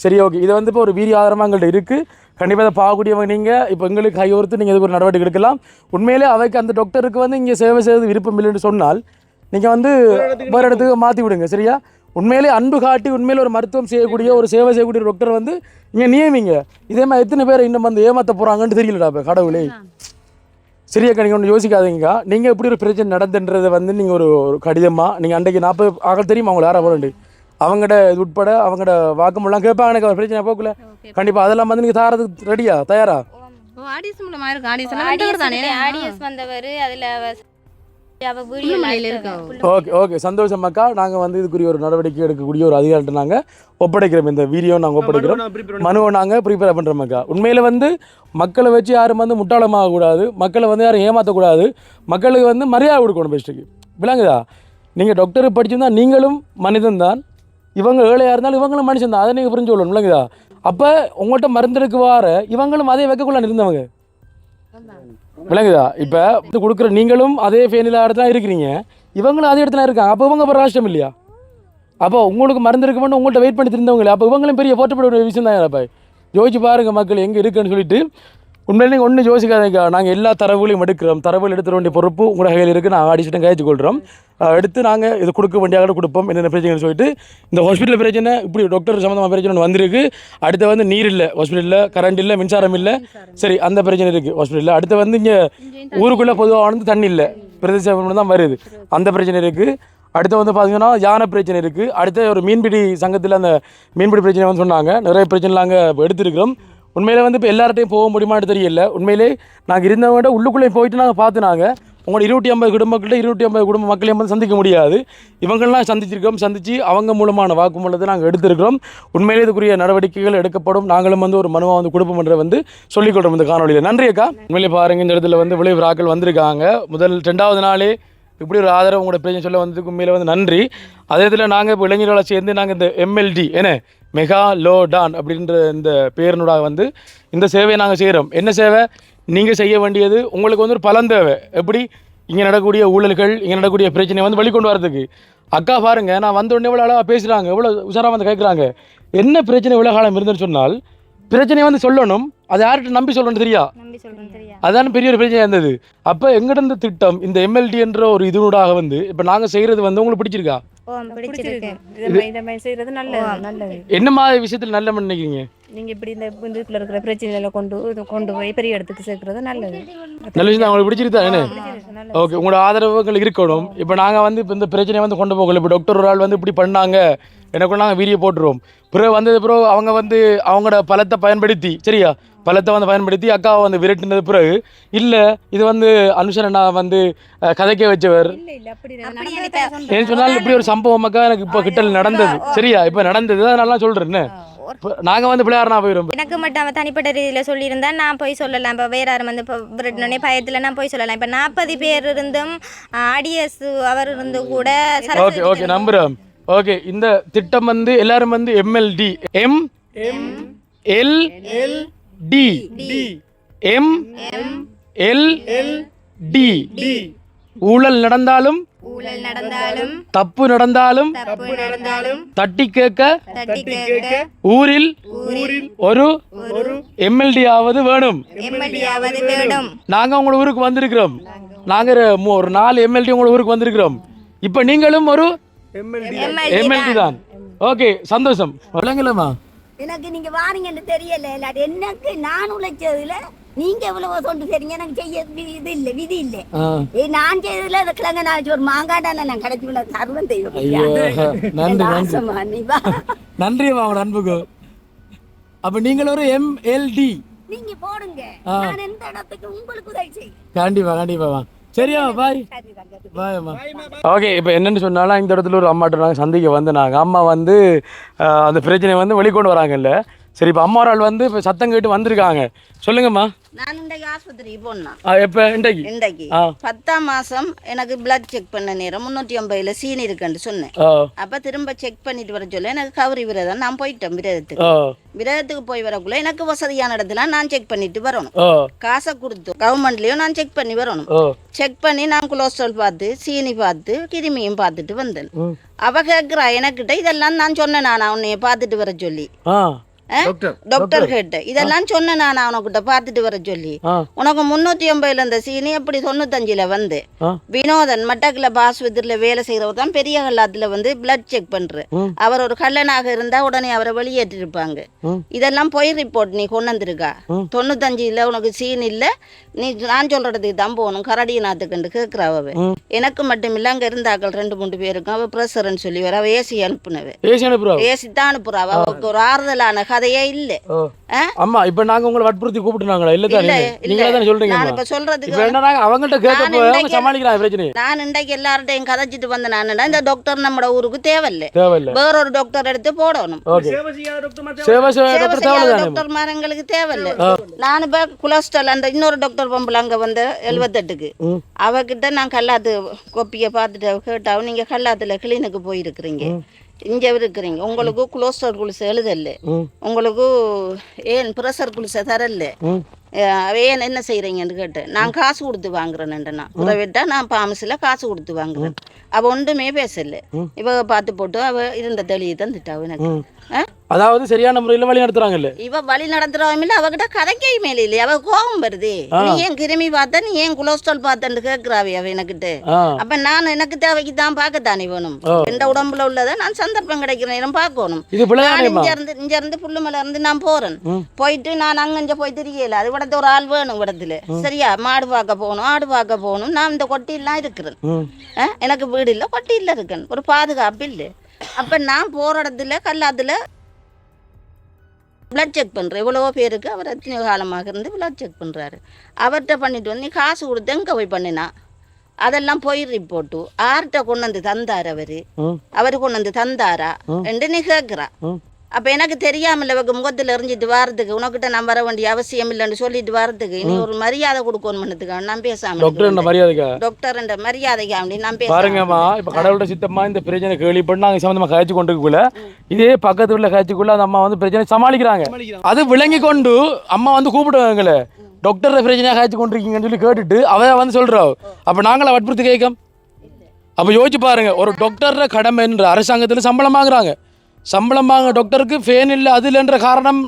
சரி, ஓகே. இதை வந்து இப்போ ஒரு வீடியோ ஆதாரமாக எங்கள்கிட்ட இருக்குது. கண்டிப்பாக அதை பார்க்கக்கூடியவங்க நீங்கள் இப்போ எங்களுக்கு கையோர்த்து நீங்கள் இதுக்கு ஒரு நடவடிக்கை எடுக்கலாம். உண்மையிலே அவைக்கு அந்த டாக்டருக்கு வந்து இங்கே சேவை செய்வது விருப்பம் இல்லைன்னு சொன்னால் நீங்கள் வந்து வேறு இடத்துக்கு மாற்றி விடுங்க. சரியா? உண்மையிலே அன்பு காட்டி உண்மையிலே ஒரு மருத்துவம் செய்யக்கூடிய ஒரு சேவை செய்யக்கூடிய டாக்டர் வந்து இங்கே நியமிங்க. இதே மாதிரி எத்தனை பேர் இன்னும் வந்து ஏமாற்ற போகிறாங்கன்னு தெரியலடா இப்போ கடவுளே. சரியாக்கா, நீங்கள் ஒன்று யோசிக்காதீங்கக்கா. நீங்கள் எப்படி ஒரு பிரச்சனை நடந்துன்றதை வந்து நீங்கள் ஒரு கடிதமாக நீங்கள் அன்றைக்கு 40 ஆக தெரியுமா அவங்களை யாராக போகண்டு அவங்கள்ட இது உட்பட அவங்களோட வாக்குமெல்லாம் கேட்பாங்க. எனக்கு ஒரு பிரச்சனை போக்கல கண்டிப்பாக அதெல்லாம் வந்து நீங்கள் தாரதுக்கு ரெடியா தயாரா? ஆடியஸ் மூலமாக இருக்கும். ஆடியஸ் வந்தவர் அதில் ஓகே ஓகே, சந்தோஷம் அக்கா. நாங்கள் வந்து இதுக்குரிய ஒரு நடவடிக்கை எடுக்கக்கூடிய ஒரு அதிகாரிட்ட நாங்கள் ஒப்படைக்கிறோம். இந்த வீடியோ நாங்கள் ஒப்படைக்கிறோம், மனுவை நாங்கள் ப்ரிப்பேர் பண்ணுறோம் அக்கா. உண்மையில் வந்து மக்களை வச்சு யாரும் வந்து முட்டாளமாகக்கூடாது, மக்களை வந்து யாரும் ஏமாற்றக்கூடாது, மக்களுக்கு வந்து மரியாதை கொடுக்கணும் பெஸ்ட்டுக்கு, விளங்குதா? நீங்கள் டாக்டர் படிச்சிருந்தா நீங்களும் மனிதன் தான், இவங்க ஏழையாக இருந்தாலும் இவங்களும் மனுஷன் தான், அதை நீங்கள் புரிஞ்சு கொள்ளணும், விளங்குதா? அப்போ உங்கள்கிட்ட மருந்தெடுக்கு வார இவங்களும் அதே வைக்கக்குள்ள இருந்தவங்க, விளங்குதா? இப்போ இது கொடுக்குற நீங்களும் அதே ஃபேனில் இடத்துல இருக்கிறீங்க, இவங்களும் அதே இடத்துல இருக்காங்க. அப்போ இவங்க அப்புறம் ராஷ்டிரம் இல்லையா? அப்போ உங்களுக்கு மருந்து இருக்க மட்டும் உங்கள்கிட்ட வெயிட் பண்ணி திருந்தவங்களே, அப்போ இவங்களும் பெரிய போட்டப்பட விஷயம் தான். அப்போ யோசிச்சு பாருங்கள் மக்கள் எங்கே இருக்குன்னு சொல்லிட்டு. உண்மையிலே நீங்கள் ஒன்றும் யோசிக்காதீங்க, நாங்கள் எல்லா தரவுகளையும் எடுக்கிறோம். தரவுகள் எடுத்துட வேண்டிய பொறுப்பு உங்களோட கையில் இருக்குது. நாங்கள் ஆடிச்சிட்டும் கழிச்சு கொள்கிறோம். எடுத்து நாங்கள் இது கொடுக்க வேண்டியாக கொடுப்போம். என்னென்ன பிரச்சனைன்னு சொல்லிட்டு இந்த ஹாஸ்பிட்டல் பிரச்சனை இப்படி டாக்டர் சம்மந்தமாக பிரச்சனை வந்திருக்கு. அடுத்து வந்து நீர் இல்லை ஹாஸ்பிட்டலில், கரண்ட் இல்லை, மின்சாரம் இல்லை, சரி அந்த பிரச்சனை இருக்குது ஹாஸ்பிட்டலில். அடுத்து வந்து இங்கே ஊருக்குள்ளே பொதுவாக வந்து தண்ணி இல்லை, பிரதேச தான் வருது, அந்த பிரச்சனை இருக்குது. அடுத்து வந்து பார்த்தீங்கன்னா யானை பிரச்சனை இருக்குது. அடுத்து ஒரு மீன்பிடி சங்கத்தில் அந்த மீன்பிடி பிரச்சனை வந்து சொன்னாங்க. நிறைய பிரச்சனை நாங்கள் எடுத்துருக்கிறோம். உண்மையிலே வந்து இப்போ எல்லார்ட்டையும் போக முடியுமான்னு தெரியல. உண்மையிலே நாங்கள் இருந்தவங்க உள்ளுக்குள்ளே போயிட்டு நாங்கள் பார்த்துனாங்க. உங்களோட 250 குடும்பங்கள்ட்ட 250 குடும்ப மக்களையும் வந்து சந்திக்க முடியாது. இவங்கள்லாம் சந்திச்சிருக்கோம். சந்தித்து அவங்க மூலமான வாக்குமூலத்தை நாங்கள் எடுத்திருக்கிறோம். உண்மையிலே இதுக்குரிய நடவடிக்கைகள் எடுக்கப்படும். நாங்களும் வந்து ஒரு மனுவாக வந்து கொடுப்போம்ன்ற வந்து சொல்லிக்கொள்கிறோம் இந்த காணொலியில். நன்றி அக்கா. உண்மையிலே பாருங்கள், இந்த இடத்துல வந்து விளைவு ஆக்கள் வந்திருக்காங்க. முதல் 2வது நாளே இப்படி ஒரு ஆதரவு உங்களோட பிரச்சனை சொல்ல வந்ததுக்கு உண்மையிலே வந்து நன்றி. அதே இதில் நாங்கள் இப்போ இளைஞர்களை சேர்ந்து நாங்கள் இந்த MLD என்ன மெகா லோ டான் அப்படின்ற இந்த பேரினோட வந்து இந்த சேவையை நாங்கள் செய்கிறோம். என்ன சேவை? நீங்கள் செய்ய வேண்டியது உங்களுக்கு வந்து ஒரு பலன் தேவை. எப்படி இங்கே நடக்கக்கூடிய ஊழல்கள், இங்கே நடக்கக்கூடிய பிரச்சனையை வந்து வெளிக்கொண்டு வரதுக்கு. அக்கா பாருங்கள், நான் வந்த உடனே எவ்வளோ அழகாக பேசுகிறாங்க, எவ்வளோ உஷாராக வந்து கேட்குறாங்க. என்ன பிரச்சனை இவ்வளோ காலம் இருந்துன்னு சொன்னால் பிரச்சனையை வந்து சொல்லணும், அதை யார்கிட்ட நம்பி சொல்லணும் தெரியா, நம்பி சொல்றேன் சரியா. அதான் பெரிய ஒரு பிரச்சனை இருந்தது. அப்போ எங்கிட்ட திட்டம் இந்த எம்எல்டி என்ற ஒரு இதனூடாக வந்து இப்போ நாங்கள் செய்கிறது வந்து உங்களுக்கு பிடிச்சிருக்கா? ஓ பிடிச்சிருக்கு. இந்த மாதிரி செய்யறது நல்லது. என்ன மாதிரி விஷயத்தில் நல்ல நினைக்கிறீங்க? நீங்க இப்படி இந்த இதுக்குள்ள இருக்கிற பிரச்சனைகளை கொண்டு போய் பெரிய இடத்துக்கு சேர்க்கறது நல்லது. நல்ல விஷயம் தான். உங்களுக்கு பிடிச்சிருக்கா என்ன? ஓகே, உங்களோட ஆதரவு எங்களுக்கு இருக்கணும். இப்போ நாங்கள் வந்து இப்போ இந்த பிரச்சனையை வந்து கொண்டு போகல. இப்போ டாக்டர் ஒரு ஆள் வந்து இப்படி பண்ணாங்க, எனக்கு நாங்கள் வீடியோ போட்டுருவோம். பிறகு வந்தது பிறகு அவங்க வந்து அவங்களோட பலத்தை பயன்படுத்தி சரியா பலத்தை வந்து பயன்படுத்தி அக்காவை வந்து விரட்டினது பிறகு இல்லை இது வந்து அனுஷன் நான் வந்து கதைக்க வச்சவர் ஏன்னு சொன்னாலும் இப்படி ஒரு சம்பவம் அக்கா எனக்கு இப்போ கிட்டல் நடந்தது சரியா. இப்போ நடந்தது அதனால சொல்கிறேன்னு நாங்கள் வந்து பிள்ளையாரனா போயிடும். எனக்கு மட்டும் அவன் தனிப்பட்ட ரீதியில் சொல்லியிருந்தா நான் போய் சொல்லலாம். இப்போ வேற யாரும் வந்து இப்போ விரட்டினோடனே பயத்தில் நான் போய் சொல்லலாம். இப்போ 40 பேர் இருந்தும் ஆடியஸ் அவர் இருந்து கூட ஓகே ஓகே நம்புகிறோம். ஓகே, இந்த திட்டம் வந்து எல்லாரும் வந்து எம்எல்டி MLD MLD ஊழல் நடந்தாலும் தப்பு நடந்தாலும் தட்டி கேட்க ஊரில் ஒரு எம்எல்டி ஆவது வேணும். நாங்க உங்களோட ஊருக்கு வந்திருக்கிறோம். நாங்க ஒரு 4 எம்எல்டி உங்களோட ஊருக்கு வந்திருக்கிறோம். இப்ப நீங்களும் ஒரு எம்எல்டி தான். ஓகே, சந்தோஷம். விளங்கலாமா? எனக்கு நீங்க வாரீங்கன்னு தெரியல. இல்லாட்டி எனக்கு நான் உழைச்சதுல நீங்க எவ்வளவு சொல்லிட்டு சரிங்க எனக்கு செய்ய இது இல்ல விதி இல்ல. நான் செய்ததுல அந்த கிழங்க நான் ஒரு மாங்காடான நான் கிடைச்சி தருவம் தெய்வம். நன்றி உங்களோட அன்புக்கு. அப்ப நீங்கள் ஒரு எம்எல்டி நீங்க போடுங்க. நான் எந்த இடத்துக்கு உங்களுக்கு உதவி செய்யும். கண்டிப்பா கண்டிப்பா. சரியா, பாய் பாய் அம்மா. ஓகே, இப்போ என்னென்னு சொன்னாலும் இந்த இடத்துல ஒரு அம்மாட்ட நாங்கள் சந்திக்க வந்து நாங்கள் அம்மா வந்து அந்த பிரச்சனையை வந்து வெளிக்கொண்டு வராங்கல்ல. சரி, இப்போ அம்மா ஒரு ஆள் வந்து இப்போ சத்தம் கேட்டு வந்திருக்காங்க. சொல்லுங்கம்மா. நான் இன்றைக்கு ஆஸ்பத்திரிக்கு போனேன். எப்போ? இன்றைக்கு 10ஆம் மாதம் எனக்கு பிளட் செக் பண்ண நேரம் 350ல் சீனி இருக்குன்னு சொன்னேன். அப்போ திரும்ப செக் பண்ணிட்டு வர சொல்ல எனக்கு கவரி விரதம் நான் போயிட்டேன். விரதத்துக்கு போய் வரக்குள்ள எனக்கு வசதியான இடத்துல நான் செக் பண்ணிட்டு வரணும். காசை கொடுத்து கவர்மெண்ட்லயும் நான் செக் பண்ணி வரணும். செக் பண்ணி நான் கொலஸ்ட்ரால் பார்த்து சீனி பார்த்து கிருமியும் பார்த்துட்டு வந்தேன். அவ கேட்குறா எனக்கிட்ட இதெல்லாம் நான் சொன்னேன் நான் உன்னைய பார்த்துட்டு வர சொல்லி. டாக்டர் கிட்ட இதெல்லாம் சொன்னேன் நான் அவனுக்கிட்ட பார்த்துட்டு வர சொல்லி. உனக்கு 350ல் இருந்த சீனி எப்படி 95ல் வந்து வினோதன் மட்டக்கிளப் ஆஸ்பத்திரியில வேலை செய்யறவர் தான் பெரிய கல்லாத்துல வந்து பிளட் செக் பண்ற. அவர் ஒரு கல்லனாக இருந்தா உடனே அவரை வெளியேற்றி இருப்பாங்க. இதெல்லாம் பொய் ரிப்போர்ட் நீ கொண்டு வந்திருக்கா. 95ல் உனக்கு சீனி இல்ல, நீ நான் சொல்றதுக்கு தான் போகணும் கரடி நாத்துக்கண்டு கேட்கிறாவ. எனக்கு மட்டும் இல்ல அங்க இருந்தாக்கள் 2-3 பேருக்கும் அவ பிரஷர்ன்னு சொல்லி வர அவ ஏசி அனுப்புனவ. ஏசி தான் அனுப்புறாவ. அவருக்கு ஒரு ஆறுதலான கதையே இல்ல. அம்மா இப்ப நாங்க உங்களை வற்புறுத்தி கூப்பிட்டுனாங்களா? இல்ல தானே, நீங்க தானே சொல்றீங்க. நான் இப்ப சொல்றதுக்கு அவங்கள்ட்ட கேட்க அவங்க சமாளிக்கிறாங்க பிரச்சனை. நான் இன்றைக்கு எல்லார்ட்டையும் கதைச்சிட்டு வந்த நான் இந்த டாக்டர் நம்ம ஊருக்கு தேவையில்லை, வேற ஒரு டாக்டர் எடுத்து போடணும். டாக்டர் மாரங்களுக்கு தேவையில்லை. நான் இப்ப கொலஸ்ட்ரால் அந்த இன்னொரு டாக்டர் பம்புல அங்க வந்து 78க்கு அவகிட்ட நான் கல்லாத்து கொப்பியை பார்த்துட்டு கேட்டா நீங்க கல்லாத்துல கிளினிக்கு போயிருக்கிறீங்க, இங்கே இருக்கிறீங்க, உங்களுக்கு கொலஸ்ட்ரால் குளிசை எழுதல, உங்களுக்கு ஏன் ப்ரெஷர் குளிசை தரல, ஏன் என்ன செய்யறீங்கன்னு கேட்டேன். நான் காசு கொடுத்து வாங்குறேன்டா உறவிட்டா நான் பாமசில காசு கொடுத்து வாங்குறேன். அவ ஒன்றுமே பேசல. இவ பார்த்து போட்டு அவ இருந்த தெளியை தந்துட்டா எனக்கு. அதாவது சரியான முறையில் வழி நடத்துறாங்கல்ல. இவ வழி நடத்துறவங்க இல்ல, அவகிட்ட கதைக்கை மேல இல்லையா, அவ கோபம் வருது. நீ ஏன் கிருமி பார்த்த, நீ ஏன் கொலஸ்ட்ரால் பார்த்தன்னு கேட்கிறாவே அவ எனக்கிட்ட. அப்ப நான் எனக்கு தேவைக்கு தான் பார்க்கத்தானே வேணும். எந்த உடம்புல உள்ளதை நான் சந்தர்ப்பம் கிடைக்கிற நேரம் பார்க்கணும். இங்க இருந்து புல்லுமலை இருந்து நான் போறேன், போயிட்டு நான் அங்க போய் தெரியல. அது விடத்த ஒரு ஆள் வேணும் இடத்துல. சரியா, மாடு பார்க்க போகணும், ஆடு பார்க்க போகணும். நான் இந்த கொட்டியெல்லாம் இருக்கிறேன். எனக்கு வீடு இல்லை, கொட்டியில் இருக்கேன், ஒரு பாதுகாப்பு இல்லை. அப்ப நான் போற இடத்துல கல்லாத்துல பிளட் செக் பண்ணுறேன். எவ்வளவோ பேருக்கு அவர் எத்தனையோ காலமாக இருந்து பிளட் செக் பண்ணுறாரு. அவர்கிட்ட பண்ணிட்டு வந்து நீ காசு கொடுத்து எங்கே போய் பண்ணினா அதெல்லாம் போய் ரிப்போர்ட்டு ஆர்கிட்ட கொண்டு வந்து தந்தார். அவரு கொண்டு வந்து தந்தாரா என்று நீ கேட்குறா. அப்போ எனக்கு தெரியாமல் இவங்க முகத்தில் எறிஞ்சிட்டு வாரத்துக்கு உனக்கிட்ட நான் வர வேண்டிய அவசியம் இல்லைன்னு சொல்லிட்டு வாரத்துக்கு நீ ஒரு மரியாதை கொடுக்கணும்னுக்காக நான் பேசாம டாக்டர் என்ற மரியாதைக்கு அப்படி நான் பாருங்கம்மா. இப்போ கடவுளோட சித்தம்மா இந்த பிரச்சனை கேள்விப்பட்டு நாங்கள் சம்மந்தமாக காய்ச்சி கொண்டுக்குள்ள இதே பக்கத்து உள்ள காய்ச்சிக்குள்ள அந்த அம்மா வந்து பிரச்சனை சமாளிக்கிறாங்க. அது விளங்கி கொண்டு அம்மா வந்து கூப்பிடுவாங்களே டாக்டர் பிரச்சனையாக காய்ச்சி கொண்டிருக்கீங்கன்னு சொல்லி கேட்டுட்டு அவ வந்து சொல்றோம். அப்போ நாங்களா வற்புறுத்தி கேட்கும். அப்போ யோசிச்சு பாருங்க, ஒரு டாக்டர் கடமை என்ற அரசாங்கத்தில் சம்பளம் வாங்குறாங்க. சம்பளம் வாங்க டாக்டருக்கு ஃபேன் இல்லை அது இல்லைன்ற காரணம்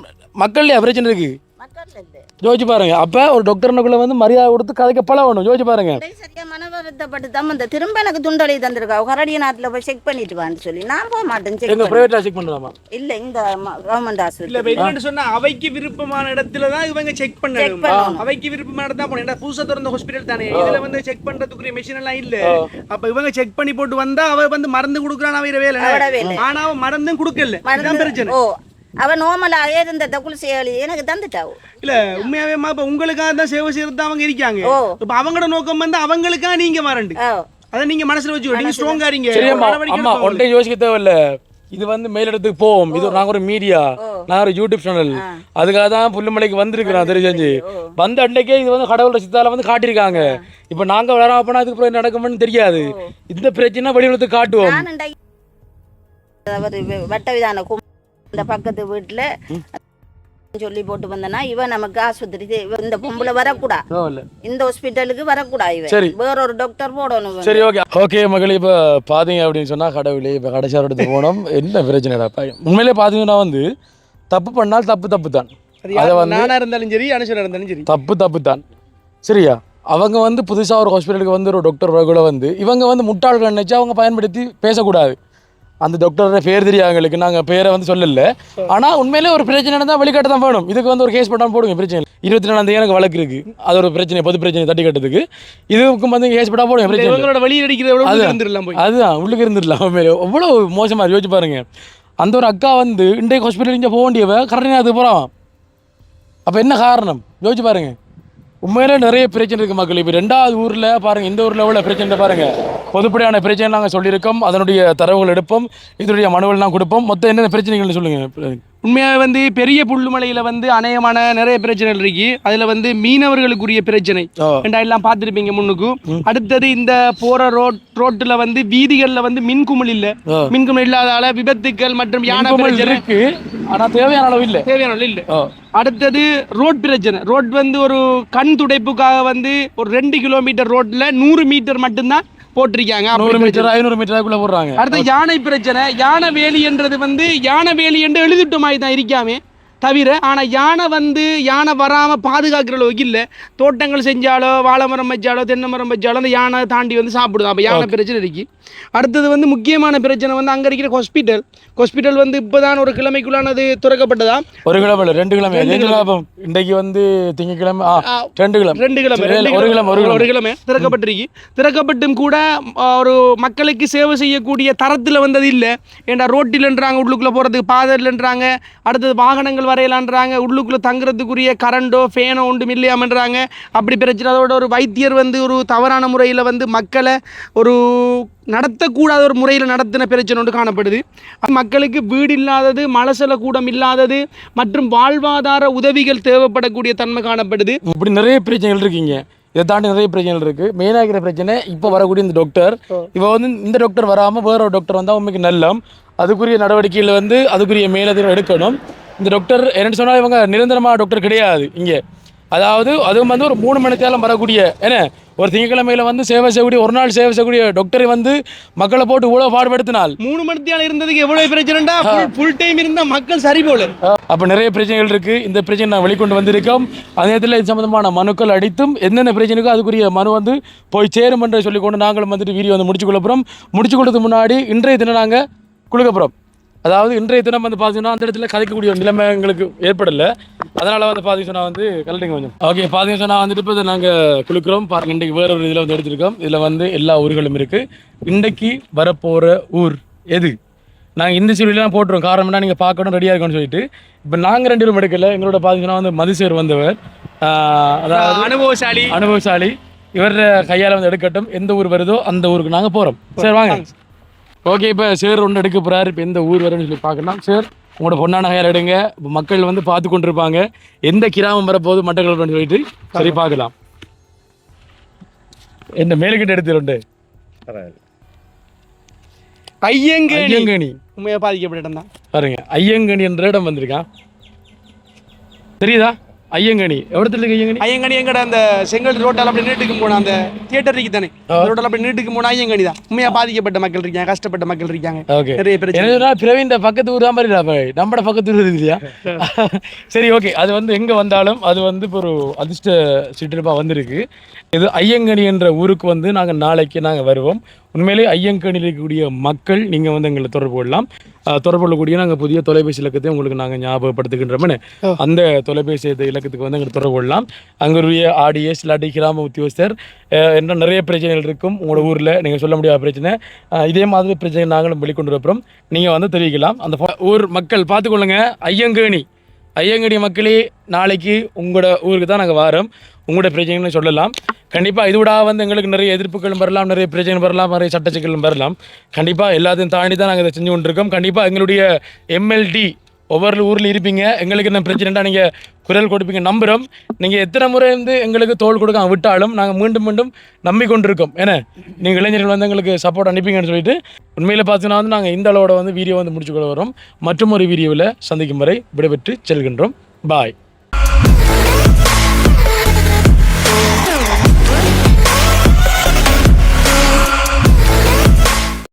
மக்கள்லயா பிரச்சனை இருக்கு மக்கள் இல்லை யோசிச்சு பாருங்க. அப்ப ஒரு டாக்டர்னுக்குள்ள வந்து மரியாதை கொடுத்து கதைக்க பழகணும். யோசிச்சு பாருங்க. சரியா மனவருத்தப்பட்டு தான் இந்த திரும்ப எனக்கு துண்டொலி தந்திருக்கா கரடிய நாட்டில் போய் செக் பண்ணிட்டு வான்னு சொல்லி நான் போக மாட்டேன் எங்க பிரைவேட்ல செக் பண்ணலாமா? இல்ல இந்த கவர்மெண்ட் இல்ல ஹாஸ்பிட்டல் என்னன்னு சொன்னா அவைக்கு விருப்பமான இடத்துல தான் இவங்க செக் பண்ணணும். அவைக்கு விருப்பமான இடத்துல தான் போகணும். புதுசா திறந்த ஹாஸ்பிட்டல் தானே, இதுல வந்து செக் பண்றதுக்குரிய மெஷின் எல்லாம் இல்ல. அப்ப இவங்க செக் பண்ணி போட்டு வந்தா அவ வந்து மருந்து கொடுக்குறான் அவர வேலை, ஆனா அவன் மருந்தும் கொடுக்கல. அதுதான் பிரச்சனை. ஓ அவ நோமலாக இருந்த குளிசை எனக்கு தந்துட்டாவோ இல்ல உண்மையாவே இப்ப உங்களுக்காக தான் சேவை செய்யறது அவங்க இருக்காங்க. இப்ப அவங்களோட நோக்கம் வந்து அவங்களுக்காக நீங்க வரண்டு, அத நீங்க மனசுல வச்சுக்கோ. நீங்க ஸ்ட்ராங்கா இருங்க. அம்மா ஒன்றை யோசிக்க தேவையில்ல. இது வந்து மேலிடத்துக்கு போவோம். இது நாங்க ஒரு மீடியா, நான் ஒரு யூடியூப் சேனல், அதுக்காக தான் புல்லுமலைக்கு வந்திருக்கிறோம். தெரிஞ்சு வந்த அன்னைக்கே இது வந்து கடவுளோட சித்தால வந்து காட்டியிருக்காங்க. இப்ப நாங்க வளர போனா அதுக்கு அப்புறம் நடக்கும்னு தெரியாது. இந்த பிரச்சனை வெளியுலகத்துக்கு காட்டுவோம். வட்ட விதான இந்த பக்கத்து வீட்டுல சொல்லி போட்டு வந்தனா இவன் நமக்கு ஆஸ்பத்திரி இந்த பொம்பளை வரக்கூடாது, இந்த ஹாஸ்பிட்டலுக்கு வரக்கூடாது, இவன் வேற ஒரு டாக்டர் போடணும். சரி ஓகே ஓகே மகளே. இப்ப பாத்தீங்க அப்படின்னு சொன்னா கடவுளே இப்ப கடைசியார் எடுத்து போனோம். என்ன பிரச்சனைடா உண்மையிலே பாத்தீங்கன்னா வந்து தப்பு பண்ணால் தப்பு தான். நானா இருந்தாலும் சரி அனுஷனா இருந்தாலும் சரி தப்பு தான். சரியா? அவங்க வந்து புதுசா ஒரு ஹாஸ்பிட்டலுக்கு வந்து ஒரு டாக்டர் கூட வந்து இவங்க வந்து முட்டாள்கள் நினைச்சு அவங்க பயன்படுத்தி பேசக்கூடாது. அந்த டாக்டரோட பேர் தெரியும் எங்களுக்கு, நாங்கள் பேரை வந்து சொல்லல. ஆனால் உண்மையிலே ஒரு பிரச்சனை தான் வெளிக்காட்ட தான் வேணும். இதுக்கு வந்து ஒரு கேஸ் போட்டால் போடுங்க, பிரச்சனை 24 எனக்கு வழக்கு இருக்கு. அது ஒரு பிரச்சனை, பொது பிரச்சனை தட்டி கட்டுறதுக்கு. இதுக்கும் வந்து கேஸ் போட்டால் போடுங்க, பிரச்சனை வழி அடிக்கிறது அதுதான் உள்ளுக்கு இருந்துடலாம். உண்மையிலே எவ்வளோ மோசமாக யோசிச்சு பாருங்க. அந்த ஒரு அக்கா வந்து இன்றைக்கு ஹாஸ்பிட்டல் இங்கே போக வேண்டியவ கரெக்டாக அது போகிறான். அப்போ என்ன காரணம் யோசிச்சு பாருங்க. உண்மையிலே நிறைய பிரச்சனை இருக்குது மக்கள். இப்போ 2வது ஊரில் பாருங்கள், இந்த ஊரில் உள்ள பிரச்சனை பாருங்கள். பொதுப்படியான பிரச்சனை நாங்கள் சொல்லியிருக்கோம், அதனுடைய தரவுகள் எடுப்போம், இதனுடைய மனுவெல்லாம் கொடுப்போம். மொத்தம் என்னென்ன பிரச்சனைகள்னு சொல்லுங்கள். உண்மையாக வந்து பெரிய புல்லுமலையில் வந்து அநேகமான நிறைய பிரச்சனைகள் இருக்கு. அதில் மீனவர்களுக்குரிய பிரச்சனை எல்லாம் பார்த்துருப்பீங்க முன்னுக்கு. அடுத்தது இந்த போகிற ரோட்டில் வீதிகளில் மின்குமிழ் இல்லை, மின்குமிழ் இல்லாதால விபத்துக்கள் மற்றும் யானை இருக்கு. ஆனால் தேவையான அளவு இல்லை. அடுத்தது ரோட் பிரச்சனை. ரோட் ஒரு கண் துடைப்புக்காக ஒரு 2 கிலோமீட்டர் ரோட்ல 100 மீட்டர் மட்டும்தான் போட்டிருக்காங்க. 100 மீட்டர் 500 மீட்டருக்குள்ள போடுறாங்க. அடுத்து யானை பிரச்சனை. யானை வேலி என்றது யானை வேலி என்று எழுதிட்ட மாதிரி தான் இருக்காமே தவிர, ஆனால் யானை வராமல் பாதுகாக்கிற அளவுக்கு இல்லை. தோட்டங்கள் செஞ்சாலோ வாழை மரம் வச்சாலோ தென்னை மரம் வச்சாலோ அந்த யானை தாண்டி சாப்பிடுது. அப்போ யானை பிரச்சனை இருக்கு. அடுத்தது முக்கியமான பிரச்சனை அங்கே இருக்கிற ஹாஸ்பிட்டல் இப்போ தான் ஒரு கிழமைக்குள்ளானது திறக்கப்பட்டதா. ஒரு கிழமை 2 கிழமை இன்றைக்கு திங்கக்கிழமை 2 கிழமை திறக்கப்பட்டிருக்கு. திறக்கப்பட்டும் கூட ஒரு மக்களுக்கு சேவை செய்யக்கூடிய தரத்தில் வந்தது இல்லை. ஏன்னா ரோட்டில்ன்றாங்க, உள்ளுக்குள்ளே போகிறதுக்கு பாதையில்ன்றாங்க. அடுத்தது வாகனங்கள் வரையலான்றாங்க, உள்ளுக்குள்ளே தங்குறதுக்குரிய கரண்டோ ஃபேனோ ஒன்றும் இல்லையாமன்றாங்க. அப்படி பிரச்சனை. அதோட ஒரு வைத்தியர் ஒரு தவறான முறையில் மக்களை ஒரு நடத்தக்கூடாத ஒரு முறையில் நடத்தின பிரச்சனை ஒன்று காணப்படுது. மக்களுக்கு வீடு இல்லாதது, மலசல கூடம் இல்லாதது மற்றும் வாழ்வாதார உதவிகள் தேவைப்படக்கூடிய தன்மை காணப்படுது. இப்படி நிறைய பிரச்சனைகள் இருக்குங்க. இதை தாண்டி நிறைய பிரச்சனைகள் இருக்குது. மெயினாக இருக்கிற பிரச்சனை இப்போ வரக்கூடிய இந்த டாக்டர், இப்போ இந்த டாக்டர் வராமல் வேற ஒரு டாக்டர் வந்தால் உண்மைக்கு நல்லம். அதுக்குரிய நடவடிக்கையில் அதுக்குரிய மேலதிகம் எடுக்கணும். இந்த டாக்டர் என்னென்னு சொன்னால் இவங்க நிரந்தரமாக டாக்டர் கிடையாது இங்கே. அதாவது அதுவும் ஒரு 3 மணி நேரம் வரக்கூடிய ஒரு திங்கக்கிழமையில சேவை செய்யக்கூடிய, ஒரு நாள் சேவை செய்யக்கூடிய டாக்டரை மக்களை போட்டு இவ்வளோ பாடுபடுத்தினால் 3 மணி நேரம் இருந்ததுக்கு எவ்வளவு பிரச்சனைடா. ஃபுல் டைம் இருந்தா மக்கள் சரி போல. அப்போ நிறைய பிரச்சனைகள் இருக்கு. இந்த பிரச்சனை நான் வெளிக்கொண்டு வந்திருக்கோம். அதே நேரத்தில் இது சம்பந்தமான மனுக்கள் அடித்தும் என்னென்ன பிரச்சனைக்கோ அதுக்குரிய மனு போய் சேரும் என்று சொல்லிக்கொண்டு நாங்களும் வீடியோ முடிச்சு கொள்ள போகிறோம். முடிச்சு கொடுத்ததுக்கு முன்னாடி இன்றைய தினம் நாங்கள் கொடுக்க போகிறோம். அதாவது இன்றைய தினம் பார்த்தீங்கன்னா அந்த இடத்துல கதைக்கக்கூடிய ஒரு நிலைமை எங்களுக்கு ஏற்படலை. அதனால் பார்த்தீங்கன்னா கலட்டிங்க கொஞ்சம் ஓகே. பார்த்தீங்கன்னா இப்போ இதை நாங்கள் கொடுக்குறோம் பாருங்கள். இன்றைக்கு வேற ஒரு இதில் எடுத்திருக்கோம். இதில் எல்லா ஊர்களும் இருக்குது. இன்றைக்கு வரப்போகிற ஊர் எது நாங்கள் இந்த சீரியலாம் போட்டுருவோம். காரணம்னா நீங்கள் பார்க்கணும் ரெடியாக இருக்குன்னு சொல்லிட்டு. இப்போ நாங்கள் 2 பேரும் எடுக்கல. எங்களோட பார்த்தீங்கன்னா மதுசேர் வந்தவர், அதாவது அனுபவசாலி. இவர கையால் எடுக்கட்டும். எந்த ஊர் வருதோ அந்த ஊருக்கு நாங்கள் போகிறோம். சரி வாங்க. ஓகே. இப்போ சார் ஒன்று எடுக்க போகிறாரு. இப்போ எந்த ஊர் வரும்னு சொல்லி பார்க்கலாம். சார் உங்களோட பொண்ணான கையால் எடுங்க. இப்போ மக்கள் பார்த்து கொண்டிருப்பாங்க எந்த கிராமம் வரப்போகுது மட்டக்களப்புன்னு சொல்லிட்டு. சரி பார்க்கலாம். என்ன மேலுக்கிட்ட எடுத்துருண்டு ஐயங்கனி உண்மையாக பாதிக்கப்பட்ட இடம் தான் பாருங்க. ஐயங்கனி என்ற இடம் வந்திருக்கான். தெரியுதா? ஐயங்கனி எவ்வளத்துல இருக்கு ஐயங்கனி? ஐயங்கனி எங்கட அந்த செங்கல் ரோட்டால் அப்படி நீட்டுக்கு போன அந்த தியேட்டர் இருக்கு தானே, ரோட்டால் அப்படி நீட்டுக்கு போனா ஐயங்கனி தான். உண்மையா பாதிக்கப்பட்ட மக்கள் இருக்காங்க, கஷ்டப்பட்ட மக்கள் இருக்காங்க. ஓகே, நிறைய பிரச்சனை. என்னன்னா பிரவீன் பக்கத்து ஊர் தான் மாதிரி நம்மட பக்கத்து ஊர் இல்லையா? சரி, ஓகே. அது வந்து எங்க வந்தாலும் அது வந்து இப்போ ஒரு அதிர்ஷ்ட சிற்றிருப்பா வந்திருக்கு. இது ஐயங்கனி என்ற ஊருக்கு வந்து நாங்கள் நாளைக்கு நாங்கள் வருவோம். உண்மையிலே ஐயங்கனியில் இருக்கக்கூடிய மக்கள் நீங்கள் வந்து எங்களை தொடர்பு கொள்ளலாம். தொடர்பு கொள்ளக்கூடிய நாங்கள் புதிய தொலைபேசி இலக்கத்தை உங்களுக்கு நாங்கள் ஞாபகப்படுத்துகின்றோம்னு அந்த தொலைபேசி இலக்கத்துக்கு வந்து எங்களுக்கு தொடர்பு கொள்ளலாம். அங்குரிய ஆடிஎஸ் இல்லாட்டி கிராம உத்தியோகஸ்தர் என்ற நிறைய பிரச்சனைகள் இருக்கும் உங்களோட ஊரில், நீங்கள் சொல்ல முடியாத பிரச்சனை. இதே மாதிரி பிரச்சனை நாங்களும் வெளிக்கொண்டு வரப்போம், நீங்கள் வந்து தெரிவிக்கலாம். அந்த ஊர் மக்கள் பார்த்துக்கொள்ளுங்க. ஐயங்கனி மக்களே, நாளைக்கு உங்களோட ஊருக்கு தான் நாங்கள் வாரோம். உங்களோட பிரச்சனைன்னு சொல்லலாம். கண்டிப்பாக இது விட வந்து எங்களுக்கு நிறைய எதிர்ப்புகளும் வரலாம், நிறைய பிரச்சனை வரலாம், நிறைய சட்ட சிக்கலும் வரலாம். கண்டிப்பாக எல்லாத்தையும் தாண்டி தான் நாங்கள் இதை செஞ்சு கொண்டிருக்கோம். கண்டிப்பாக எங்களுடைய எம்எல்டி ஒவ்வொரு ஊரில் இருப்பீங்க. எங்களுக்கு என்ன பிரச்சனைனா நீங்கள் குரல் கொடுப்பீங்க நம்புகிறோம். நீங்கள் எத்தனை முறை வந்து எங்களுக்கு தோல் கொடுக்க விட்டாலும் நாங்கள் மீண்டும் மீண்டும் நம்பிக்கொண்டிருக்கோம். ஏன்னா நீங்கள் இளைஞர்கள் வந்து எங்களுக்கு சப்போர்ட் அனுப்பிங்கன்னு சொல்லிட்டு உண்மையில் பார்த்தீங்கன்னா வந்து நாங்கள் இந்த அளவோட வந்து வீடியோ வந்து முடிச்சுக்கொள்ள வரோம். மற்றும் ஒரு வீடியோவில் சந்திக்கும் வரை விடைபெற்று செல்கின்றோம். பாய்.